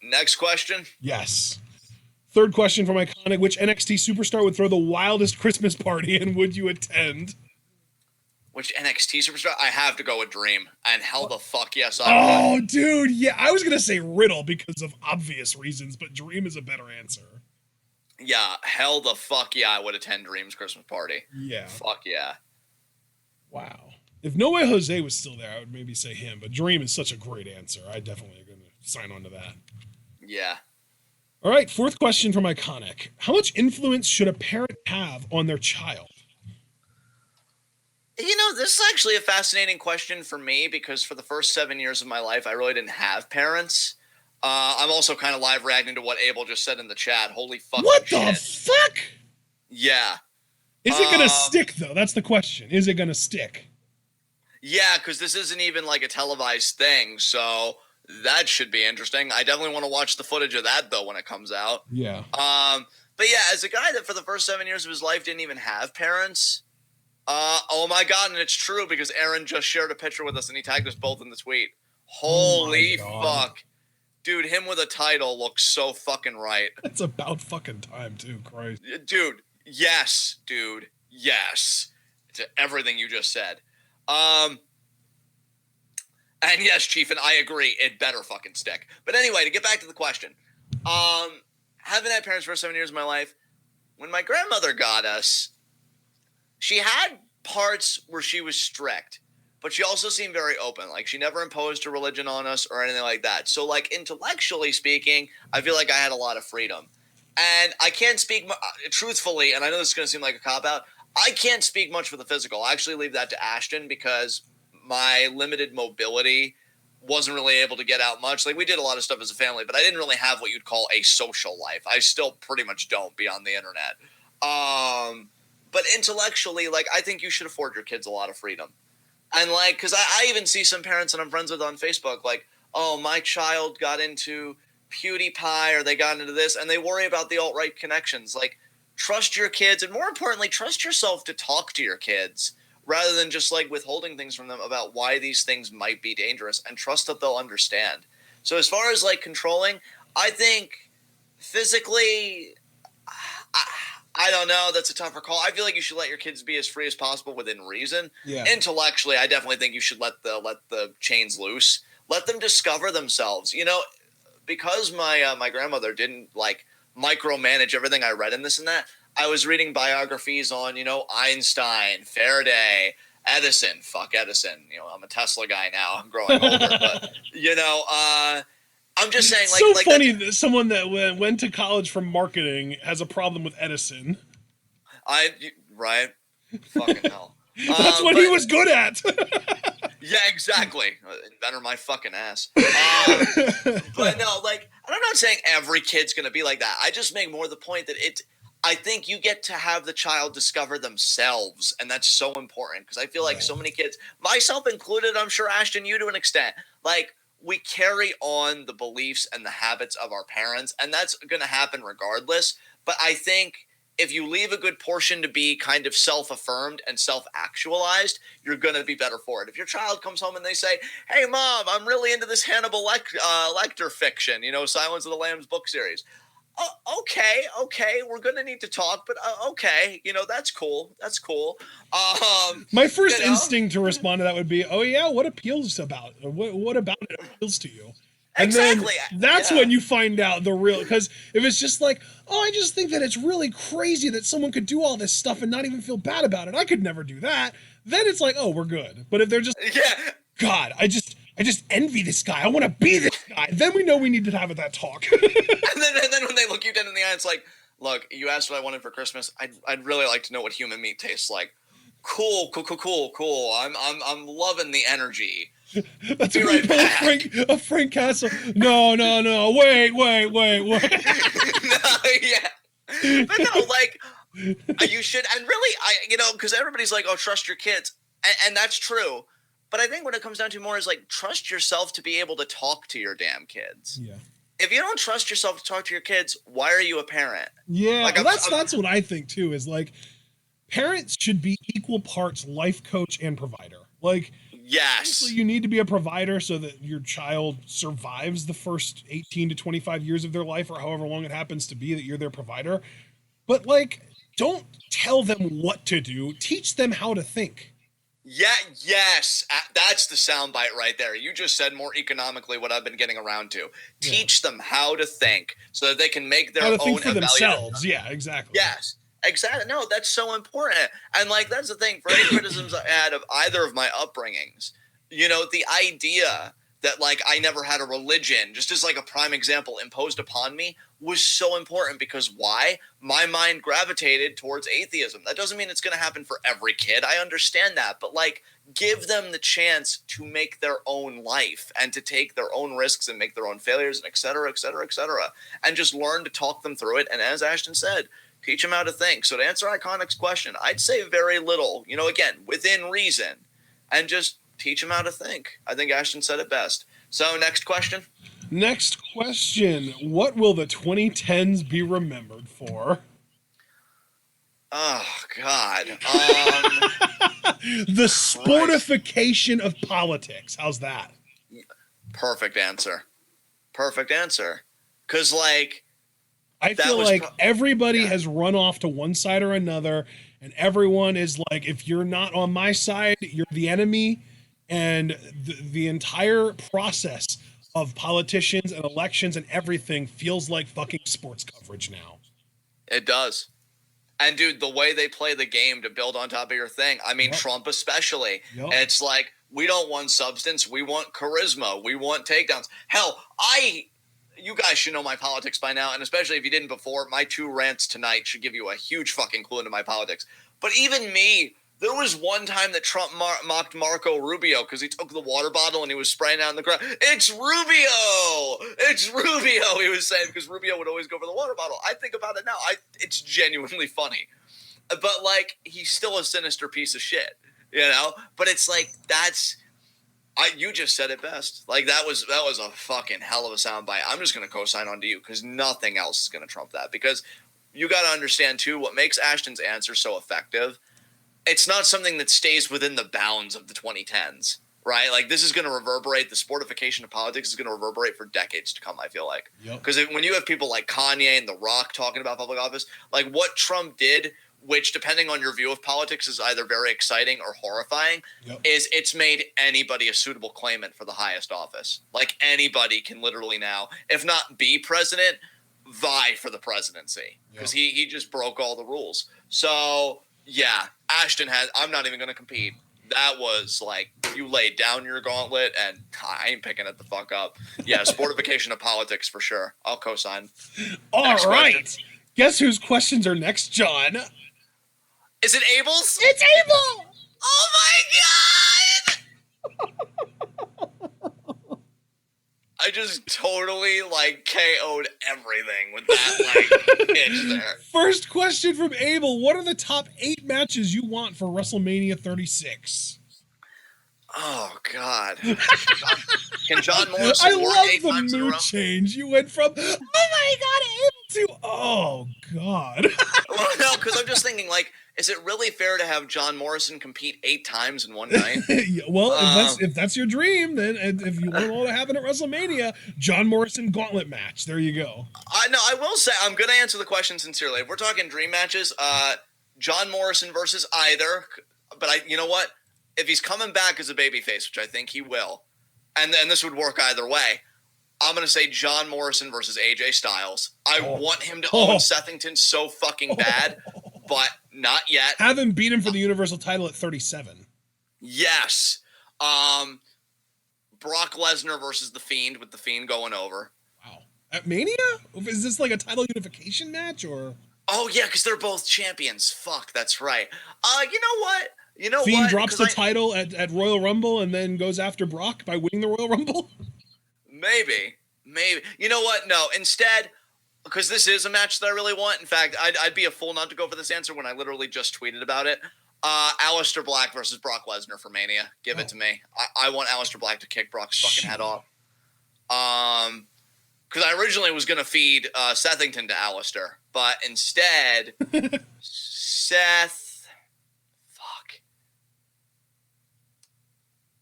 Speaker 2: Next question.
Speaker 1: Yes. Third question from Iconic: which NXT superstar would throw the wildest Christmas party, and would you attend?
Speaker 2: Which NXT superstar? I have to go with Dream. And hell the fuck yes, I
Speaker 1: Oh,
Speaker 2: would.
Speaker 1: dude, yeah. I was gonna say Riddle because of obvious reasons, but Dream is a better answer.
Speaker 2: Yeah, hell the fuck yeah, I would attend Dream's Christmas party.
Speaker 1: Yeah.
Speaker 2: Fuck yeah.
Speaker 1: Wow. If No Way Jose was still there, I would maybe say him, but Dream is such a great answer. I definitely am gonna sign on to that.
Speaker 2: Yeah.
Speaker 1: All right, fourth question from Iconic: how much influence should a parent have on their child?
Speaker 2: You know, this is actually a fascinating question for me because for the first 7 years of my life, I really didn't have parents. I'm also kind of live reacting to what Abel just said in the chat. Holy fucking
Speaker 1: What
Speaker 2: shit.
Speaker 1: the fuck?
Speaker 2: Yeah.
Speaker 1: Is it gonna stick though? That's the question. Is it gonna stick?
Speaker 2: Yeah, because this isn't even like a televised thing, so that should be interesting. I definitely want to watch the footage of that though when it comes out.
Speaker 1: Yeah.
Speaker 2: But yeah, as a guy that for the first 7 years of his life didn't even have parents, oh my god, and it's true because Aaron just shared a picture with us and he tagged us both in the tweet. Holy fuck. Dude, him with a title looks so fucking right.
Speaker 1: It's about fucking time too, Christ.
Speaker 2: Dude, yes, dude. Yes. To everything you just said. And yes, Chief, and I agree, it better fucking stick. But anyway, to get back to the question. Haven't had parents for 7 years of my life. When my grandmother got us, she had parts where she was strict, but she also seemed very open. Like, she never imposed her religion on us or anything like that. So, like, intellectually speaking, I feel like I had a lot of freedom. And I can't speak, truthfully, and I know this is going to seem like a cop-out, I can't speak much for the physical. I actually leave that to Ashton because my limited mobility wasn't really able to get out much. Like, we did a lot of stuff as a family, but I didn't really have what you'd call a social life. I still pretty much don't beyond the internet. But intellectually, like, I think you should afford your kids a lot of freedom. And, like, because I even see some parents that I'm friends with on Facebook, like, oh, my child got into PewDiePie or they got into this, and they worry about the alt-right connections. Like, trust your kids, and more importantly, trust yourself to talk to your kids rather than just, like, withholding things from them about why these things might be dangerous, and trust that they'll understand. So as far as, like, controlling, I think physically, I don't know. That's a tougher call. I feel like you should let your kids be as free as possible within reason.
Speaker 1: Yeah.
Speaker 2: Intellectually, I definitely think you should let the chains loose. Let them discover themselves. You know, because my grandmother didn't, like, micromanage everything I read in this and that, I was reading biographies on, you know, Einstein, Faraday, Edison. Fuck Edison. You know, I'm a Tesla guy now. I'm growing older. But, you know, I'm just saying, like...
Speaker 1: So
Speaker 2: like
Speaker 1: funny that someone that went to college from marketing has a problem with Edison.
Speaker 2: Right? Fucking hell.
Speaker 1: That's what he was good at.
Speaker 2: Yeah, exactly. Inventor my fucking ass. But no, like, I'm not saying every kid's going to be like that. I just make more the point that I think you get to have the child discover themselves, and that's so important because I feel like so many kids, myself included, I'm sure, Ashton, you to an extent, like, we carry on the beliefs and the habits of our parents, and that's going to happen regardless. But I think if you leave a good portion to be kind of self-affirmed and self-actualized, you're going to be better for it. If your child comes home and they say, hey, Mom, I'm really into this Hannibal Lecter fiction, you know, Silence of the Lambs book series. Oh, okay, we're going to need to talk, but okay, you know, that's cool.
Speaker 1: My first instinct to respond to that would be, oh, yeah, what appeals about? What about it appeals to you? And
Speaker 2: exactly.
Speaker 1: Then that's when you find out the real, because if it's just like, oh, I just think that it's really crazy that someone could do all this stuff and not even feel bad about it. I could never do that. Then it's like, oh, we're good. But if they're just, God, I just envy this guy. I want to be this guy. Then we know we need to have that talk.
Speaker 2: and then when they look you dead in the eye, it's like, look, you asked what I wanted for Christmas. I'd really like to know what human meat tastes like. Cool. I'm loving the energy.
Speaker 1: That's be right back. Frank Castle. No. Wait.
Speaker 2: No, yeah. But no, like, you should, and really, you know, because everybody's like, oh, trust your kids. And that's true. But I think what it comes down to more is like trust yourself to be able to talk to your damn kids.
Speaker 1: Yeah.
Speaker 2: If you don't trust yourself to talk to your kids, why are you a parent?
Speaker 1: Yeah,
Speaker 2: Like,
Speaker 1: well, that's what I think too. Is like parents should be equal parts life coach and provider. Like,
Speaker 2: yes,
Speaker 1: obviously you need to be a provider so that your child survives the first 18 to 25 years of their life, or however long it happens to be that you're their provider. But like, don't tell them what to do. Teach them how to think.
Speaker 2: Yeah, yes, that's the soundbite right there. You just said more economically what I've been getting around to. Teach them how to think so that they can make their
Speaker 1: How to
Speaker 2: own
Speaker 1: think for
Speaker 2: evaluative.
Speaker 1: themselves. Yeah, exactly.
Speaker 2: Yes, exactly. No, that's so important. And like, that's the thing. For any criticisms I had of either of my upbringings, you know, the idea that like I never had a religion, just as like a prime example, imposed upon me was so important because why? My mind gravitated towards atheism. That doesn't mean it's going to happen for every kid. I understand that. But like, give them the chance to make their own life and to take their own risks and make their own failures and et cetera, et cetera, et cetera. And just learn to talk them through it. And as Ashton said, teach them how to think. So to answer Iconic's question, I'd say very little, you know, again, within reason, and just teach them how to think. I think Ashton said it best. So next question.
Speaker 1: Next question. What will the 2010s be remembered for?
Speaker 2: Oh, God.
Speaker 1: The sportification of politics. How's that?
Speaker 2: Perfect answer. Perfect answer. Because, like,
Speaker 1: I feel like everybody has run off to one side or another, and everyone is like, if you're not on my side, you're the enemy. And the entire process of politicians and elections and everything feels like fucking sports coverage now.
Speaker 2: It does. And dude, the way they play the game to build on top of your thing, I mean, Trump especially, it's like, we don't want substance, we want charisma, we want takedowns. Hell, you guys should know my politics by now, and especially if you didn't before, my 2 rants tonight should give you a huge fucking clue into my politics. But even me, there was one time that Trump mocked Marco Rubio because he took the water bottle and he was spraying out in the crowd. It's Rubio! It's Rubio, he was saying, because Rubio would always go for the water bottle. I think about it now. It's genuinely funny. But, like, he's still a sinister piece of shit, you know? But it's like, you just said it best. Like, that was a fucking hell of a soundbite. I'm just going to co-sign on to you because nothing else is going to trump that. Because you got to understand, too, what makes Ashton's answer so effective, it's not something that stays within the bounds of the 2010s, right? Like, this is going to reverberate. The sportification of politics is going to reverberate for decades to come, I feel like. Because when you have people like Kanye and The Rock talking about public office, like what Trump did, which depending on your view of politics is either very exciting or horrifying, is it's made anybody a suitable claimant for the highest office. Like, anybody can literally now, if not be president, vie for the presidency. Because he just broke all the rules. So, yeah, Ashton I'm not even going to compete. That was like, you laid down your gauntlet, and I ain't picking it the fuck up. Yeah, sportification of politics for sure. I'll co-sign.
Speaker 1: All right. Guess whose questions are next, John?
Speaker 2: Is it Abel's?
Speaker 1: It's Abel!
Speaker 2: Oh my god! I just totally, like, KO'd everything with that, like, pitch there.
Speaker 1: First question from Abel. What are the top 8 matches you want for WrestleMania 36?
Speaker 2: Oh, God. Can John Morrison
Speaker 1: I
Speaker 2: work
Speaker 1: love
Speaker 2: 8 times
Speaker 1: the
Speaker 2: in a row?
Speaker 1: mood change. You went from, oh my god, Abel, to, oh god.
Speaker 2: Well, no, because I'm just thinking, like, is it really fair to have John Morrison compete 8 times in one night?
Speaker 1: Well, if that's your dream, then if you want it all to happen at WrestleMania, John Morrison gauntlet match. There you go.
Speaker 2: I will say, I'm going to answer the question sincerely. If we're talking dream matches, John Morrison versus either, but you know what? If he's coming back as a babyface, which I think he will, and this would work either way, I'm going to say John Morrison versus AJ Styles. I want him to own Sethington so fucking bad, but not yet.
Speaker 1: Have him beat him for the Universal title at 37.
Speaker 2: Yes. Brock Lesnar versus The Fiend, with The Fiend going over.
Speaker 1: Wow. At Mania? Is this like a title unification match, or?
Speaker 2: Oh, yeah, because they're both champions. Fuck, that's right. You know what?
Speaker 1: Fiend drops the title at Royal Rumble and then goes after Brock by winning the Royal Rumble?
Speaker 2: Maybe. You know what? No, instead, because this is a match that I really want. In fact, I'd be a fool not to go for this answer when I literally just tweeted about it. Aleister Black versus Brock Lesnar for Mania. Give it to me. I want Aleister Black to kick Brock's fucking head off. Because I originally was going to feed Sethington to Aleister, but instead, Seth, fuck.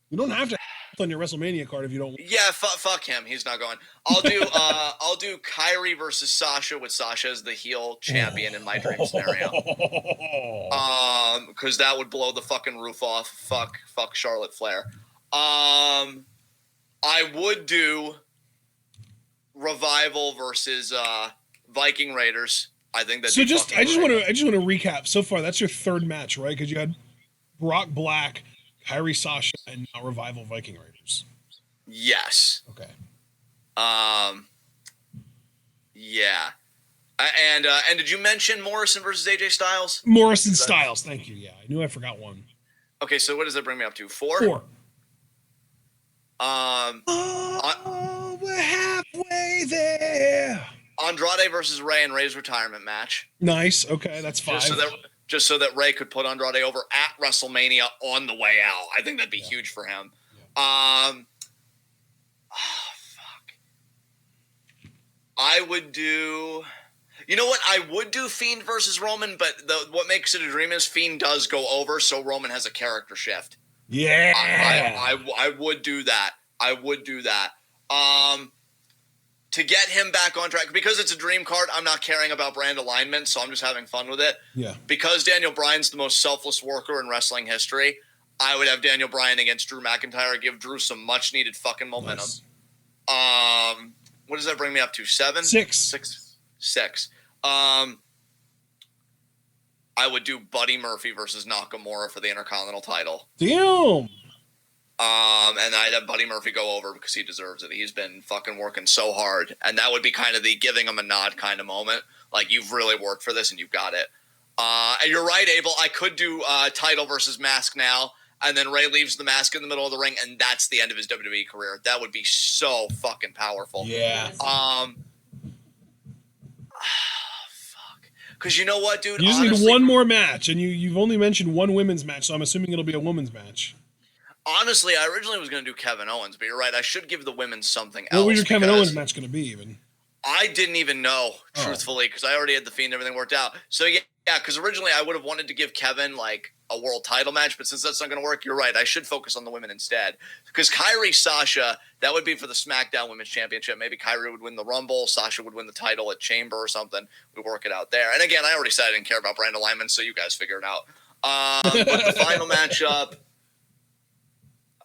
Speaker 1: You don't have to on your WrestleMania card if you don't.
Speaker 2: Yeah, fuck him. He's not going. I'll do Kyrie versus Sasha with Sasha as the heel champion in my dream scenario. Because that would blow the fucking roof off. Fuck Charlotte Flair. I would do Revival versus Viking Raiders. I think that's
Speaker 1: so. I just want to recap. So far, that's your third match, right? Because you had Brock Black, Kyrie Sasha, and now Revival Viking Raiders.
Speaker 2: Yes.
Speaker 1: Okay.
Speaker 2: Yeah. And did you mention Morrison versus AJ Styles?
Speaker 1: Morrison Styles. Thank you. Yeah, I knew I forgot one.
Speaker 2: Okay, so what does that bring me up to? 4?
Speaker 1: 4.
Speaker 2: We're
Speaker 1: halfway there.
Speaker 2: Andrade versus Ray in Ray's retirement match.
Speaker 1: Nice. Okay, that's 5.
Speaker 2: Just so that Ray could put Andrade over at WrestleMania on the way out. I think that'd be huge for him. Yeah. Fuck. I would do. You know what? I would do Fiend versus Roman, but what makes it a dream is Fiend does go over, so Roman has a character shift.
Speaker 1: Yeah.
Speaker 2: I would do that. I would do that. To get him back on track, because it's a dream card, I'm not caring about brand alignment, so I'm just having fun with it.
Speaker 1: Yeah.
Speaker 2: Because Daniel Bryan's the most selfless worker in wrestling history, I would have Daniel Bryan against Drew McIntyre, give Drew some much needed fucking momentum. Nice. What does that bring me up to? 7?
Speaker 1: 6.
Speaker 2: 6. I would do Buddy Murphy versus Nakamura for the Intercontinental title.
Speaker 1: Damn.
Speaker 2: And I'd have Buddy Murphy go over because he deserves it. He's been fucking working so hard. And that would be kind of the giving him a nod kind of moment. Like, you've really worked for this and you've got it. And you're right, Abel. I could do title versus mask now. And then Ray leaves the mask in the middle of the ring. And that's the end of his WWE career. That would be so fucking powerful.
Speaker 1: Yeah.
Speaker 2: Fuck. Because you know what, dude?
Speaker 1: You just need one more match. And you've only mentioned one women's match. So I'm assuming it'll be a women's match.
Speaker 2: Honestly, I originally was going to do Kevin Owens, but you're right. I should give the women something else.
Speaker 1: What was your Kevin Owens match going to be even?
Speaker 2: I didn't even know, truthfully, because I already had the Fiend and everything worked out. So, yeah, because originally I would have wanted to give Kevin, like, a world title match, but since that's not going to work, you're right. I should focus on the women instead. Because Kyrie, Sasha, that would be for the SmackDown Women's Championship. Maybe Kyrie would win the Rumble. Sasha would win the title at Chamber or something. We work it out there. And again, I already said I didn't care about brand alignment, so you guys figure it out. But the final matchup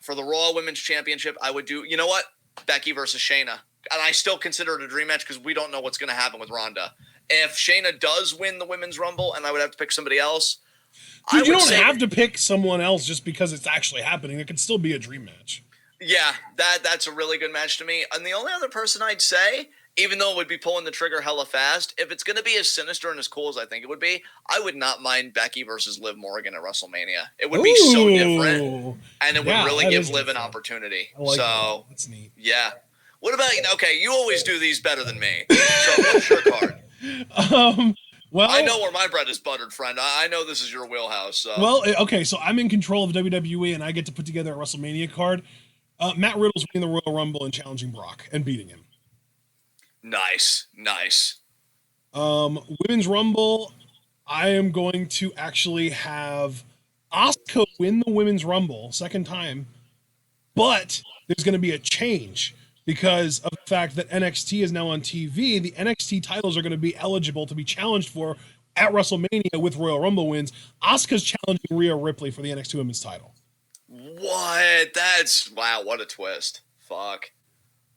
Speaker 2: for the Raw Women's Championship, I would do, you know what? Becky versus Shayna. And I still consider it a dream match because we don't know what's going to happen with Ronda. If Shayna does win the Women's Rumble and I would have to pick somebody else.
Speaker 1: Dude, you don't have to pick someone else just because it's actually happening. It could still be a dream match.
Speaker 2: Yeah, that's a really good match to me. And the only other person I'd say, even though it would be pulling the trigger hella fast, if it's going to be as sinister and as cool as I think it would be, I would not mind Becky versus Liv Morgan at WrestleMania. It would be so different, and it would really give Liv an opportunity.
Speaker 1: I like
Speaker 2: so
Speaker 1: that. That's neat.
Speaker 2: Yeah. What about you? Okay, you always do these better than me. So what's your card?
Speaker 1: Well,
Speaker 2: I know where my bread is buttered, friend. I know this is your wheelhouse. So.
Speaker 1: Well, okay, so I'm in control of WWE, and I get to put together a WrestleMania card. Matt Riddle's winning the Royal Rumble and challenging Brock and beating him.
Speaker 2: Nice.
Speaker 1: Women's Rumble, I am going to actually have Asuka win the Women's Rumble, second time, but there's going to be a change because of the fact that NXT is now on TV. The NXT titles are going to be eligible to be challenged for at WrestleMania with Royal Rumble wins. Asuka's challenging Rhea Ripley for the NXT Women's title.
Speaker 2: What? Wow, what a twist. Fuck.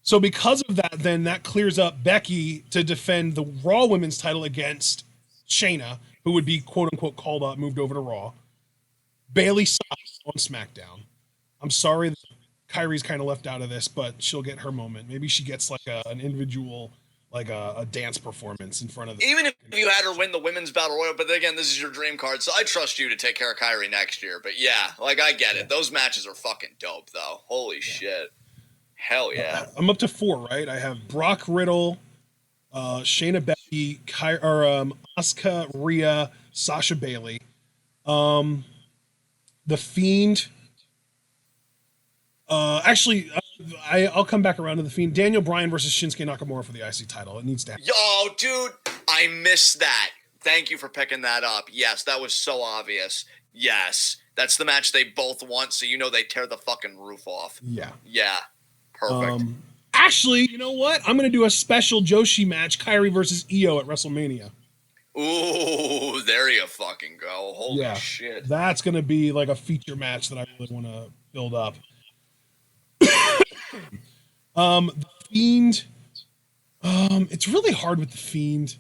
Speaker 1: So because of that, then that clears up Becky to defend the Raw Women's title against Shayna, who would be quote-unquote called up, moved over to Raw. Bayley on SmackDown. I'm sorry that Kyrie's kind of left out of this, but she'll get her moment. Maybe she gets like an individual, like a dance performance in front of the...
Speaker 2: Even if you had her win the Women's Battle Royal, but again, this is your dream card, so I trust you to take care of Kyrie next year. But yeah, like I get it. Those matches are fucking dope, though. Holy shit. Hell yeah. I'm
Speaker 1: up to 4, right? I have Brock Riddle, Shayna Becky, Asuka, Rhea, Sasha Bayley. The Fiend. Actually, I'll come back around to The Fiend. Daniel Bryan versus Shinsuke Nakamura for the IC title. It needs to happen.
Speaker 2: Yo, dude, I missed that. Thank you for picking that up. Yes, that was so obvious. Yes, that's the match they both want, so you know they tear the fucking roof off.
Speaker 1: Yeah.
Speaker 2: Yeah, perfect.
Speaker 1: Actually, you know what? I'm going to do a special Joshi match, Kyrie versus Io at WrestleMania.
Speaker 2: Ooh, there you fucking go. Holy shit.
Speaker 1: That's going to be like a feature match that I really want to build up. The Fiend. It's really hard with The Fiend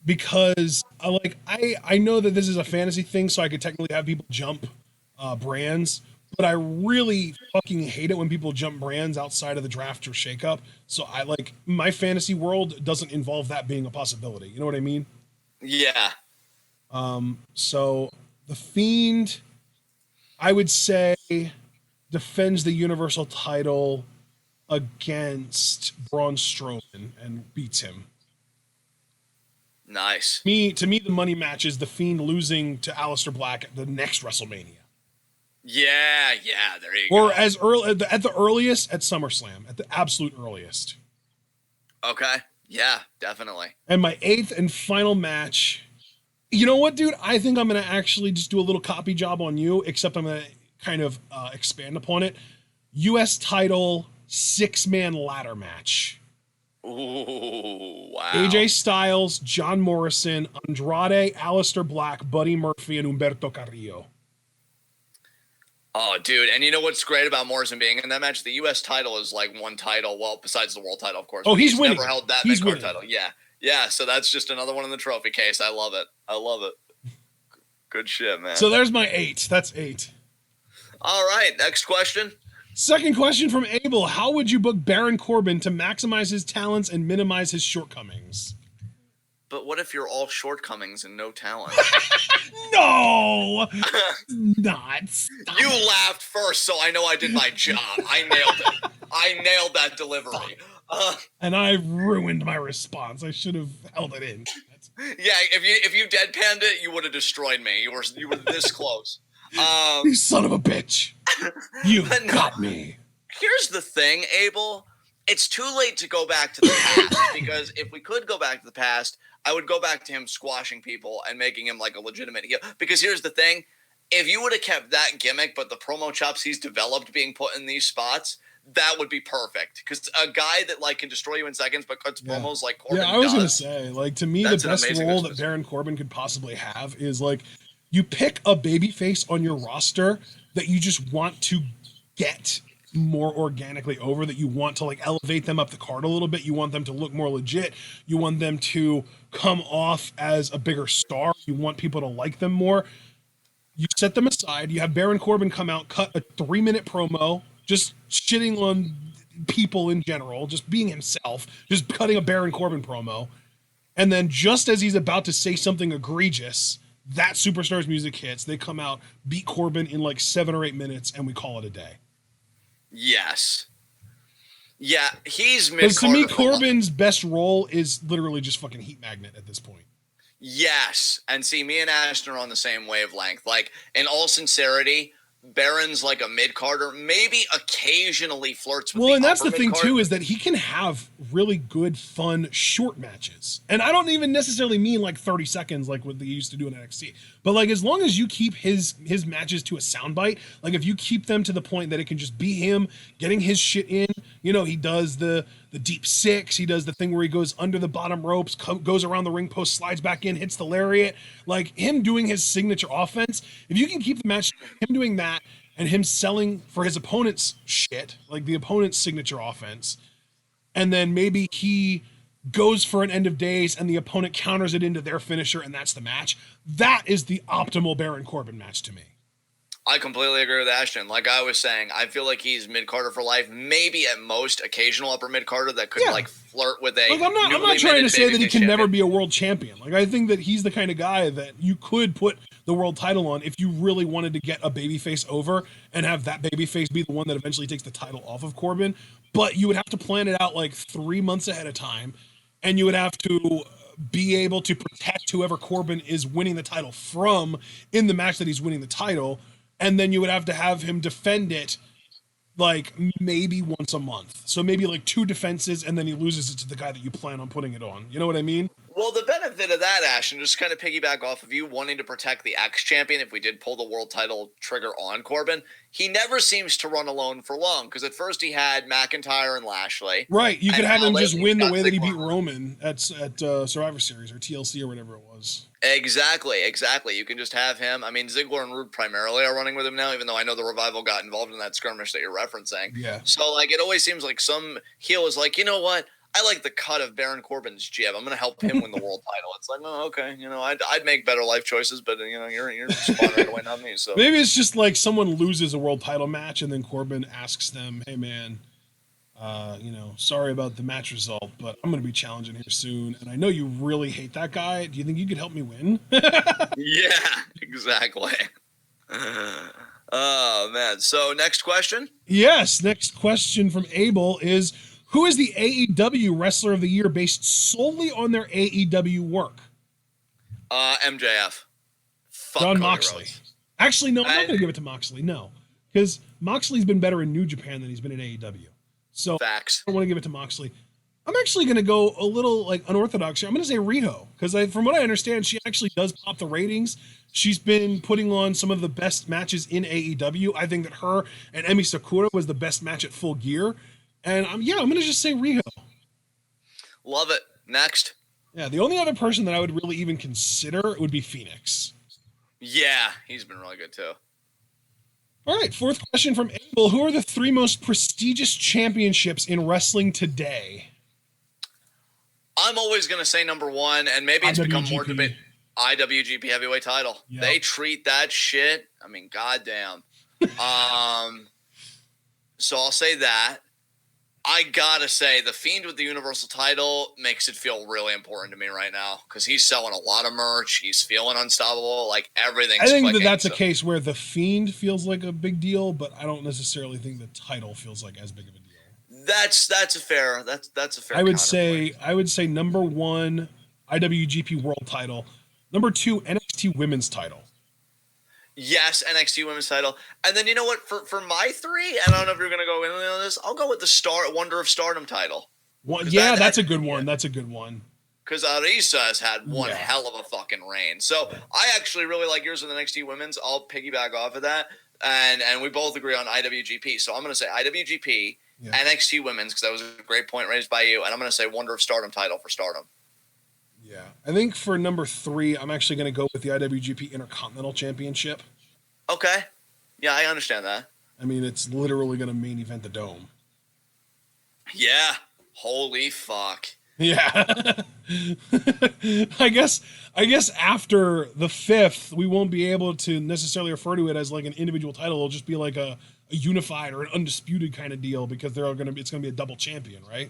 Speaker 1: because I know that this is a fantasy thing, so I could technically have people jump brands, but I really fucking hate it when people jump brands outside of the draft or shakeup. So I like my fantasy world doesn't involve that being a possibility. You know what I mean?
Speaker 2: Yeah.
Speaker 1: So the Fiend, I would say, defends the Universal title against Braun Strowman and beats him.
Speaker 2: Nice.
Speaker 1: To me, the money match is the Fiend losing to Aleister Black at the next WrestleMania.
Speaker 2: Yeah, there you go.
Speaker 1: Or as early at the earliest at SummerSlam, at the absolute earliest.
Speaker 2: Okay. Yeah, definitely.
Speaker 1: And my 8th and final match. You know what, dude? I think I'm gonna actually just do a little copy job on you, except I'm gonna kind of expand upon it. U.S. title 6-man ladder match.
Speaker 2: Ooh, wow.
Speaker 1: AJ Styles, John Morrison, Andrade, Aleister Black, Buddy Murphy, and Humberto Carrillo.
Speaker 2: Oh, dude. And you know what's great about Morrison being in that match? The U.S. title is like one title. Well, besides the world title, of course.
Speaker 1: Oh, he's winning.
Speaker 2: Never held that mid-card title. Yeah. Yeah. So that's just another one in the trophy case. I love it. Good shit, man.
Speaker 1: So there's my 8. That's 8.
Speaker 2: All right. Next question.
Speaker 1: Second question from Abel. How would you book Baron Corbin to maximize his talents and minimize his shortcomings?
Speaker 2: But what if you're all shortcomings and no talent?
Speaker 1: No! Not. Stop.
Speaker 2: You laughed first, so I know I did my job. I nailed it. I nailed that delivery.
Speaker 1: And I ruined my response. I should have held it in.
Speaker 2: Yeah, if you deadpanned it, you would have destroyed me. You were this close.
Speaker 1: You son of a bitch. You got me.
Speaker 2: Here's the thing, Abel. It's too late to go back to the past, because if we could go back to the past, I would go back to him squashing people and making him like a legitimate heel. Because here's the thing. If you would have kept that gimmick, but the promo chops he's developed being put in these spots, that would be perfect. Because a guy that like can destroy you in seconds but cuts promos like Corbin
Speaker 1: I was going to say, like, to me, the best role that
Speaker 2: business.
Speaker 1: Baron Corbin could possibly have is, like, you pick a babyface on your roster that you just want to get more organically over, that you want to like elevate them up the card a little bit. You want them to look more legit. You want them to come off as a bigger star. You want people to like them more. You set them aside. You have Baron Corbin come out, cut a 3-minute promo, just shitting on people in general, just being himself, just cutting a Baron Corbin promo. And then just as he's about to say something egregious, that superstar's music hits. They come out, beat Corbin in like 7 or 8 minutes, and we call it a day.
Speaker 2: Yes. Yeah, he's mid.
Speaker 1: Because to me, Corbin's best role is literally just fucking heat magnet at this point.
Speaker 2: Yes. And see, me and Ashton are on the same wavelength. Like, in all sincerity, Baron's like a mid-carder, maybe occasionally flirts with
Speaker 1: and that's the thing too, is that he can have really good, fun, short matches. And I don't even necessarily mean like 30 seconds like what they used to do in NXT. But like, as long as you keep his matches to a soundbite, like if you keep them to the point that it can just be him getting his shit in, you know, he does the deep six, he does the thing where he goes under the bottom ropes, goes around the ring post, slides back in, hits the lariat, like him doing his signature offense. If you can keep the match, him doing that, and him selling for his opponent's shit, like the opponent's signature offense, and then maybe he goes for an end of days and the opponent counters it into their finisher and that's the match. That is the optimal Baron Corbin match to me.
Speaker 2: I completely agree with Ashton. Like I was saying, I feel like he's mid-carder for life, maybe at most occasional upper mid-carder that could like flirt with a.
Speaker 1: Like, I'm not trying to say that he can never be a world champion. Like I think that he's the kind of guy that you could put the world title on if you really wanted to get a babyface over and have that babyface be the one that eventually takes the title off of Corbin. But you would have to plan it out like 3 months ahead of time, and you would have to be able to protect whoever Corbin is winning the title from in the match that he's winning the title. and then you would have to have him defend it like maybe once a month. So maybe like 2 defenses, and then he loses it to the guy that you plan on putting it on. You know what I mean?
Speaker 2: Well, the benefit of that, Ashton, just kind of piggyback off of you wanting to protect the ex-champion if we did pull the world title trigger on Corbin, he never seems to run alone for long, because at first he had McIntyre and Lashley.
Speaker 1: Right. You could have him just win the way that he beat
Speaker 2: Ziggler.
Speaker 1: Roman at Survivor Series or TLC or whatever it was.
Speaker 2: Exactly. You can just have him. I mean, Ziggler and Rude primarily are running with him now, even though I know the Revival got involved in that skirmish that you're referencing.
Speaker 1: Yeah.
Speaker 2: So, like, it always seems like some heel is like, you know what? I like the cut of Baron Corbin's jib. I'm going to help him win the world title. It's like, oh, okay. You know, I'd make better life choices, but, you know, you're spawning right away, not me. So
Speaker 1: maybe it's just like someone loses a world title match, and then Corbin asks them, hey, man, you know, sorry about the match result, but I'm going to be challenging here soon, and I know you really hate that guy. Do you think you could help me win?
Speaker 2: yeah, exactly. Oh, man. So, next question?
Speaker 1: Yes, next question from Abel is, who is the AEW Wrestler of the Year based solely on their AEW work?
Speaker 2: MJF. Fuck
Speaker 1: John
Speaker 2: Cody
Speaker 1: Moxley.
Speaker 2: Rhodes.
Speaker 1: Actually, no, I'm not going to give it to Moxley, no. Because Moxley's been better in New Japan than he's been in AEW. So
Speaker 2: Facts.
Speaker 1: I don't want to give it to Moxley. I'm actually going to go a little like unorthodox here. I'm going to say Riho, because from what I understand, she actually does pop the ratings. She's been putting on some of the best matches in AEW. I think that her and Emi Sakura was the best match at Full Gear. And I'm going to just say Riho.
Speaker 2: Love it. Next.
Speaker 1: Yeah, the only other person that I would really even consider would be Phoenix.
Speaker 2: Yeah, he's been really good too.
Speaker 1: All right, 4th question from Abel. Who are the 3 most prestigious championships in wrestling today?
Speaker 2: I'm always going to say number 1, and maybe it's become more debate. IWGP heavyweight title. Yep. They treat that shit. I mean, goddamn. So I'll say that. I gotta say, the Fiend with the Universal title makes it feel really important to me right now, because he's selling a lot of merch. He's feeling unstoppable. Like, everything's
Speaker 1: I think
Speaker 2: clicking,
Speaker 1: that's a case where the Fiend feels like a big deal, but I don't necessarily think the title feels like as big of a deal.
Speaker 2: That's a fair. That's a fair.
Speaker 1: I would say number 1, IWGP World title. Number 2, NXT Women's title.
Speaker 2: Yes, NXT Women's title. And then, you know what? For my 3, and I don't know if you're going to go in on this, I'll go with the Wonder of Stardom title.
Speaker 1: That's a good one. That's a good one.
Speaker 2: Because Arisa has had one hell of a fucking reign. So I actually really like yours with NXT Women's. I'll piggyback off of that. And we both agree on IWGP. So I'm going to say IWGP, NXT Women's, because that was a great point raised by you. And I'm going to say Wonder of Stardom title for Stardom.
Speaker 1: Yeah, I think for number 3, I'm actually going to go with the IWGP Intercontinental Championship.
Speaker 2: Okay. Yeah, I understand that.
Speaker 1: I mean, it's literally going to main event the Dome.
Speaker 2: Yeah. Holy fuck.
Speaker 1: Yeah. I guess after the 5th, we won't be able to necessarily refer to it as like an individual title. It'll just be like a unified or an undisputed kind of deal, because it's going to be a double champion, right?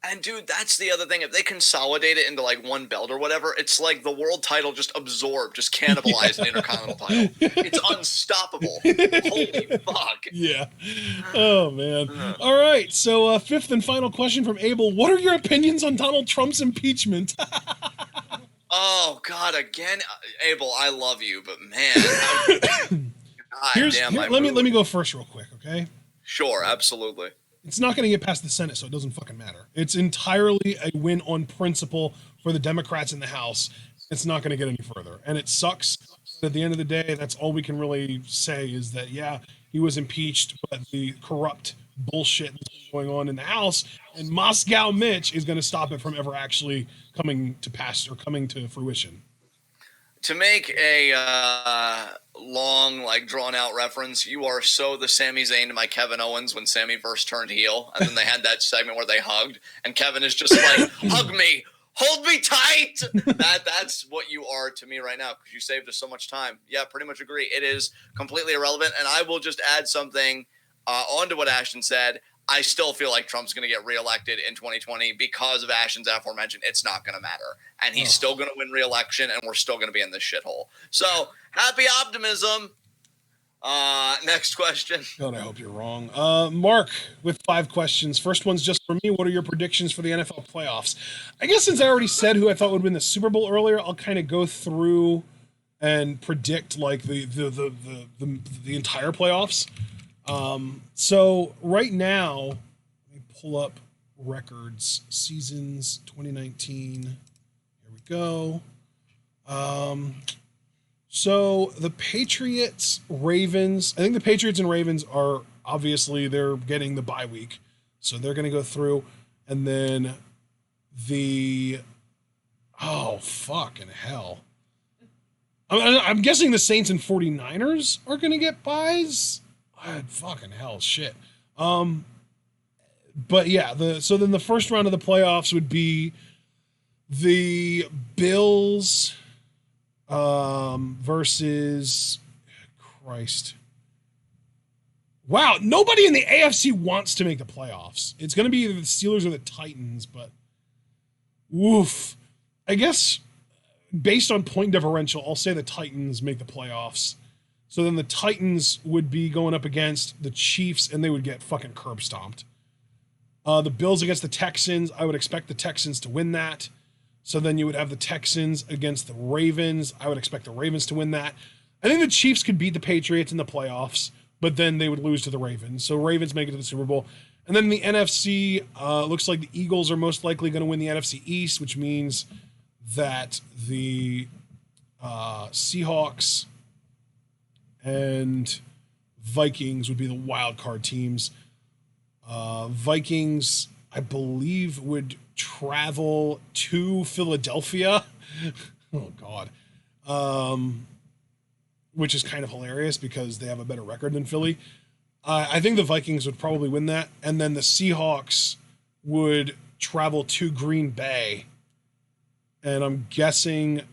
Speaker 2: And dude, that's the other thing. If they consolidate it into like one belt or whatever, it's like the world title just cannibalized the Intercontinental title. It's unstoppable. Holy fuck.
Speaker 1: Yeah. Oh man. All right. So 5th and final question from Abel. What are your opinions on Donald Trump's impeachment?
Speaker 2: Oh God, again, Abel, I love you, but man.
Speaker 1: Let me go first real quick, okay?
Speaker 2: Sure, absolutely.
Speaker 1: It's not going to get past the Senate, so it doesn't fucking matter. It's entirely a win on principle for the Democrats in the House. It's not going to get any further. And it sucks. At the end of the day, that's all we can really say is that, yeah, he was impeached, but the corrupt bullshit that's going on in the House, and Moscow Mitch is going to stop it from ever actually coming to pass or coming to fruition.
Speaker 2: To make a long, like, drawn-out reference, you are so the Sami Zayn to my Kevin Owens when Sami first turned heel, and then they had that segment where they hugged, and Kevin is just like, hug me, hold me tight! That's what you are to me right now, because you saved us so much time. Yeah, pretty much agree. It is completely irrelevant, and I will just add something onto what Ashton said. I still feel like Trump's going to get reelected in 2020 because of Ashton's aforementioned. It's not going to matter. And he's still going to win reelection, and we're still going to be in this shithole. So, happy optimism. Next question.
Speaker 1: God, I hope you're wrong. Mark, with 5 questions. First one's just for me. What are your predictions for the NFL playoffs? I guess since I already said who I thought would win the Super Bowl earlier, I'll kind of go through and predict like the entire playoffs. So right now, let me pull up records, seasons 2019. Here we go. So the Patriots, Ravens. I think the Patriots and Ravens are obviously they're getting the bye week, so they're going to go through, and then the oh fucking hell. I'm guessing the Saints and 49ers are going to get buys. Fucking hell, shit. But yeah, so then the first round of the playoffs would be the Bills versus Christ. Wow, nobody in the AFC wants to make the playoffs. It's going to be either the Steelers or the Titans, but woof. I guess based on point differential, I'll say the Titans make the playoffs. So then the Titans would be going up against the Chiefs, and they would get fucking curb stomped. The Bills against the Texans, I would expect the Texans to win that. So then you would have the Texans against the Ravens. I would expect the Ravens to win that. I think the Chiefs could beat the Patriots in the playoffs, but then they would lose to the Ravens. So Ravens make it to the Super Bowl. And then in the NFC, looks like the Eagles are most likely going to win the NFC East, which means that the Seahawks and Vikings would be the wild card teams. Vikings, I believe, would travel to Philadelphia. Oh, God. Which is kind of hilarious because they have a better record than Philly. I think the Vikings would probably win that. And then the Seahawks would travel to Green Bay. And I'm guessing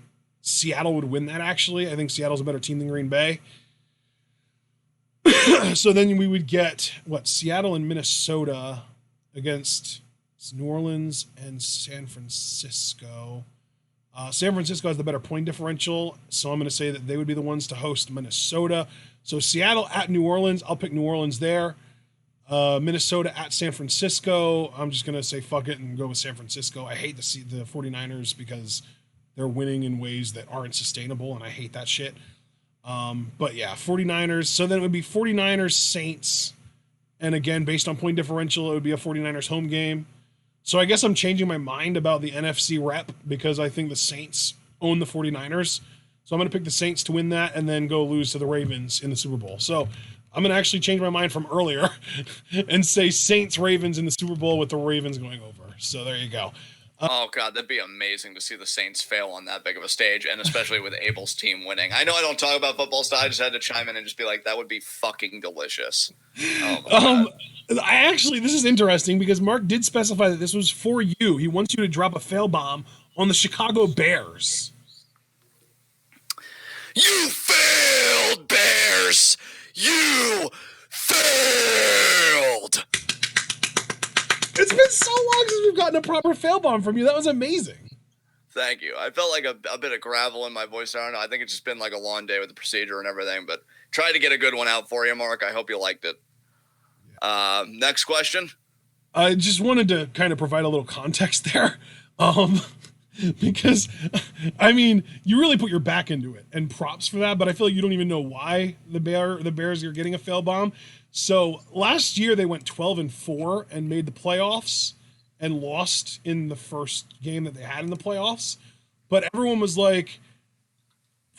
Speaker 1: Seattle would win that, actually. I think Seattle's a better team than Green Bay. So then we would get, Seattle and Minnesota against New Orleans and San Francisco. San Francisco has the better point differential, so I'm going to say that they would be the ones to host Minnesota. So Seattle at New Orleans, I'll pick New Orleans there. Minnesota at San Francisco, I'm just going to say fuck it and go with San Francisco. I hate to see the 49ers because they're winning in ways that aren't sustainable, and I hate that shit. But yeah, 49ers. So then it would be 49ers, Saints. And again, based on point differential, it would be a 49ers home game. So I guess I'm changing my mind about the NFC rep because I think the Saints own the 49ers. So I'm going to pick the Saints to win that and then go lose to the Ravens in the Super Bowl. So I'm going to actually change my mind from earlier and say Saints, Ravens in the Super Bowl with the Ravens going over. So there you go.
Speaker 2: Oh, God, that'd be amazing to see the Saints fail on that big of a stage, and especially with Abel's team winning. I know I don't talk about football stuff. I just had to chime in and just be like, that would be fucking delicious. Oh, my God.
Speaker 1: This is interesting because Mark did specify that this was for you. He wants you to drop a fail bomb on the Chicago Bears.
Speaker 2: You failed, Bears! You failed!
Speaker 1: It's been so long since we've gotten a proper fail bomb from you. That was amazing.
Speaker 2: Thank you. I felt like a bit of gravel in my voice. I don't know. I think it's just been like a long day with the procedure and everything, but tried to get a good one out for you, Mark. I hope you liked it. Next question.
Speaker 1: I just wanted to kind of provide a little context there. Because, I mean, you really put your back into it, and props for that, but I feel like you don't even know why the Bears are getting a fail bomb. So last year they went 12-4 and made the playoffs and lost in the first game that they had in the playoffs. But everyone was like,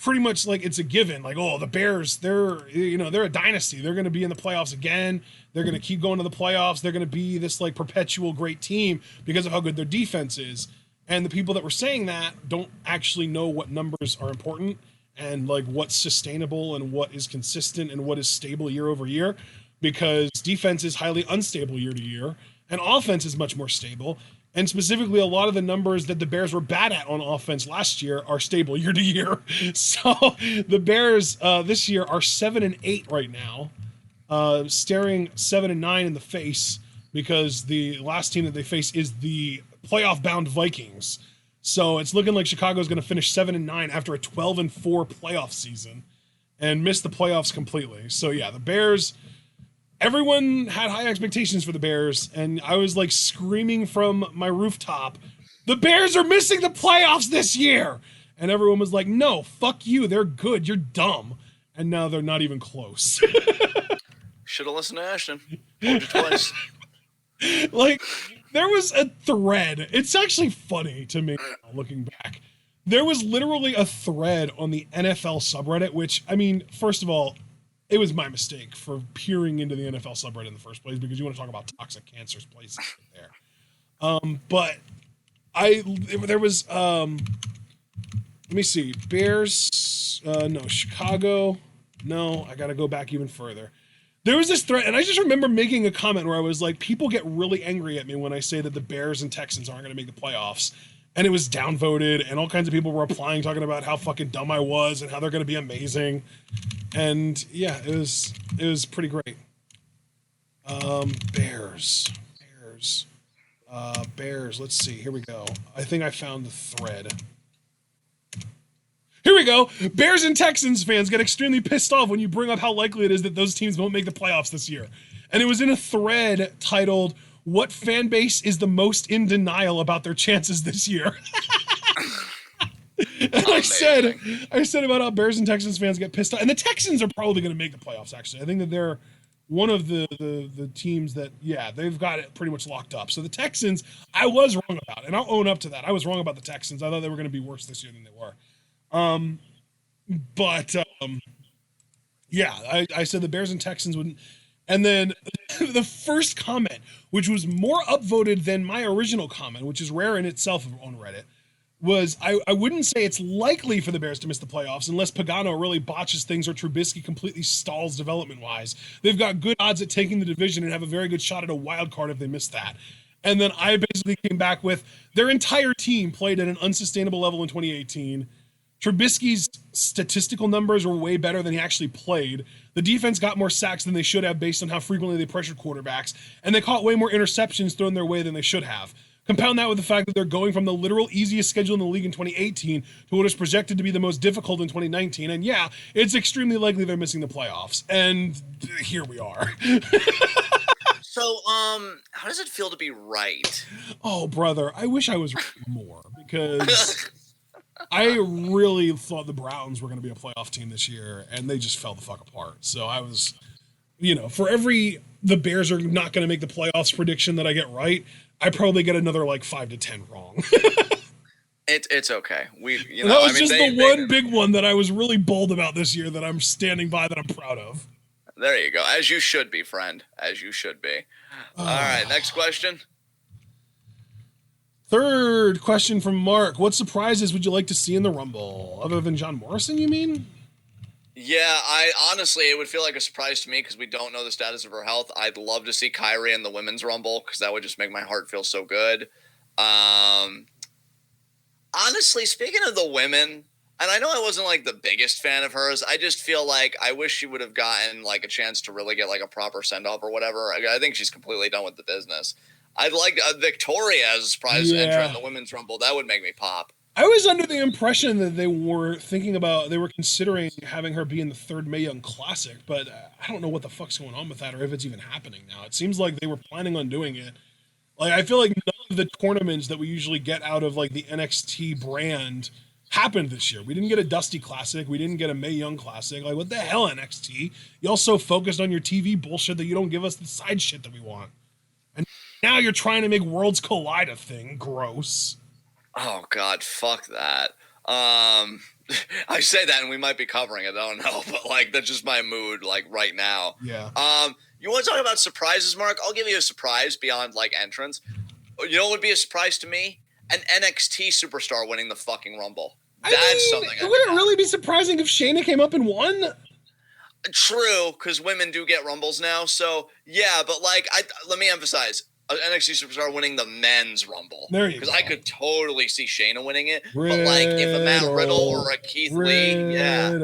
Speaker 1: pretty much like it's a given. Like, oh, the Bears, they're a dynasty. They're going to be in the playoffs again. They're going to keep going to the playoffs. They're going to be this like perpetual great team because of how good their defense is. And the people that were saying that don't actually know what numbers are important and like what's sustainable and what is consistent and what is stable year over year, because defense is highly unstable year to year and offense is much more stable. And specifically, a lot of the numbers that the Bears were bad at on offense last year are stable year to year. So the Bears this year are 7-8 right now, staring 7-9 in the face because the last team that they face is the playoff-bound Vikings. So it's looking like Chicago's going to finish 7-9 after a 12-4 playoff season and miss the playoffs completely. So yeah, the Bears, everyone had high expectations for the Bears, and I was like screaming from my rooftop, the Bears are missing the playoffs this year. and everyone was like, no, fuck you, they're good, you're dumb. And now they're not even close.
Speaker 2: Should have listened to Ashton. Told you twice.
Speaker 1: Like, there was a thread. It's actually funny to me looking back. There was literally a thread on the NFL subreddit, which, I mean, first of all, it was my mistake for peering into the NFL subreddit in the first place, because you want to talk about toxic cancerous places there. But there was, let me see, Bears, no, Chicago, no, I got to go back even further. There was this thread, and I just remember making a comment where I was like, people get really angry at me when I say that the Bears and Texans aren't going to make the playoffs. And it was downvoted, and all kinds of people were replying, talking about how fucking dumb I was and how they're going to be amazing. And yeah, it was pretty great. Bears. Let's see. Here we go. I think I found the thread. Here we go. Bears and Texans fans get extremely pissed off when you bring up how likely it is that those teams won't make the playoffs this year. And it was in a thread titled, "What fan base is the most in denial about their chances this year?" And I said about how Bears and Texans fans get pissed off. And the Texans are probably going to make the playoffs, actually. I think that they're one of the teams that, yeah, they've got it pretty much locked up. So the Texans, I was wrong about, and I'll own up to that. I was wrong about the Texans. I thought they were going to be worse this year than they were. Yeah, I said the Bears and Texans wouldn't. And then the first comment, which was more upvoted than my original comment, which is rare in itself on Reddit, was I wouldn't say it's likely for the Bears to miss the playoffs unless Pagano really botches things or Trubisky completely stalls development-wise. They've got good odds at taking the division and have a very good shot at a wild card if they miss that. And then I basically came back with their entire team played at an unsustainable level in 2018. Trubisky's statistical numbers were way better than he actually played. The defense got more sacks than they should have based on how frequently they pressured quarterbacks, and they caught way more interceptions thrown their way than they should have. Compound that with the fact that they're going from the literal easiest schedule in the league in 2018 to what is projected to be the most difficult in 2019, and yeah, it's extremely likely they're missing the playoffs. And here we are.
Speaker 2: So, how does it feel to be right?
Speaker 1: Oh, brother, I wish I was right more, because I really thought the Browns were going to be a playoff team this year, and they just fell the fuck apart. So I was, for every the Bears are not going to make the playoffs prediction that I get right, I probably get another like 5 to 10 wrong.
Speaker 2: It's okay.
Speaker 1: That was just the one big one that I was really bold about this year that I'm standing by, that I'm proud of.
Speaker 2: There you go. As you should be, friend. As you should be. All right, next question.
Speaker 1: Third question from Mark. What surprises would you like to see in the Rumble? Other than John Morrison, you mean?
Speaker 2: Yeah, I honestly, it would feel like a surprise to me because we don't know the status of her health. I'd love to see Kyrie in the women's Rumble because that would just make my heart feel so good. Honestly, speaking of the women, and I know I wasn't like the biggest fan of hers, I just feel like I wish she would have gotten like a chance to really get like a proper send-off or whatever. I think she's completely done with the business. I'd like Victoria as a surprise entrant in the women's Rumble. That would make me pop.
Speaker 1: I was under the impression that they were considering having her be in the third Mae Young Classic, but I don't know what the fuck's going on with that or if it's even happening now. It seems like they were planning on doing it. Like, I feel like none of the tournaments that we usually get out of like the NXT brand happened this year. We didn't get a Dusty Classic. We didn't get a Mae Young Classic. Like, what the hell, NXT? Y'all so focused on your TV bullshit that you don't give us the side shit that we want. And now you're trying to make Worlds Collide a thing. Gross.
Speaker 2: Oh, God, fuck that. I say that and we might be covering it. I don't know, but, like, that's just my mood, like, right now.
Speaker 1: Yeah.
Speaker 2: You want to talk about surprises, Mark? I'll give you a surprise beyond, like, entrance. You know what would be a surprise to me? An NXT superstar winning the fucking Rumble. That's something.
Speaker 1: Would it really be surprising if Shayna came up and won?
Speaker 2: True, because women do get Rumbles now. So, yeah, but, like, let me emphasize. An NXT superstar winning the men's Rumble.
Speaker 1: There you go.
Speaker 2: Because I could totally see Shayna winning it. But, like, if a Matt Riddle or a Keith Lee, yeah.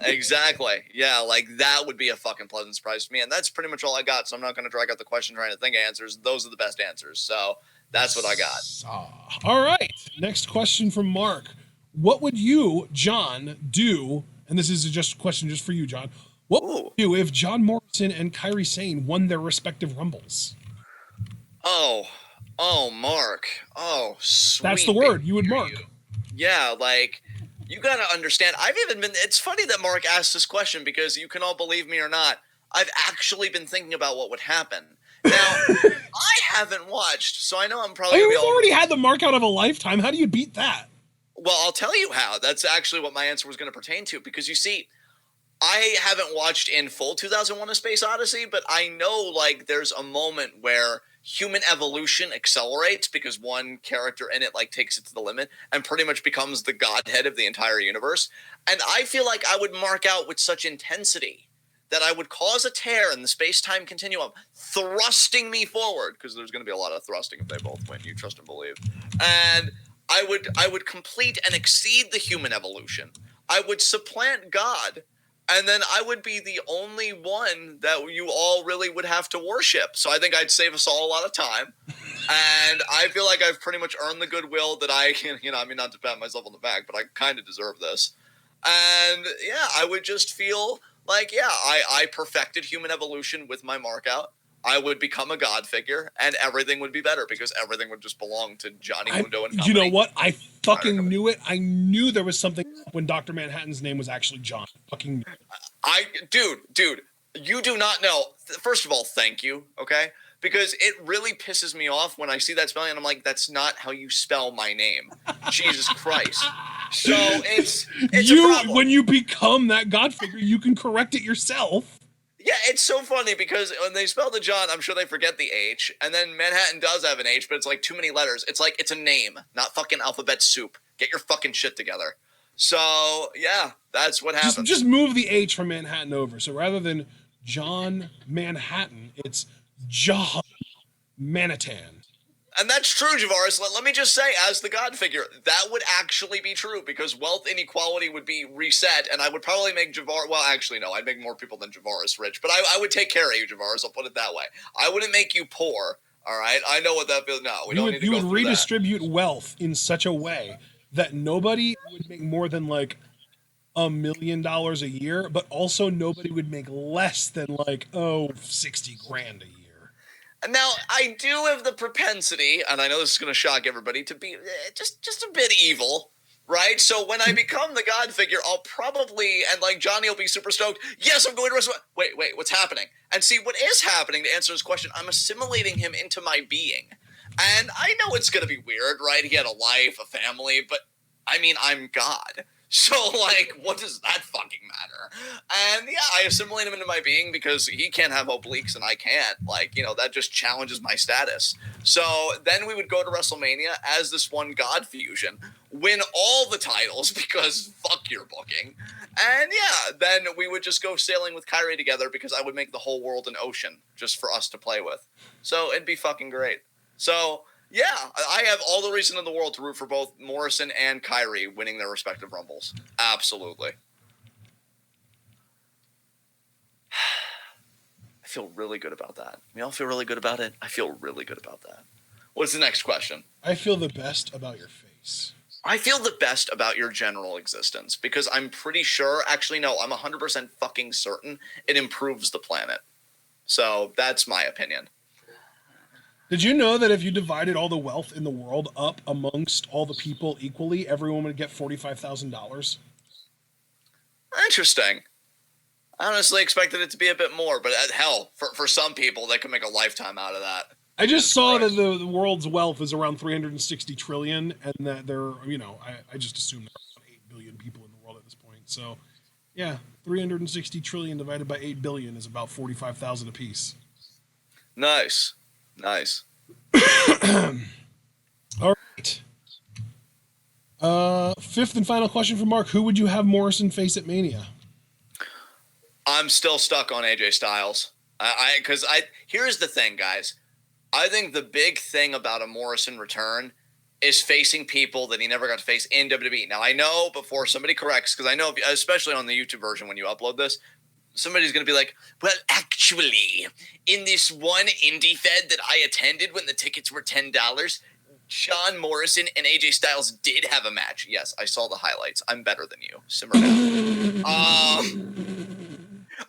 Speaker 2: Exactly. Yeah, like, that would be a fucking pleasant surprise to me. And that's pretty much all I got. So I'm not going to drag out the question trying to think of answers. Those are the best answers. So that's what I got.
Speaker 1: All right. Next question from Mark. What would you, John, do? And this is just a question just for you, John. What would you do if John Morrison and Kairi Sane won their respective Rumbles?
Speaker 2: Oh, Mark. Oh, sweet.
Speaker 1: That's the word. You would mark.
Speaker 2: Yeah, like, you gotta understand. I've even been. It's funny that Mark asked this question because you can all believe me or not. I've actually been thinking about what would happen. Now, I haven't watched, so I know I'm probably
Speaker 1: I mean,
Speaker 2: gonna be
Speaker 1: we've
Speaker 2: all.
Speaker 1: already had the mark out of a lifetime. How do you beat that?
Speaker 2: Well, I'll tell you how. That's actually what my answer was going to pertain to because you see, I haven't watched in full 2001: A Space Odyssey, but I know like there's a moment where human evolution accelerates because one character in it like takes it to the limit and pretty much becomes the godhead of the entire universe. And I feel like I would mark out with such intensity that I would cause a tear in the space-time continuum, thrusting me forward because there's going to be a lot of thrusting if they both win. You trust and believe. And I would complete and exceed the human evolution. I would supplant God, and then I would be the only one that you all really would have to worship. So I think I'd save us all a lot of time. And I feel like I've pretty much earned the goodwill that I can, I mean, not to pat myself on the back, but I kind of deserve this. And yeah, I would just feel like, yeah, I perfected human evolution with my mark out. I would become a god figure, and everything would be better because everything would just belong to Johnny Mundo and company.
Speaker 1: You know what? I fucking knew it. I knew there was something up when Dr. Manhattan's name was actually John. Fucking knew.
Speaker 2: Dude, you do not know. First of all, thank you, okay? Because it really pisses me off when I see that spelling and I'm like, that's not how you spell my name. Jesus Christ. So it's a problem.
Speaker 1: When you become that god figure, you can correct it yourself.
Speaker 2: Yeah, it's so funny because when they spell the John, I'm sure they forget the H, and then Manhattan does have an H, but it's like too many letters. It's like it's a name, not fucking alphabet soup. Get your fucking shit together. So yeah, that's what happens.
Speaker 1: Just move the H from Manhattan over. So rather than John Manhattan, it's John Manhattan.
Speaker 2: And that's true, Javaris. Let me just say, as the god figure, that would actually be true because wealth inequality would be reset, and I would probably make Javaris. Well, actually, no, I'd make more people than Javaris rich, but I would take care of you, Javaris. I'll put it that way. I wouldn't make you poor. All right, I know what that feels. No, we don't need to go through that. You would
Speaker 1: redistribute wealth in such a way that nobody would make more than like $1 million a year, but also nobody would make less than like 60 grand a year.
Speaker 2: Now, I do have the propensity, and I know this is going to shock everybody, to be just a bit evil, right? So when I become the god figure, I'll probably, and like Johnny will be super stoked, yes, I'm going to wrestle. Wait, what's happening? And see, what is happening, to answer this question, I'm assimilating him into my being. And I know it's going to be weird, right? He had a life, a family, but I mean, I'm God. So, like, what does that fucking matter? And yeah, I assimilate him into my being because he can't have obliques and I can't. Like, that just challenges my status. So then we would go to WrestleMania as this one God fusion, win all the titles because fuck your booking. And yeah, then we would just go sailing with Kyrie together because I would make the whole world an ocean just for us to play with. So it'd be fucking great. So yeah, I have all the reason in the world to root for both Morrison and Kyrie winning their respective Rumbles. Absolutely. I feel really good about that. We all feel really good about it. I feel really good about that. What's the next question?
Speaker 1: I feel the best about your face.
Speaker 2: I feel the best about your general existence because I'm pretty sure, actually no, I'm 100% fucking certain it improves the planet. So that's my opinion.
Speaker 1: Did you know that if you divided all the wealth in the world up amongst all the people equally, everyone would get $45,000?
Speaker 2: Interesting. I honestly expected it to be a bit more, but hell, for some people, they could make a lifetime out of that.
Speaker 1: I just saw that the world's wealth is around 360 trillion, and that there, I just assume there are about 8 billion people in the world at this point. So, yeah, 360 trillion divided by 8 billion is about 45,000 apiece.
Speaker 2: Nice.
Speaker 1: All right. Fifth and final question for Mark. Who would you have Morrison face at Mania?
Speaker 2: I'm still stuck on AJ Styles. Because here's the thing, guys. I think the big thing about a Morrison return is facing people that he never got to face in WWE. Now, I know before somebody corrects, because I know, especially on the YouTube version when you upload this, somebody's going to be like, well, actually, in this one indie fed that I attended when the tickets were $10, John Morrison and AJ Styles did have a match. Yes, I saw the highlights. I'm better than you. Simmer down.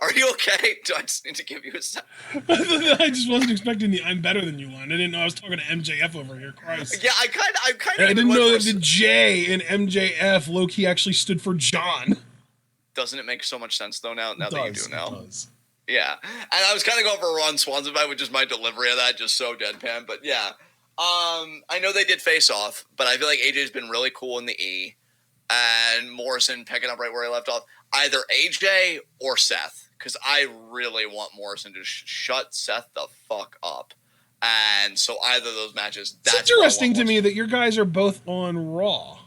Speaker 2: All Are you okay? Do I just need to give you a second?
Speaker 1: I just wasn't expecting the "I'm better than you" line. I didn't know I was talking to MJF over here. Christ.
Speaker 2: Yeah, I kind of.
Speaker 1: I didn't know that the J in MJF low-key actually stood for John.
Speaker 2: Doesn't it make so much sense though now that you do know?
Speaker 1: It does.
Speaker 2: Yeah, and I was kind of going for Ron Swanson fight with just my delivery of that, just so deadpan. But yeah, I know they did face off, but I feel like AJ's been really cool in the E, and Morrison picking up right where he left off. Either AJ or Seth, because I really want Morrison to shut Seth the fuck up. And so either of those matches.
Speaker 1: It's interesting to me that your guys are both on Raw.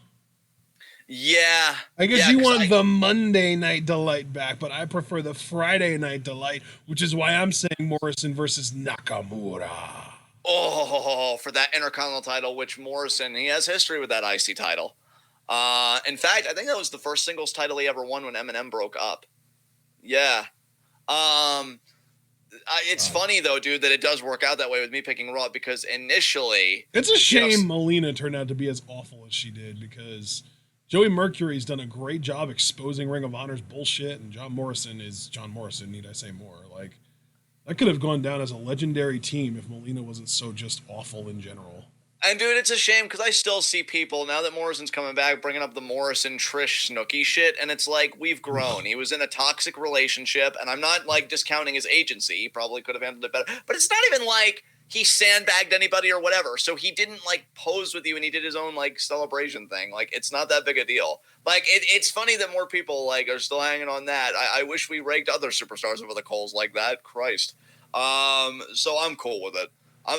Speaker 2: Yeah.
Speaker 1: I guess you want the Monday Night Delight back, but I prefer the Friday Night Delight, which is why I'm saying Morrison versus Nakamura.
Speaker 2: Oh, for that Intercontinental title, which Morrison, he has history with that IC title. In fact, I think that was the first singles title he ever won when Eminem broke up. Yeah. It's funny, though, dude, that it does work out that way with me picking Raw, because initially...
Speaker 1: It's a shame Melina turned out to be as awful as she did, because... Joey Mercury's done a great job exposing Ring of Honor's bullshit, and John Morrison is John Morrison, need I say more? Like, that could have gone down as a legendary team if Melina wasn't so just awful in general.
Speaker 2: And, dude, it's a shame, because I still see people, now that Morrison's coming back, bringing up the Morrison Trish Snooki shit, and it's like, we've grown. He was in a toxic relationship, and I'm not, like, discounting his agency. He probably could have handled it better. But it's not even like he sandbagged anybody or whatever. So he didn't, like, pose with you, and he did his own, like, celebration thing. Like, it's not that big a deal. Like, it's funny that more people, like, are still hanging on that. I wish we raked other superstars over the coals like that. Christ. So I'm cool with it.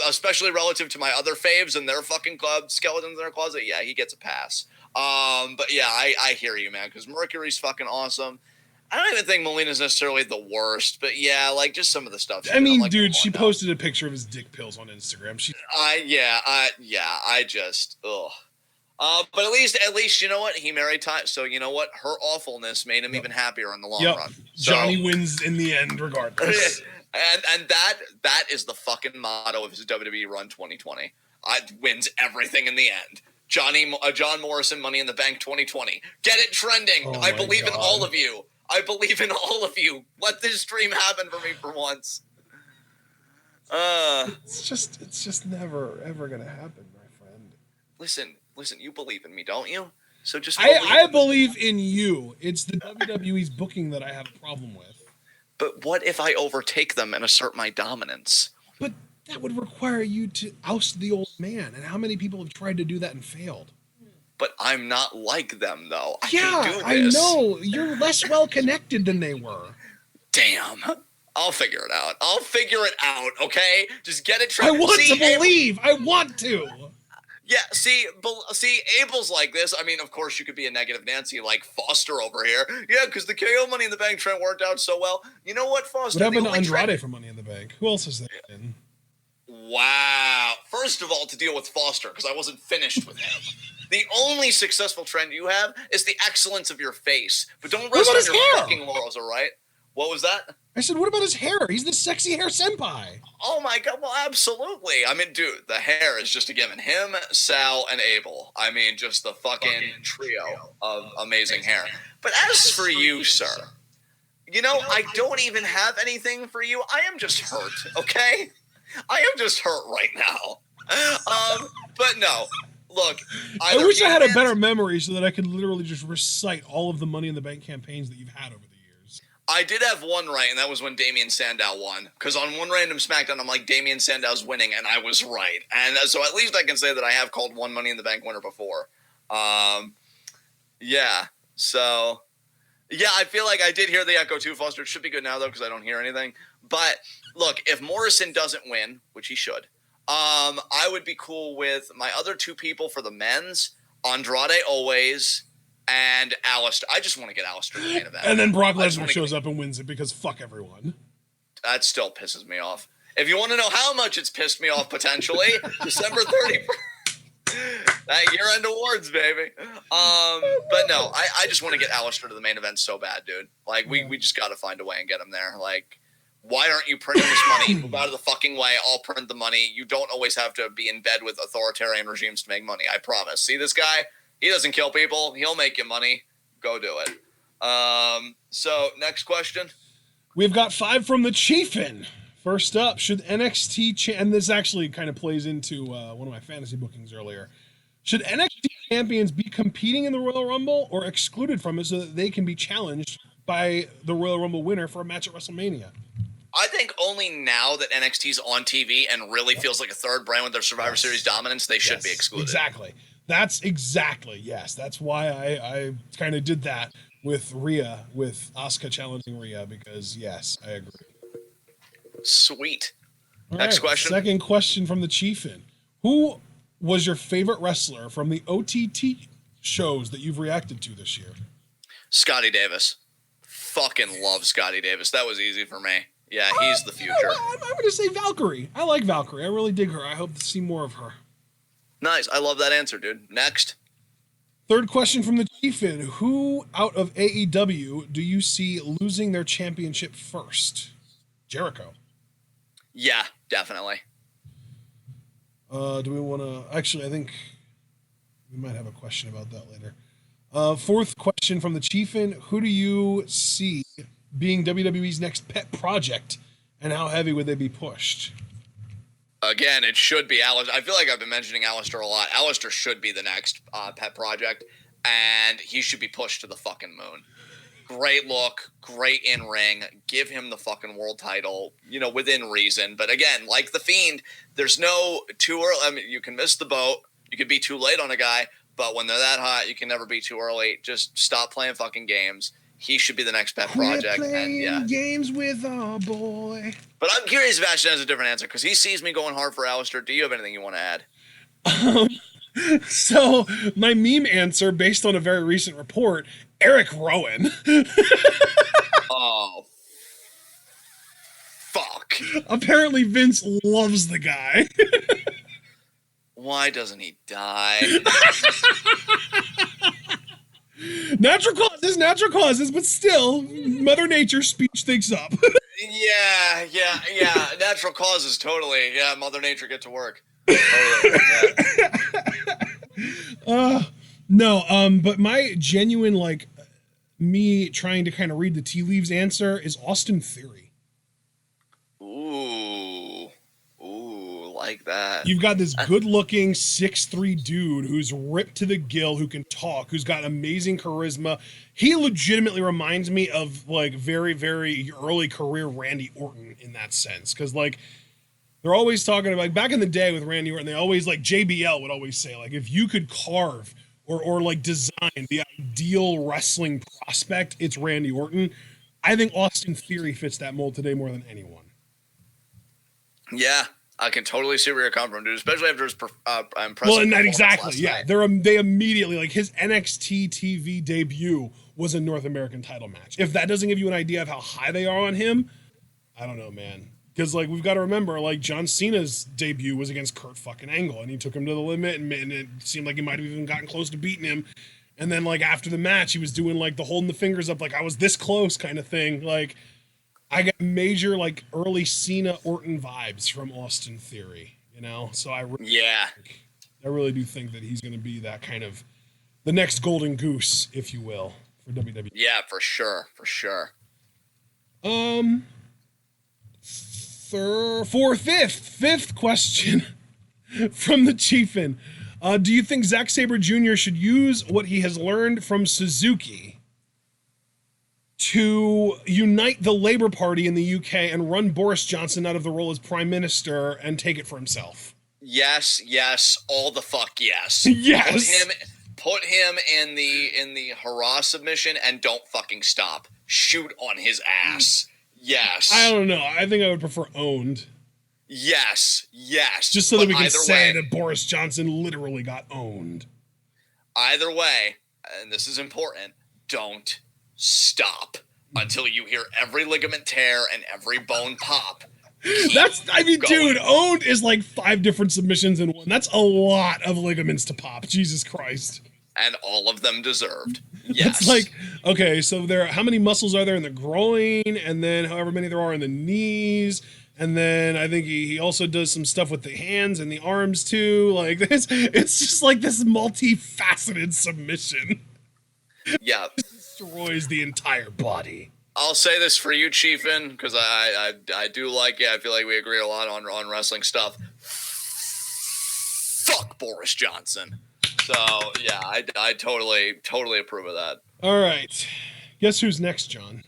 Speaker 2: Especially relative to my other faves and their fucking skeletons in their closet. Yeah, he gets a pass. But yeah, I hear you, man, because Mercury's fucking awesome. I don't even think Melina's necessarily the worst, but yeah, like just some of the stuff.
Speaker 1: I mean, dude, she posted a picture of his dick pills on Instagram.
Speaker 2: I just, ugh. But at least you know what? He married Ty, so you know what? Her awfulness made him even happier in the long run. So,
Speaker 1: Johnny wins in the end, regardless.
Speaker 2: And that is the fucking motto of his WWE run 2020. Wins everything in the end. John Morrison, Money in the Bank 2020. Get it trending.
Speaker 1: Oh
Speaker 2: I believe in all of you. I believe in all of you. Let this dream happen for me for once.
Speaker 1: It's just never ever gonna happen, my friend.
Speaker 2: Listen, you believe in me, don't you? So just
Speaker 1: I believe in you. It's the WWE's booking that I have a problem with.
Speaker 2: But what if I overtake them and assert my dominance?
Speaker 1: But that would require you to oust the old man, and how many people have tried to do that and failed?
Speaker 2: But I'm not like them, though. I
Speaker 1: can
Speaker 2: do this.
Speaker 1: I know. You're less well-connected than they were.
Speaker 2: Damn. I'll figure it out. Okay? Just get it trending.
Speaker 1: I want to believe. I want to.
Speaker 2: Yeah, see, Abel's like this. I mean, of course, you could be a negative Nancy like Foster over here. Yeah, because the KO Money in the Bank trend worked out so well. You know what, Foster?
Speaker 1: What happened to Andrade for Money in the Bank? Who else is there in?
Speaker 2: Wow. First of all, to deal with Foster, because I wasn't finished with him. The only successful trend you have is the excellence of your face. But don't rest on your fucking laurels, all right? What was that?
Speaker 1: I said, what about his hair? He's the sexy hair senpai.
Speaker 2: Oh my God, well, absolutely. I mean, dude, the hair is just a given. Him, Sal, and Abel. I mean, just the fucking trio of amazing hair. But as for you, sir, you know, I don't even have anything for you. I am just hurt, okay? I am just hurt right now. But no. Look,
Speaker 1: I wish I had a better memory so that I could literally just recite all of the Money in the Bank campaigns that you've had over the years.
Speaker 2: I did have one right, and that was when Damian Sandow won. Because on one random SmackDown, I'm like, Damian Sandow's winning, and I was right. And so at least I can say that I have called one Money in the Bank winner before. Yeah. So, yeah, I feel like I did hear the echo too, Foster. It should be good now, though, because I don't hear anything. But, look, if Morrison doesn't win, which he should, I would be cool with my other two people for the men's, Andrade always, and Alistair. I just want to get Alistair in the main event.
Speaker 1: And then Brock Lesnar shows up and wins it because fuck everyone.
Speaker 2: That still pisses me off. If you want to know how much it's pissed me off potentially, December 31st. That year-end awards, baby. But no, I just want to get Alistair to the main event so bad, dude. Like, we just got to find a way and get him there. Like, why aren't you printing this money? Move out of the fucking way. I'll print the money. You don't always have to be in bed with authoritarian regimes to make money. I promise. See this guy? He doesn't kill people. He'll make you money. Go do it. So, next question.
Speaker 1: We've got 5 from the Chiefin. First up, should NXT and this actually kind of plays into one of my fantasy bookings earlier. Should NXT champions be competing in the Royal Rumble or excluded from it so that they can be challenged by the Royal Rumble winner for a match at WrestleMania?
Speaker 2: I think only now that NXT's on TV and really feels like a third brand with their Survivor Series dominance, they should be excluded.
Speaker 1: Exactly. That's exactly, yes. That's why I kind of did that with Rhea, with Asuka challenging Rhea, because, yes, I agree.
Speaker 2: Sweet.
Speaker 1: All
Speaker 2: Next
Speaker 1: right,
Speaker 2: question.
Speaker 1: Second question from the Chiefin. Who was your favorite wrestler from the OTT shows that you've reacted to this year?
Speaker 2: Scotty Davis. Fucking love Scotty Davis. That was easy for me. Yeah, he's the future.
Speaker 1: I'm going to say Valkyrie. I like Valkyrie. I really dig her. I hope to see more of her.
Speaker 2: Nice. I love that answer, dude. Next.
Speaker 1: Third question from the Chiefin. Who out of AEW do you see losing their championship first? Jericho.
Speaker 2: Yeah, definitely.
Speaker 1: Do we want to... Actually, I think we might have a question about that later. Fourth question from the Chiefin. Who do you see being WWE's next pet project, and how heavy would they be pushed?
Speaker 2: Again, it should be Alistair. I feel like I've been mentioning Alistair a lot. Alistair should be the next pet project, and he should be pushed to the fucking moon. Great look, great in ring. Give him the fucking world title, within reason. But again, like the Fiend, there's no too early. I mean, you can miss the boat. You could be too late on a guy, but when they're that hot, you can never be too early. Just stop playing fucking games. He should be the next pet project.
Speaker 1: Playing games with our boy.
Speaker 2: But I'm curious if Ashton has a different answer because he sees me going hard for Alistair. Do you have anything you want to add?
Speaker 1: So my meme answer, based on a very recent report, Eric Rowan.
Speaker 2: Oh, fuck.
Speaker 1: Apparently Vince loves the guy.
Speaker 2: Why doesn't he die?
Speaker 1: Natural causes, but still, Mother Nature speech things up.
Speaker 2: Yeah. Natural causes, totally. Yeah, Mother Nature, get to work. Totally. Yeah.
Speaker 1: No, but my genuine, me trying to kind of read the tea leaves answer is Austin Theory.
Speaker 2: Ooh, like that.
Speaker 1: You've got this good-looking 6'3" dude who's ripped to the gill, who can talk, who's got amazing charisma. He legitimately reminds me of very, very early career Randy Orton in that sense, because they're always talking about back in the day with Randy Orton. They always JBL would always say if you could carve or design the ideal wrestling prospect, it's Randy Orton. I think Austin Theory fits that mold today more than anyone.
Speaker 2: Yeah, I can totally see where you're coming from, dude. Especially after his impressive.
Speaker 1: Well, and that exactly,
Speaker 2: yeah.
Speaker 1: They immediately his NXT TV debut was a North American title match. If that doesn't give you an idea of how high they are on him, I don't know, man. Because we've got to remember, John Cena's debut was against Kurt fucking Angle, and he took him to the limit, and it seemed like he might have even gotten close to beating him. And then after the match, he was doing the holding the fingers up, I was this close kind of thing. I got major early Cena Orton vibes from Austin Theory, So I really do think that he's going to be that kind of the next golden goose, if you will, for WWE.
Speaker 2: Yeah, for sure.
Speaker 1: Fifth question from the Chiefin. Do you think Zack Sabre Jr. should use what he has learned from Suzuki to unite the Labour Party in the UK and run Boris Johnson out of the role as Prime Minister and take it for himself?
Speaker 2: Yes, all the fuck yes.
Speaker 1: Yes.
Speaker 2: Put him in the hurrah submission and don't fucking stop. Shoot on his ass. Yes.
Speaker 1: I don't know. I think I would prefer owned.
Speaker 2: Yes.
Speaker 1: Just so that we can say that Boris Johnson literally got owned.
Speaker 2: Either way, and this is important, don't stop until you hear every ligament tear and every bone pop.
Speaker 1: Dude, owned is 5 different submissions in one. That's a lot of ligaments to pop. Jesus Christ.
Speaker 2: And all of them deserved. Yes.
Speaker 1: It's okay, so how many muscles are there in the groin, and then however many there are in the knees, and then I think he also does some stuff with the hands and the arms too. It's just this multifaceted submission.
Speaker 2: Yeah.
Speaker 1: It destroys the entire body.
Speaker 2: I'll say this for you, Chiefin, because I do like I feel like we agree a lot on wrestling stuff. Fuck Boris Johnson. So yeah, I totally approve of that.
Speaker 1: All right. Guess who's next, John?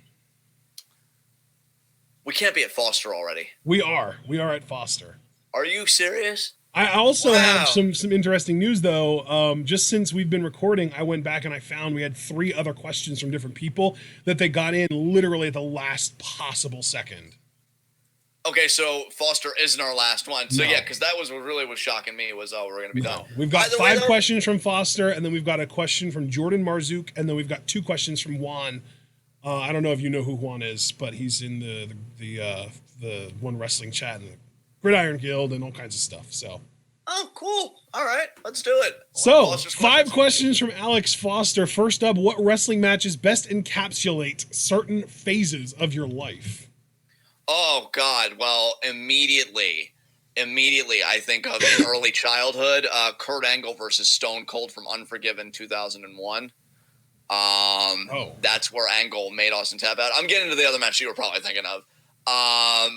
Speaker 2: We can't be at Foster already.
Speaker 1: We are. We are at Foster.
Speaker 2: Are you serious?
Speaker 1: I also have
Speaker 2: Wow.
Speaker 1: some interesting news, though. Just since we've been recording, I went back and I found we had 3 other questions from different people that they got in literally at the last possible second.
Speaker 2: Okay, so Foster isn't our last one. So
Speaker 1: No.
Speaker 2: yeah, because that was what really was shocking me was, oh, we're going to be done.
Speaker 1: We've got
Speaker 2: By the way,
Speaker 1: 5
Speaker 2: though-
Speaker 1: questions from Foster, and then we've got a question from Jordan Marzouk, and then we've got 2 questions from Juan. I don't know if you know who Juan is, but he's in the One Wrestling chat and the Gridiron Guild and all kinds of stuff. So.
Speaker 2: Oh, cool. All right, let's do it.
Speaker 1: So,
Speaker 2: Foster's
Speaker 1: 5 questions from Alex Foster. First up, what wrestling matches best encapsulate certain phases of your life?
Speaker 2: Oh God! Well, immediately, I think of in early childhood, Kurt Angle versus Stone Cold from Unforgiven 2001. That's where Angle made Austin tap out. I'm getting to the other match you were probably thinking of.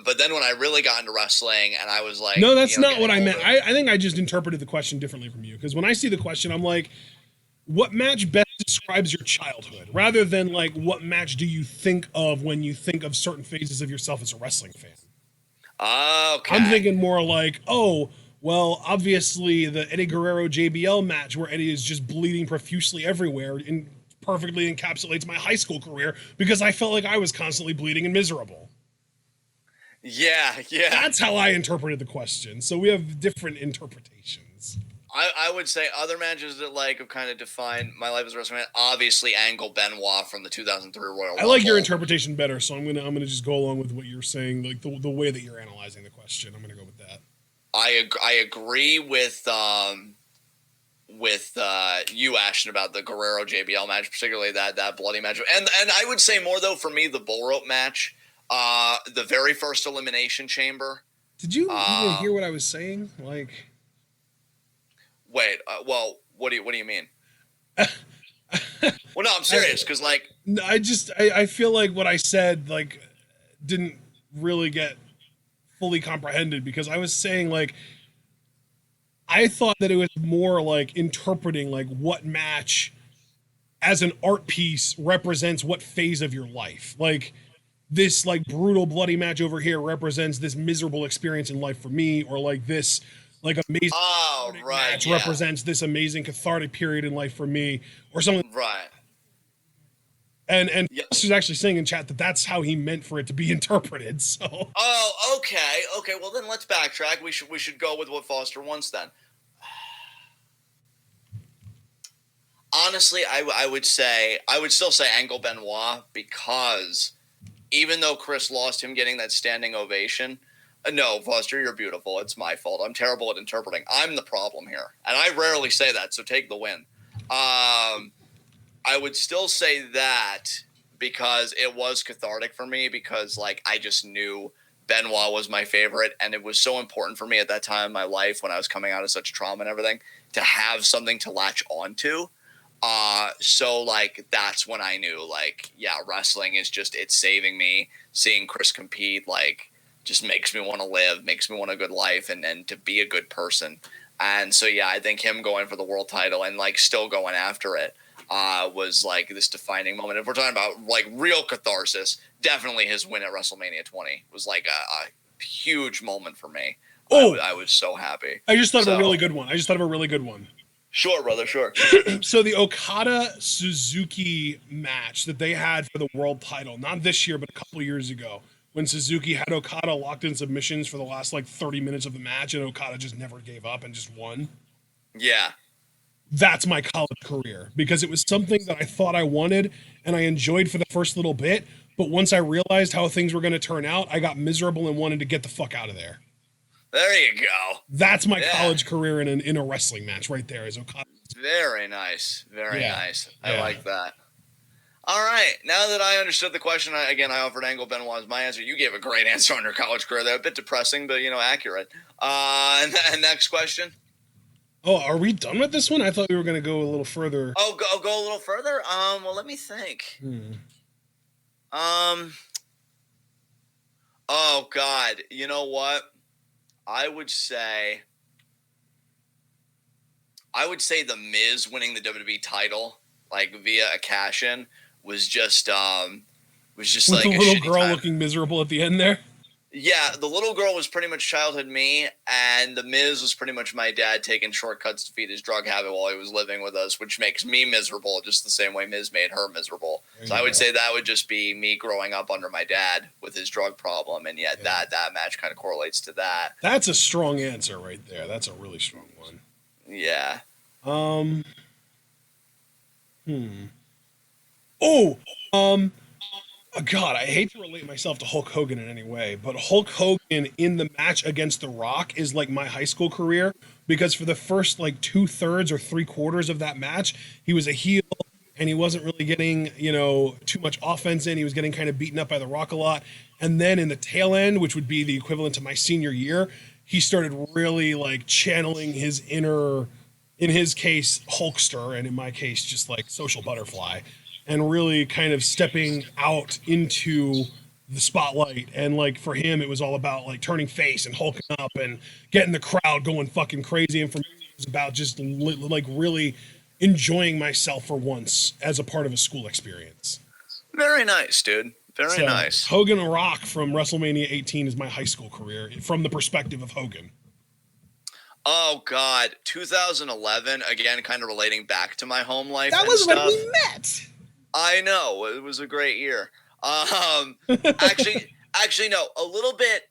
Speaker 2: But then when I really got into wrestling and I was like,
Speaker 1: No, that's not what I
Speaker 2: older,
Speaker 1: meant. I think I just interpreted the question differently from you, because when I see the question, I'm like, what match best describes your childhood, rather than like what match do you think of when you think of certain phases of yourself as a wrestling fan.
Speaker 2: Okay.
Speaker 1: I'm thinking more like, oh, well, obviously the Eddie Guerrero JBL match where Eddie is just bleeding profusely everywhere and perfectly encapsulates my high school career, because I felt like I was constantly bleeding and miserable.
Speaker 2: Yeah.
Speaker 1: That's how I interpreted the question. So we have different interpretations.
Speaker 2: I would say other matches that have kind of defined my life as a wrestling fan. Obviously, Angle Benoit from the 2003 Royal Rumble.
Speaker 1: I like your interpretation better, so I'm gonna just go along with what you're saying, like the way that you're analyzing the question. I'm gonna go with that.
Speaker 2: I agree with you, Ashton, about the Guerrero JBL match, particularly that bloody match. And I would say more though for me the bull rope match, the very first Elimination Chamber.
Speaker 1: Did you even hear what I was saying? Like.
Speaker 2: Wait, well, what do you mean? Well, no, I'm serious, because
Speaker 1: I feel like what I said didn't really get fully comprehended, because I was saying I thought that it was more like interpreting what match as an art piece represents what phase of your life. Like this brutal bloody match over here represents this miserable experience in life for me, or this amazing match represents this amazing cathartic period in life for me, or something.
Speaker 2: Right.
Speaker 1: And she's actually saying in chat that that's how he meant for it to be interpreted. So.
Speaker 2: Oh, okay. Well, then let's backtrack. We should go with what Foster wants then. Honestly, I would still say Angle Benoit, because even though Chris lost him getting that standing ovation. No, Foster, you're beautiful. It's my fault. I'm terrible at interpreting. I'm the problem here. And I rarely say that, so take the win. I would still say that because it was cathartic for me, because I just knew Benoit was my favorite, and it was so important for me at that time in my life when I was coming out of such trauma and everything to have something to latch onto. So that's when I knew wrestling is just, it's saving me. Seeing Chris compete, just makes me want to live, makes me want a good life, and to be a good person. And so, yeah, I think him going for the world title and still going after it was this defining moment. If we're talking about real catharsis, definitely his win at WrestleMania 20 was a huge moment for me. Oh, I was so happy.
Speaker 1: I just thought of a really good one.
Speaker 2: Sure, brother, sure.
Speaker 1: So the Okada-Suzuki match that they had for the world title, not this year, but a couple years ago, when Suzuki had Okada locked in submissions for the last 30 minutes of the match, and Okada just never gave up and just won.
Speaker 2: Yeah.
Speaker 1: That's my college career, because it was something that I thought I wanted and I enjoyed for the first little bit, but once I realized how things were going to turn out, I got miserable and wanted to get the fuck out of there.
Speaker 2: There you go.
Speaker 1: That's my college career in a wrestling match right there, is Okada.
Speaker 2: Very nice. Very nice. I like that. All right. Now that I understood the question, I offered Angle Benoit as my answer. You gave a great answer on your college career there. A bit depressing, but, accurate. And next question.
Speaker 1: Oh, are we done with this one? I thought we were going to go a little further.
Speaker 2: Oh, go a little further? Well, let me think. Um. Oh God. You know what? I would say. I would say the Miz winning the WWE title, like via a cash in, was just
Speaker 1: With the
Speaker 2: like a
Speaker 1: little
Speaker 2: shitty
Speaker 1: girl
Speaker 2: time.
Speaker 1: looking miserable at the end there.
Speaker 2: Yeah, the little girl was pretty much childhood me, and the Miz was pretty much my dad taking shortcuts to feed his drug habit while he was living with us, which makes me miserable just the same way Miz made her miserable. So I would say that would just be me growing up under my dad with his drug problem, and yet that match kind of correlates to that.
Speaker 1: That's a strong answer right there. That's a really strong one.
Speaker 2: Yeah.
Speaker 1: Um. Oh. God, I hate to relate myself to Hulk Hogan in any way, but Hulk Hogan in the match against The Rock is like my high school career because for the first like 2/3 or 3/4 of that match, he was a heel and he wasn't really getting, too much offense in. He was getting kind of beaten up by The Rock a lot. And then in the tail end, which would be the equivalent to my senior year, he started really like channeling his inner, in his case, Hulkster, and in my case, just like social butterfly, and really kind of stepping out into the spotlight. And like for him, it was all about like turning face and hulking up and getting the crowd going fucking crazy. And for me, it was about just like really enjoying myself for once as a part of a school experience.
Speaker 2: Very nice, dude. Very nice.
Speaker 1: Hogan and Rock from WrestleMania 18 is my high school career from the perspective of Hogan.
Speaker 2: Oh God, 2011 again, kind of relating back to my home life.
Speaker 1: That was when we met.
Speaker 2: I know, it was a great year. Actually, no, a little bit.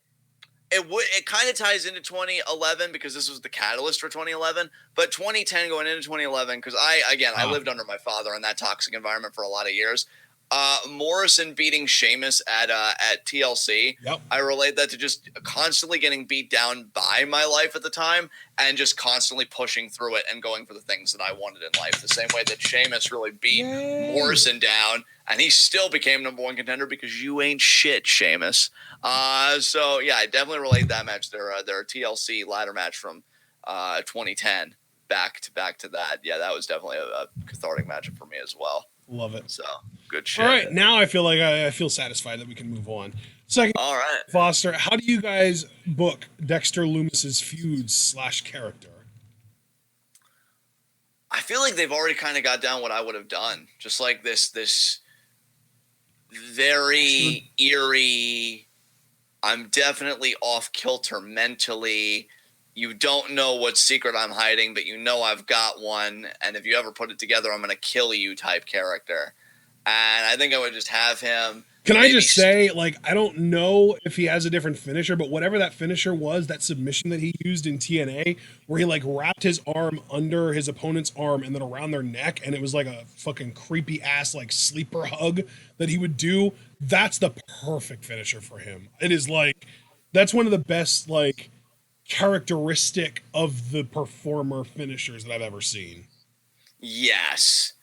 Speaker 2: It kind of ties into 2011 because this was the catalyst for 2011. But 2010 going into 2011 because I lived under my father in that toxic environment for a lot of years. Morrison beating Sheamus at TLC.
Speaker 1: Yep.
Speaker 2: I relate that to just constantly getting beat down by my life at the time and just constantly pushing through it and going for the things that I wanted in life. The same way that Sheamus really beat Morrison down and he still became #1 contender because you ain't shit, Sheamus. So yeah, I definitely relate that match. Their TLC ladder match from 2010 back to that. Yeah, that was definitely a cathartic matchup for me as well.
Speaker 1: Love it.
Speaker 2: So good shit.
Speaker 1: All right, now I feel like I feel satisfied that we can move on. Second,
Speaker 2: all right,
Speaker 1: Foster, how do you guys book Dexter Loomis's feuds / character?
Speaker 2: I feel like they've already kind of got down what I would have done. Just like this very eerie. I'm definitely off kilter mentally. You don't know what secret I'm hiding, but you know I've got one. And if you ever put it together, I'm going to kill you type character. And I think I would just have him.
Speaker 1: Can I just say, like, I don't know if he has a different finisher, but whatever that finisher was, that submission that he used in TNA, where he, like, wrapped his arm under his opponent's arm and then around their neck, and it was like a fucking creepy-ass, like, sleeper hug that he would do, that's the perfect finisher for him. It is, like, that's one of the best, like, characteristic of the performer finishers that I've ever seen.
Speaker 2: Yes.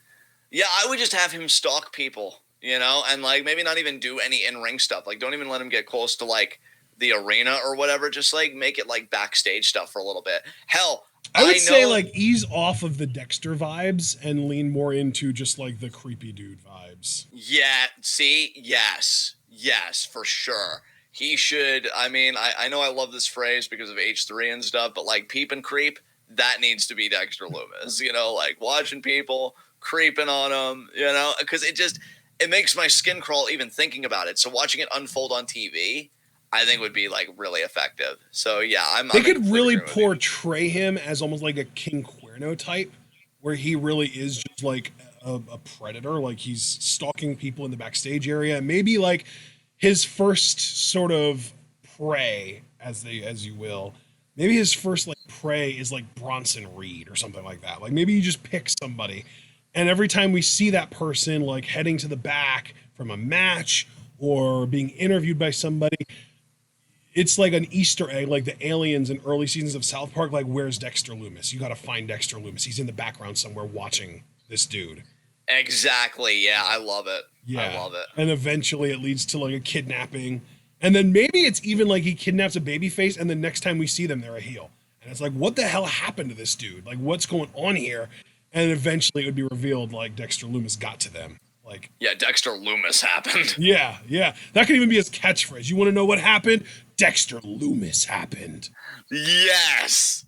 Speaker 2: Yeah, I would just have him stalk people, and like maybe not even do any in-ring stuff. Like don't even let him get close to like the arena or whatever. Just like make it like backstage stuff for a little bit. Hell,
Speaker 1: I would say like ease off of the Dexter vibes and lean more into just like the creepy dude vibes.
Speaker 2: Yeah, see? Yes, for sure. He should, I mean, I know I love this phrase because of H3 and stuff, but like peep and creep, that needs to be Dexter Lumis, like watching people, creeping on them, because it makes my skin crawl even thinking about it. So watching it unfold on TV, I think would be like really effective. So yeah,
Speaker 1: They could really portray him as almost like a King Cuerno type, where he really is just like a predator, like he's stalking people in the backstage area. Maybe like his first sort of prey, as you will. Maybe his first like prey is like Bronson Reed or something like that. Like maybe you just pick somebody, and every time we see that person like heading to the back from a match or being interviewed by somebody, it's like an Easter egg, like the aliens in early seasons of South Park. Like, where's Dexter Lumis? You got to find Dexter Lumis. He's in the background somewhere watching this dude.
Speaker 2: Exactly. Yeah, I love it. Yeah, I love it.
Speaker 1: And eventually it leads to like a kidnapping. And then maybe it's even like he kidnaps a babyface and the next time we see them, they're a heel. And it's like, what the hell happened to this dude? Like, what's going on here? And eventually it would be revealed like Dexter Lumis got to them. Like,
Speaker 2: Yeah, Dexter Loomis happened.
Speaker 1: yeah, that could even be his catchphrase. You want to know what happened? Dexter Loomis happened.
Speaker 2: Yes.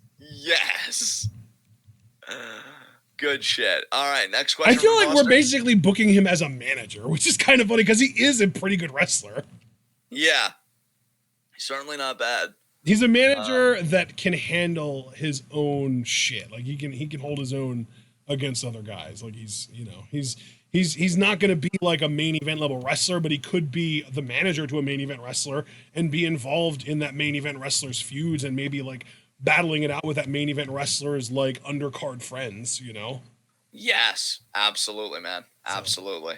Speaker 2: Good shit. All right, next
Speaker 1: I
Speaker 2: question
Speaker 1: feel
Speaker 2: from
Speaker 1: like we're
Speaker 2: Foster.
Speaker 1: basically booking him as a manager, which is kind of funny because he is a pretty good wrestler.
Speaker 2: Yeah. He's certainly not bad.
Speaker 1: He's a manager that can handle his own shit. Like he can hold his own against other guys. Like he's not going to be like a main event level wrestler, but he could be the manager to a main event wrestler and be involved in that main event wrestler's feuds and maybe like battling it out with that main event wrestler's like undercard friends, you know?
Speaker 2: Yes, absolutely, man. Absolutely.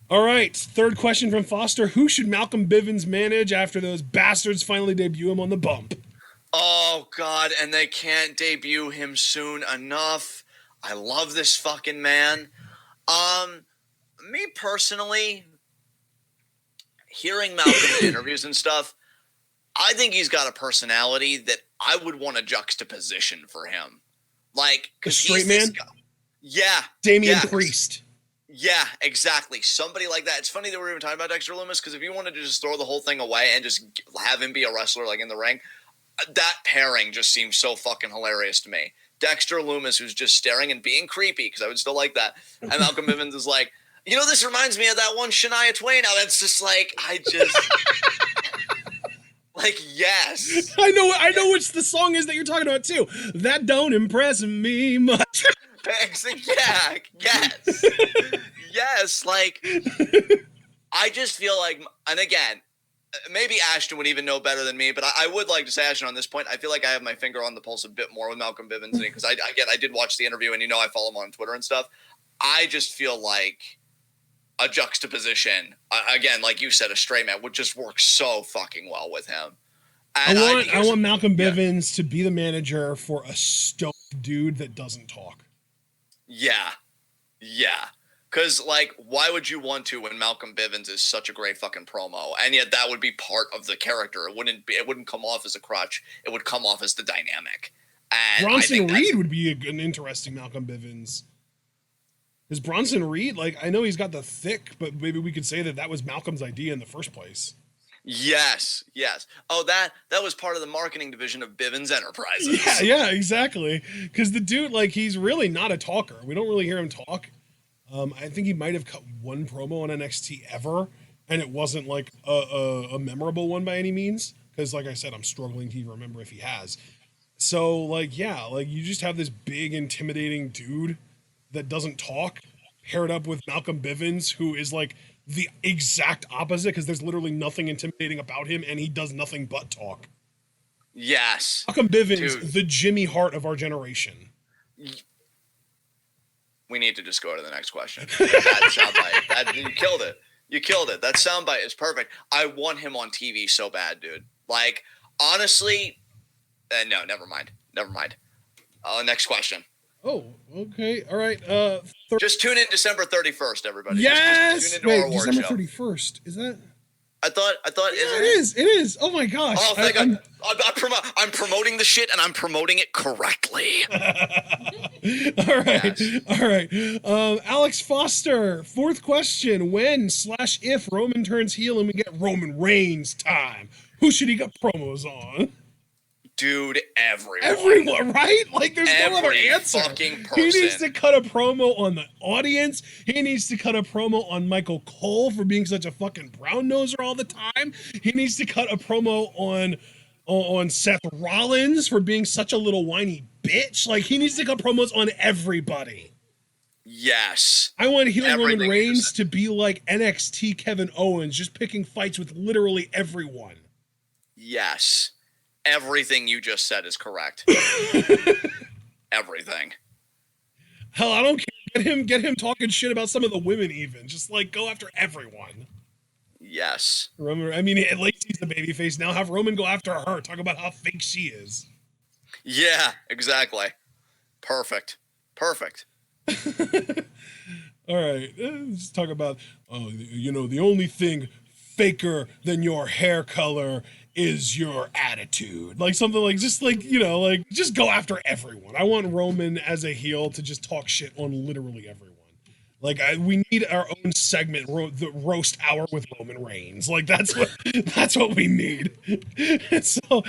Speaker 1: All right, third question from Foster. Who should Malcolm Bivens manage after those bastards finally debut him on the bump?
Speaker 2: Oh, God, and they can't debut him soon enough. I love this fucking man. Me personally, hearing Malcolm in interviews and stuff, I think he's got a personality that I would want a juxtaposition for him. Like,
Speaker 1: A straight man?
Speaker 2: Yeah.
Speaker 1: Damian Priest.
Speaker 2: Yeah, exactly. Somebody like that. It's funny that we're even talking about Dexter Loomis because if you wanted to just throw the whole thing away and just have him be a wrestler like in the ring, that pairing just seems so fucking hilarious to me. Dexter Loomis, who's just staring and being creepy, because I would still like that. And Malcolm Bivens is like, you know, this reminds me of that one Shania Twain. Now that's just like, I just... like, yes.
Speaker 1: I know which the song is that you're talking about, too. That don't impress me much.
Speaker 2: Yeah, yes. Yes, like, I just feel like, and again, maybe Ashton would even know better than me, but I would like to say, Ashton, on this point, I feel like I have my finger on the pulse a bit more with Malcolm Bivens, because I did watch the interview, and you know I follow him on Twitter and stuff. I just feel like a juxtaposition, again, like you said, a straight man, would just work so fucking well with him. And
Speaker 1: I want Malcolm Bivens to be the manager for a stoked dude that doesn't talk.
Speaker 2: Yeah. Because, like, why would you want to when Malcolm Bivens is such a great fucking promo? And yet that would be part of the character. It wouldn't come off as a crutch. It would come off as the dynamic. And
Speaker 1: Bronson Reed would be an interesting Malcolm Bivens. Is Bronson Reed, like, I know he's got the thick, but maybe we could say that was Malcolm's idea in the first place.
Speaker 2: Yes. Oh, that was part of the marketing division of Bivens Enterprises.
Speaker 1: Yeah, exactly. Because the dude, like, he's really not a talker. We don't really hear him talk. I think he might have cut one promo on NXT ever, and it wasn't like a memorable one by any means. Because, like I said, I'm struggling to even remember if he has. So, like, yeah, like you just have this big, intimidating dude that doesn't talk, paired up with Malcolm Bivens, who is like the exact opposite, because there's literally nothing intimidating about him, and he does nothing but talk.
Speaker 2: Yes.
Speaker 1: Malcolm Bivens, dude. The Jimmy Hart of our generation.
Speaker 2: We need to just go to the next question. That soundbite. You killed it. You killed it. That soundbite is perfect. I want him on TV so bad, dude. Like, honestly, no, never mind. Next question.
Speaker 1: Oh, okay. All right.
Speaker 2: Just tune in December 31st, everybody.
Speaker 1: Yes.
Speaker 2: Just tune into our award
Speaker 1: December
Speaker 2: show.
Speaker 1: 31st. Is that?
Speaker 2: I thought.
Speaker 1: Yeah, it is. Oh my gosh.
Speaker 2: Oh, I'm promoting the shit, and I'm promoting it correctly.
Speaker 1: All right. Alex Foster, fourth question: when/if Roman turns heel and we get Roman Reigns time, who should he get promos on?
Speaker 2: Dude,
Speaker 1: everyone, right? Like, there's no other answer.
Speaker 2: Fucking person.
Speaker 1: He needs to cut a promo on the audience. He needs to cut a promo on Michael Cole for being such a fucking brown noser all the time. He needs to cut a promo on Seth Rollins for being such a little whiny bitch. Like, he needs to cut promos on everybody.
Speaker 2: Yes.
Speaker 1: I want heel Roman Reigns to be like NXT Kevin Owens, just picking fights with literally everyone.
Speaker 2: Yes. Everything you just said is correct. Everything.
Speaker 1: Hell, I don't care. Get him talking shit about some of the women even. Just, like, go after everyone.
Speaker 2: Yes.
Speaker 1: Roman, I mean, at least he's the babyface. Now have Roman go after her. Talk about how fake she is.
Speaker 2: Yeah, exactly. Perfect.
Speaker 1: All right. Let's talk about, the only thing faker than your hair color is your attitude. Like something like, just go after everyone. I want Roman as a heel to just talk shit on literally everyone. Like we need our own segment, the roast hour with Roman Reigns. Like that's what we need. So,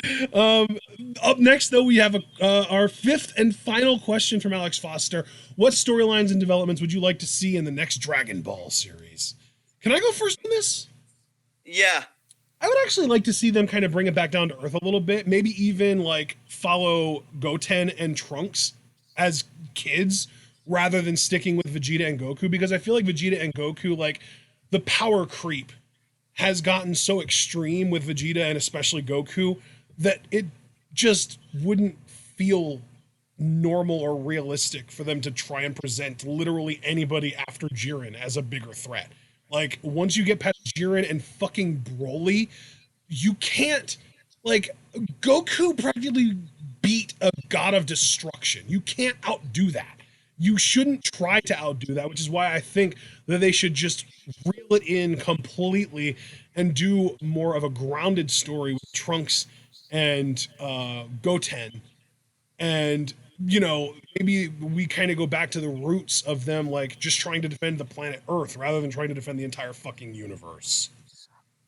Speaker 1: up next though, we have our fifth and final question from Alex Foster. What storylines and developments would you like to see in the next Dragon Ball series? Can I go first on this?
Speaker 2: Yeah.
Speaker 1: I would actually like to see them kind of bring it back down to earth a little bit. Maybe even like follow Goten and Trunks as kids rather than sticking with Vegeta and Goku, because I feel like Vegeta and Goku, like the power creep has gotten so extreme with Vegeta and especially Goku that it just wouldn't feel normal or realistic for them to try and present literally anybody after Jiren as a bigger threat. Like once you get past Jiren and fucking Broly, you can't, like, Goku practically beat a god of destruction. You can't outdo that. You shouldn't try to outdo that, which is why I think that they should just reel it in completely and do more of a grounded story with Trunks and Goten. And, you know, maybe we kind of go back to the roots of them, like, just trying to defend the planet Earth rather than trying to defend the entire fucking universe.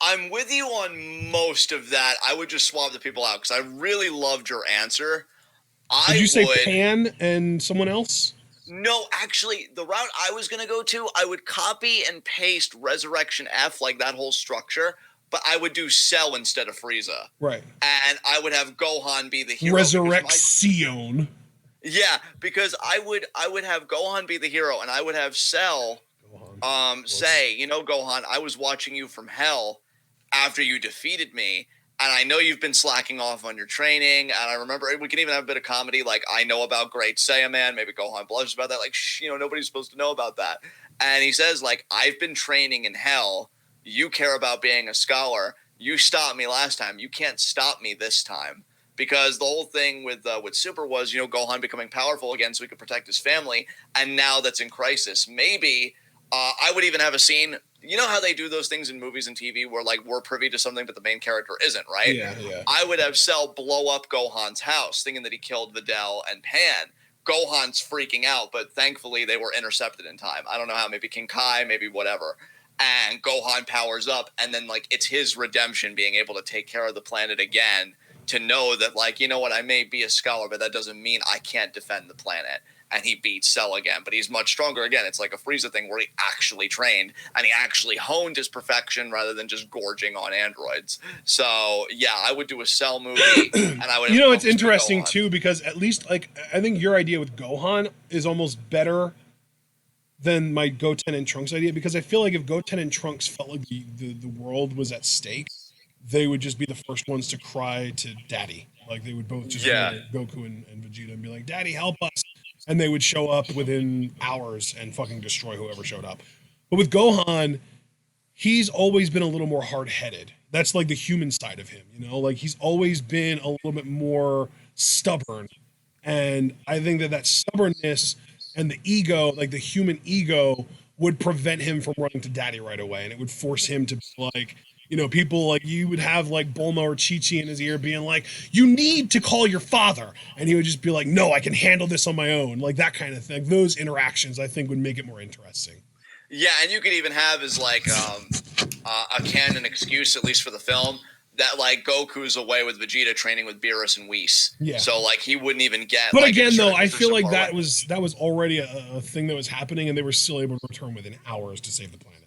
Speaker 2: I'm with you on most of that. I would just swap the people out because I really loved your answer.
Speaker 1: Did you say Pan and someone else?
Speaker 2: No, actually, the route I was going to go to, I would copy and paste Resurrection F, like that whole structure, but I would do Cell instead of Frieza.
Speaker 1: Right.
Speaker 2: And I would have Gohan be the hero.
Speaker 1: Resurrection.
Speaker 2: Yeah, because I would have Gohan be the hero, and I would have Cell say, you know, Gohan, I was watching you from hell after you defeated me, and I know you've been slacking off on your training, and I remember we can even have a bit of comedy, like, I know about Great Saiyaman, maybe Gohan blushes about that, like, you know, nobody's supposed to know about that. And he says, like, I've been training in hell, you care about being a scholar, you stopped me last time, you can't stop me this time. Because the whole thing with Super was, you know, Gohan becoming powerful again so he could protect his family, and now that's in crisis. Maybe I would even have a scene. You know how they do those things in movies and TV where, like, we're privy to something but the main character isn't, right?
Speaker 1: Yeah.
Speaker 2: I would have Cell blow up Gohan's house, thinking that he killed Videl and Pan. Gohan's freaking out, but thankfully they were intercepted in time. I don't know how, maybe King Kai, maybe whatever. And Gohan powers up, and then, like, it's his redemption being able to take care of the planet again, to know that, like, you know what, I may be a scholar, but that doesn't mean I can't defend the planet. And he beats Cell again, but he's much stronger again. It's like a Frieza thing where he actually trained and he actually honed his perfection rather than just gorging on androids. So yeah, I would do a Cell movie, and I would.
Speaker 1: You know, it's interesting too, because at least, like, I think your idea with Gohan is almost better than my Goten and Trunks idea, because I feel like if Goten and Trunks felt like the world was at stake, they would just be the first ones to cry to Daddy. Like they would both just Goku and Vegeta and be like, Daddy, help us. And they would show up within hours and fucking destroy whoever showed up. But with Gohan, he's always been a little more hard-headed. That's like the human side of him, you know? Like he's always been a little bit more stubborn. And I think that stubbornness and the ego, like the human ego, would prevent him from running to Daddy right away. And it would force him to be like, you know, people like you would have like Bulma or Chi-Chi in his ear being like, you need to call your father. And he would just be like, no, I can handle this on my own. Like that kind of thing. Those interactions, I think, would make it more interesting.
Speaker 2: Yeah, and you could even have as like a canon excuse, at least for the film, that like Goku's away with Vegeta training with Beerus and Whis.
Speaker 1: Yeah.
Speaker 2: So like he wouldn't even get.
Speaker 1: But
Speaker 2: like,
Speaker 1: again, though, I feel like that was already a thing that was happening, and they were still able to return within hours to save the planet.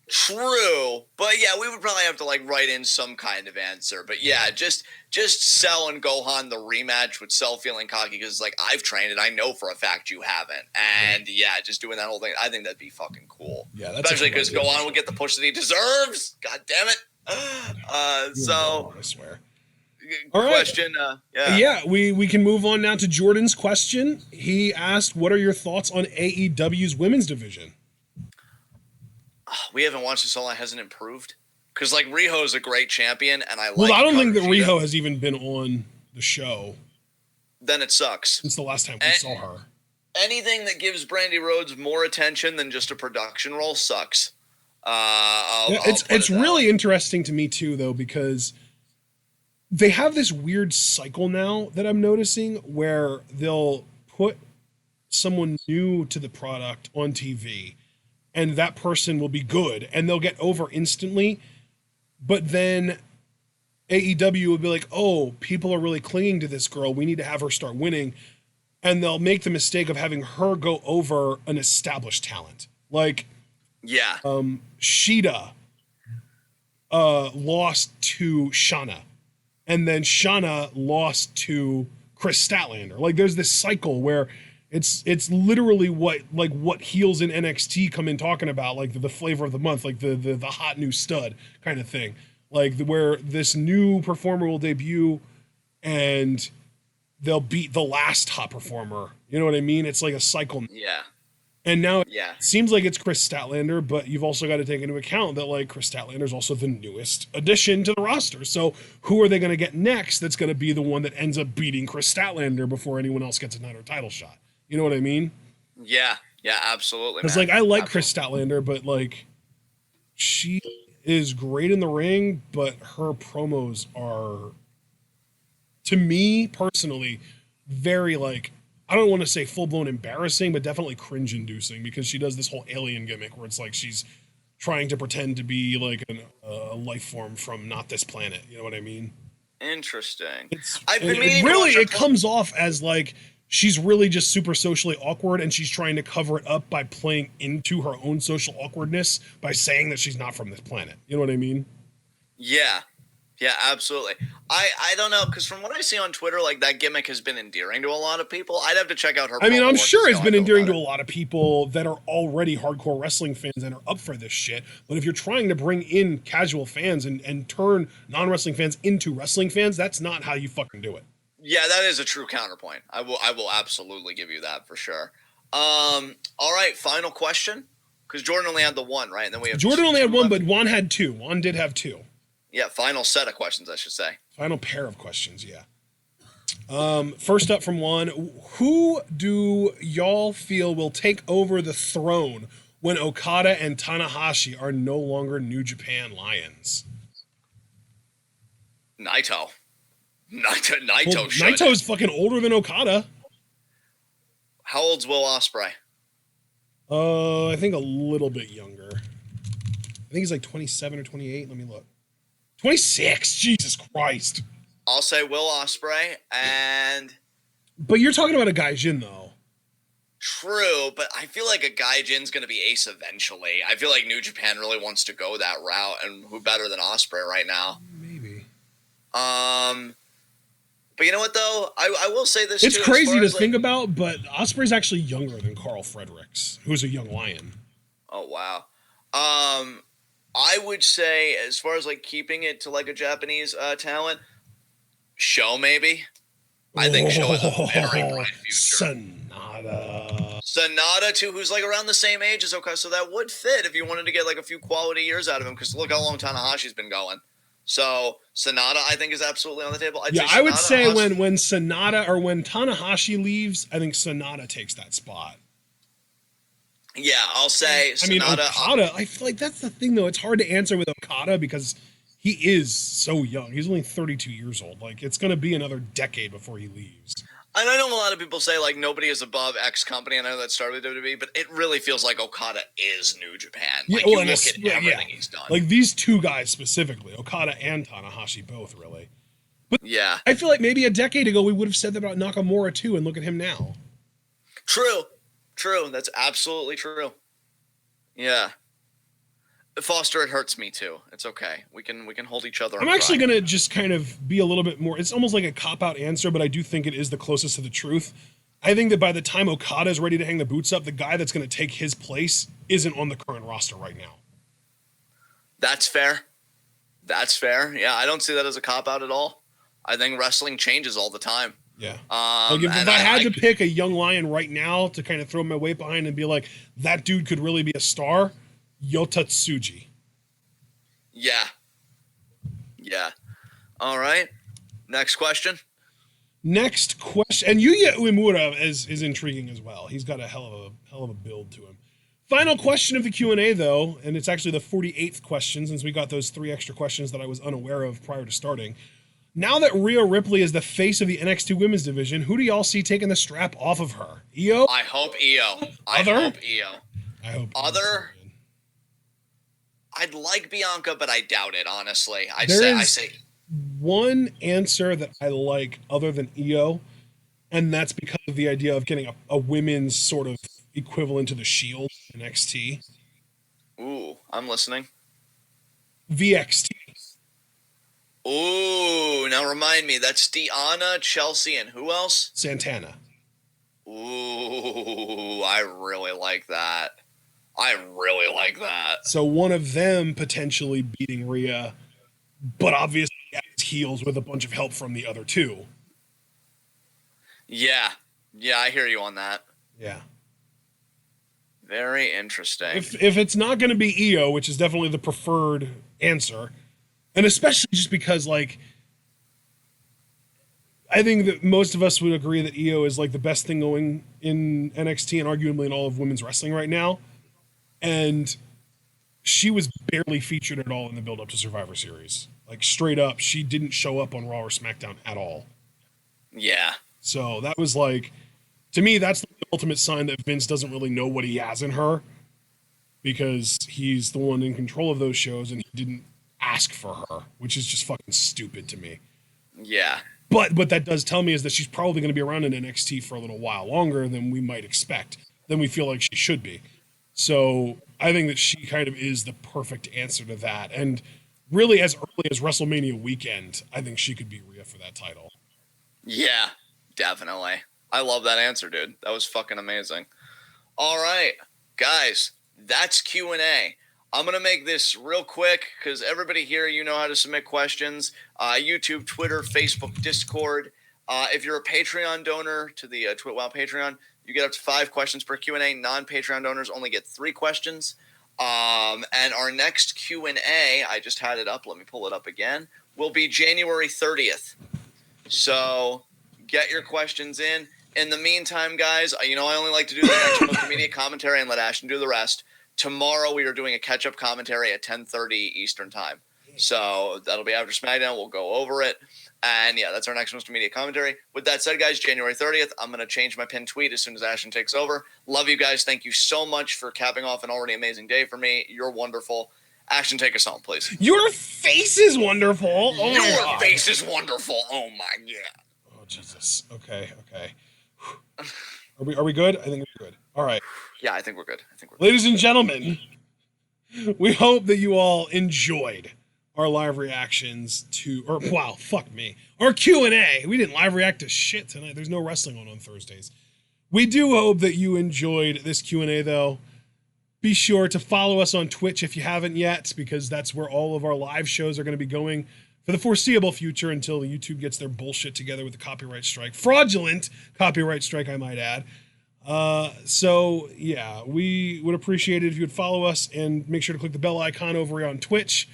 Speaker 2: True, but yeah, we would probably have to like write in some kind of answer. But yeah, just Cell and Gohan the rematch with Cell feeling cocky because it's like, I've trained it, I know for a fact you haven't, and yeah, just doing that whole thing. I think that'd be fucking cool.
Speaker 1: Yeah, that's
Speaker 2: especially because Gohan would get the push that he deserves. God damn it. So
Speaker 1: I swear.
Speaker 2: Question.
Speaker 1: Yeah, we can move on now to Jordan's question. He asked, "What are your thoughts on AEW's women's division?"
Speaker 2: We haven't watched this all. It hasn't improved because like Riho's a great champion, and I like.
Speaker 1: Well, I don't think that Riho has even been on the show.
Speaker 2: Then it sucks.
Speaker 1: Since the last time we saw her.
Speaker 2: Anything that gives Brandy Rhodes more attention than just a production role sucks.
Speaker 1: It's really interesting to me too, though, because they have this weird cycle now that I'm noticing where they'll put someone new to the product on TV. and that person will be good and they'll get over instantly. But then AEW will be like, oh, people are really clinging to this girl. We need to have her start winning. And they'll make the mistake of having her go over an established talent. Like,
Speaker 2: Yeah.
Speaker 1: Sheeta lost to Shauna. And then Shauna lost to Chris Statlander. Like, there's this cycle where it's literally what heels in NXT come in talking about, like the flavor of the month, like the hot new stud kind of thing. Like where this new performer will debut and they'll beat the last hot performer. You know what I mean? It's like a cycle.
Speaker 2: Yeah.
Speaker 1: And now it
Speaker 2: Yeah.
Speaker 1: seems like it's Chris Statlander, but you've also got to take into account that like Chris Statlander is also the newest addition to the roster. So who are they going to get next that's going to be the one that ends up beating Chris Statlander before anyone else gets another title shot? You know what I mean?
Speaker 2: Yeah. Yeah, absolutely.
Speaker 1: Because like I like Chris Statlander, but like she is great in the ring, but her promos are, to me personally, very like, I don't want to say full-blown embarrassing, but definitely cringe-inducing, because she does this whole alien gimmick where it's like she's trying to pretend to be like a life form from not this planet. You know what I mean?
Speaker 2: Interesting.
Speaker 1: It comes off as like she's really just super socially awkward, and she's trying to cover it up by playing into her own social awkwardness by saying that she's not from this planet. You know what I mean?
Speaker 2: Yeah. Yeah, absolutely. I don't know, because from what I see on Twitter, like that gimmick has been endearing to a lot of people. I'd have to check out her.
Speaker 1: I mean, I'm sure it's been endearing to
Speaker 2: it.
Speaker 1: a lot of people that are already hardcore wrestling fans and are up for this shit. But if you're trying to bring in casual fans and turn non-wrestling fans into wrestling fans, that's not how you fucking do it.
Speaker 2: Yeah, that is a true counterpoint. I will absolutely give you that for sure. All right, final question, because Jordan only had the one, right? And then we have
Speaker 1: Jordan only had one, but Juan had two. Juan did have two.
Speaker 2: Yeah, final set of questions, I should say.
Speaker 1: Final pair of questions, yeah. First up from Juan, who do y'all feel will take over the throne when Okada and Tanahashi are no longer New Japan Lions?
Speaker 2: Naito. Naito
Speaker 1: Well,
Speaker 2: should.
Speaker 1: Naito's fucking older than Okada.
Speaker 2: How old's Will Ospreay?
Speaker 1: I think a little bit younger. I think he's like 27 or 28. Let me look. 26. Jesus Christ.
Speaker 2: I'll say Will Ospreay, and
Speaker 1: But you're talking about a Gaijin, though.
Speaker 2: true, but I feel like a Gaijin's going to be ace eventually. I feel like New Japan really wants to go that route, and who better than Ospreay right now?
Speaker 1: Maybe.
Speaker 2: But you know what, though? I will say this,
Speaker 1: It's
Speaker 2: too,
Speaker 1: crazy to
Speaker 2: like,
Speaker 1: think about, but Osprey's actually younger than Carl Fredericks, who's a young lion.
Speaker 2: Oh, wow. I would say, as far as like keeping it to like a Japanese talent, Sho maybe. I think Sho has a very bright future. Sonata too, who's like around the same age as Okada, so that would fit if you wanted to get like a few quality years out of him. Because look how long Tanahashi's been going. So Sonata, I think, is absolutely on the table.
Speaker 1: I would say when Sonata or when Tanahashi leaves, I think Sonata takes that spot.
Speaker 2: Yeah, I'll say Sonata.
Speaker 1: Okada, I feel like that's the thing, though. It's hard to answer with Okada because he is so young. He's only 32 years old. Like, it's going to be another decade before he leaves.
Speaker 2: And I know a lot of people say, like, nobody is above X company. I know that started with WWE, but it really feels like Okada is New Japan. Like, you look at everything he's done.
Speaker 1: Like, these two guys specifically, Okada and Tanahashi both, really. But
Speaker 2: yeah.
Speaker 1: I feel like maybe a decade ago we would have said that about Nakamura, too, and look at him now.
Speaker 2: True. That's absolutely true. Yeah. Foster, it hurts me too. It's okay. We can hold each other.
Speaker 1: I'm actually going to just kind of be a little bit more, it's almost like a cop-out answer, but I do think it is the closest to the truth. I think that by the time Okada is ready to hang the boots up, the guy that's going to take his place isn't on the current roster right now.
Speaker 2: That's fair. Yeah, I don't see that as a cop-out at all. I think wrestling changes all the time.
Speaker 1: Yeah. Like if I had to pick a young lion right now to kind of throw my weight behind and be like, that dude could really be a star, Yota Tsuji.
Speaker 2: Yeah. All right. Next question.
Speaker 1: And Yuya Uemura is intriguing as well. He's got a hell of a build to him. Final question of the Q&A, though, and it's actually the 48th question since we got those 3 extra questions that I was unaware of prior to starting. Now that Rhea Ripley is the face of the NXT Women's Division, who do y'all see taking the strap off of her? Io?
Speaker 2: I hope Io.
Speaker 1: Other?
Speaker 2: I hope Io.
Speaker 1: I hope
Speaker 2: Other? I'd like Bianca, but I doubt it. Honestly, I
Speaker 1: There
Speaker 2: say
Speaker 1: is one answer that I like other than Io, and that's because of the idea of getting a women's sort of equivalent to the Shield in NXT.
Speaker 2: ooh, I'm listening.
Speaker 1: VXT.
Speaker 2: Ooh, now remind me, that's Deanna, Chelsea, and who else?
Speaker 1: Santana.
Speaker 2: Ooh, I really like that. I really like that.
Speaker 1: So one of them potentially beating Rhea, but obviously as heels with a bunch of help from the other two.
Speaker 2: Yeah. Yeah, I hear you on that.
Speaker 1: Yeah.
Speaker 2: Very interesting.
Speaker 1: If it's not going to be Io, which is definitely the preferred answer, and especially just because, like, I think that most of us would agree that Io is like the best thing going in NXT and arguably in all of women's wrestling right now. And she was barely featured at all in the build up to Survivor Series. Like straight up, she didn't show up on Raw or SmackDown at all.
Speaker 2: Yeah.
Speaker 1: So that was like, to me, that's the ultimate sign that Vince doesn't really know what he has in her, because he's the one in control of those shows and he didn't ask for her, which is just fucking stupid to me.
Speaker 2: Yeah.
Speaker 1: But what that does tell me is that she's probably going to be around in NXT for a little while longer than we might expect, than we feel like she should be. So I think that she kind of is the perfect answer to that. And really, as early as WrestleMania weekend, I think she could be Rhea for that title.
Speaker 2: Yeah, definitely. I love that answer, dude. That was fucking amazing. All right, guys, that's Q&A. I'm going to make this real quick because everybody here, you know how to submit questions. YouTube, Twitter, Facebook, Discord. If you're a Patreon donor to the TWitWoW Patreon, you get up to 5 questions per Q&A. Non-Patreon donors only get 3 questions. And our next Q&A, I just had it up. Let me pull it up again. Will be January 30th. So get your questions in. In the meantime, guys, I only like to do the next most immediate commentary and let Ashton do the rest. Tomorrow we are doing a catch-up commentary at 10:30 Eastern Time. So that'll be after SmackDown. We'll go over it. And yeah, that's our next most immediate commentary. With that said, guys, January 30th, I'm going to change my pinned tweet as soon as Ashton takes over. Love you guys. Thank you so much for capping off an already amazing day for me. You're wonderful. Ashton, take us home, please.
Speaker 1: Your face is wonderful. Oh
Speaker 2: Your face is wonderful. Oh my God.
Speaker 1: Oh Jesus. Okay. Are we good? I think we're good. All right.
Speaker 2: Yeah, I think we're good.
Speaker 1: Ladies and gentlemen, we hope that you all enjoyed our live reactions to, our Q&A. We didn't live react to shit tonight. There's no wrestling on Thursdays. We do hope that you enjoyed this Q&A, though. Be sure to follow us on Twitch if you haven't yet, because that's where all of our live shows are going to be going for the foreseeable future until YouTube gets their bullshit together with the copyright strike. Fraudulent copyright strike, I might add. So yeah, we would appreciate it if you would follow us and make sure to click the bell icon over here on Twitch.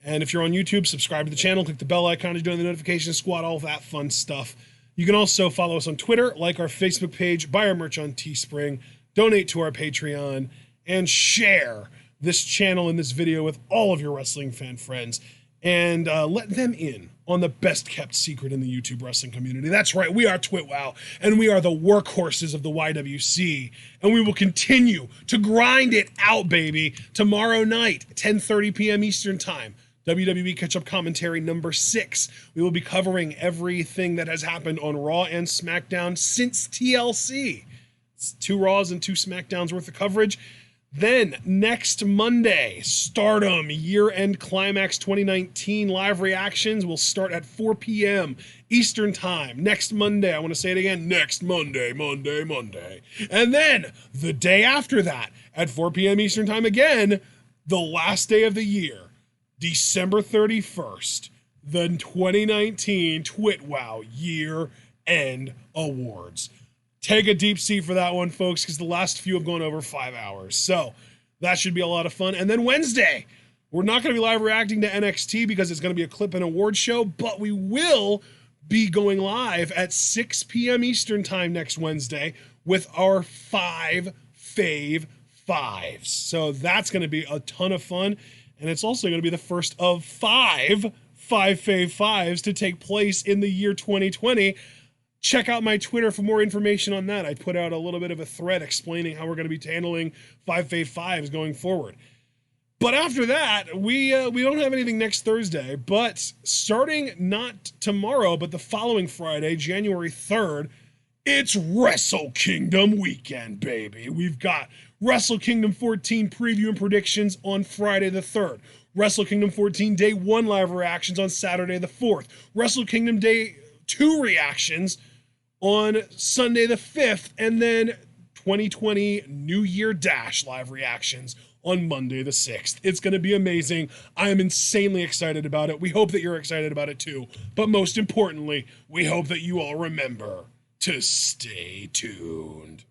Speaker 1: And if you're on YouTube, subscribe to the channel, click the bell icon to join the notification squad, all that fun stuff. You can also follow us on Twitter, like our Facebook page, buy our merch on Teespring, donate to our Patreon, and share this channel and this video with all of your wrestling fan friends. And let them in on the best kept secret in the YouTube wrestling community. That's right, we are TWitWoW, and we are the workhorses of the YWC, and we will continue to grind it out, baby. Tomorrow night, 10:30 p.m. Eastern Time, WWE Catch-Up Commentary number 6. We will be covering everything that has happened on Raw and SmackDown since TLC. It's 2 Raws and 2 SmackDowns worth of coverage. Then, next Monday, Stardom Year-End Climax 2019 live reactions will start at 4 p.m. Eastern Time. Next Monday, I want to say it again, next Monday. And then, the day after that, at 4 p.m. Eastern Time again, the last day of the year, December 31st, the 2019 TWitWoW Year-End Awards. Take a deep seat for that one, folks, because the last few have gone over 5 hours. So that should be a lot of fun. And then Wednesday, we're not going to be live reacting to NXT because it's going to be a clip and award show, but we will be going live at 6 p.m. Eastern Time next Wednesday with our 5 Fave Fives. So that's going to be a ton of fun. And it's also going to be the first of 5 Fave Fives to take place in the year 2020. Check out my Twitter for more information on that. I put out a little bit of a thread explaining how we're going to be handling 5 Fave Fives going forward. But after that, we don't have anything next Thursday. But starting not tomorrow, but the following Friday, January 3rd, it's Wrestle Kingdom weekend, baby. We've got Wrestle Kingdom 14 preview and predictions on Friday the 3rd. Wrestle Kingdom 14 Day 1 live reactions on Saturday the 4th. Wrestle Kingdom Day 2 reactions on Sunday the 5th. And then 2020 New Year Dash live reactions on Monday the 6th. It's going to be amazing. I am insanely excited about it. We hope that you're excited about it too. But most importantly, we hope that you all remember to stay tuned.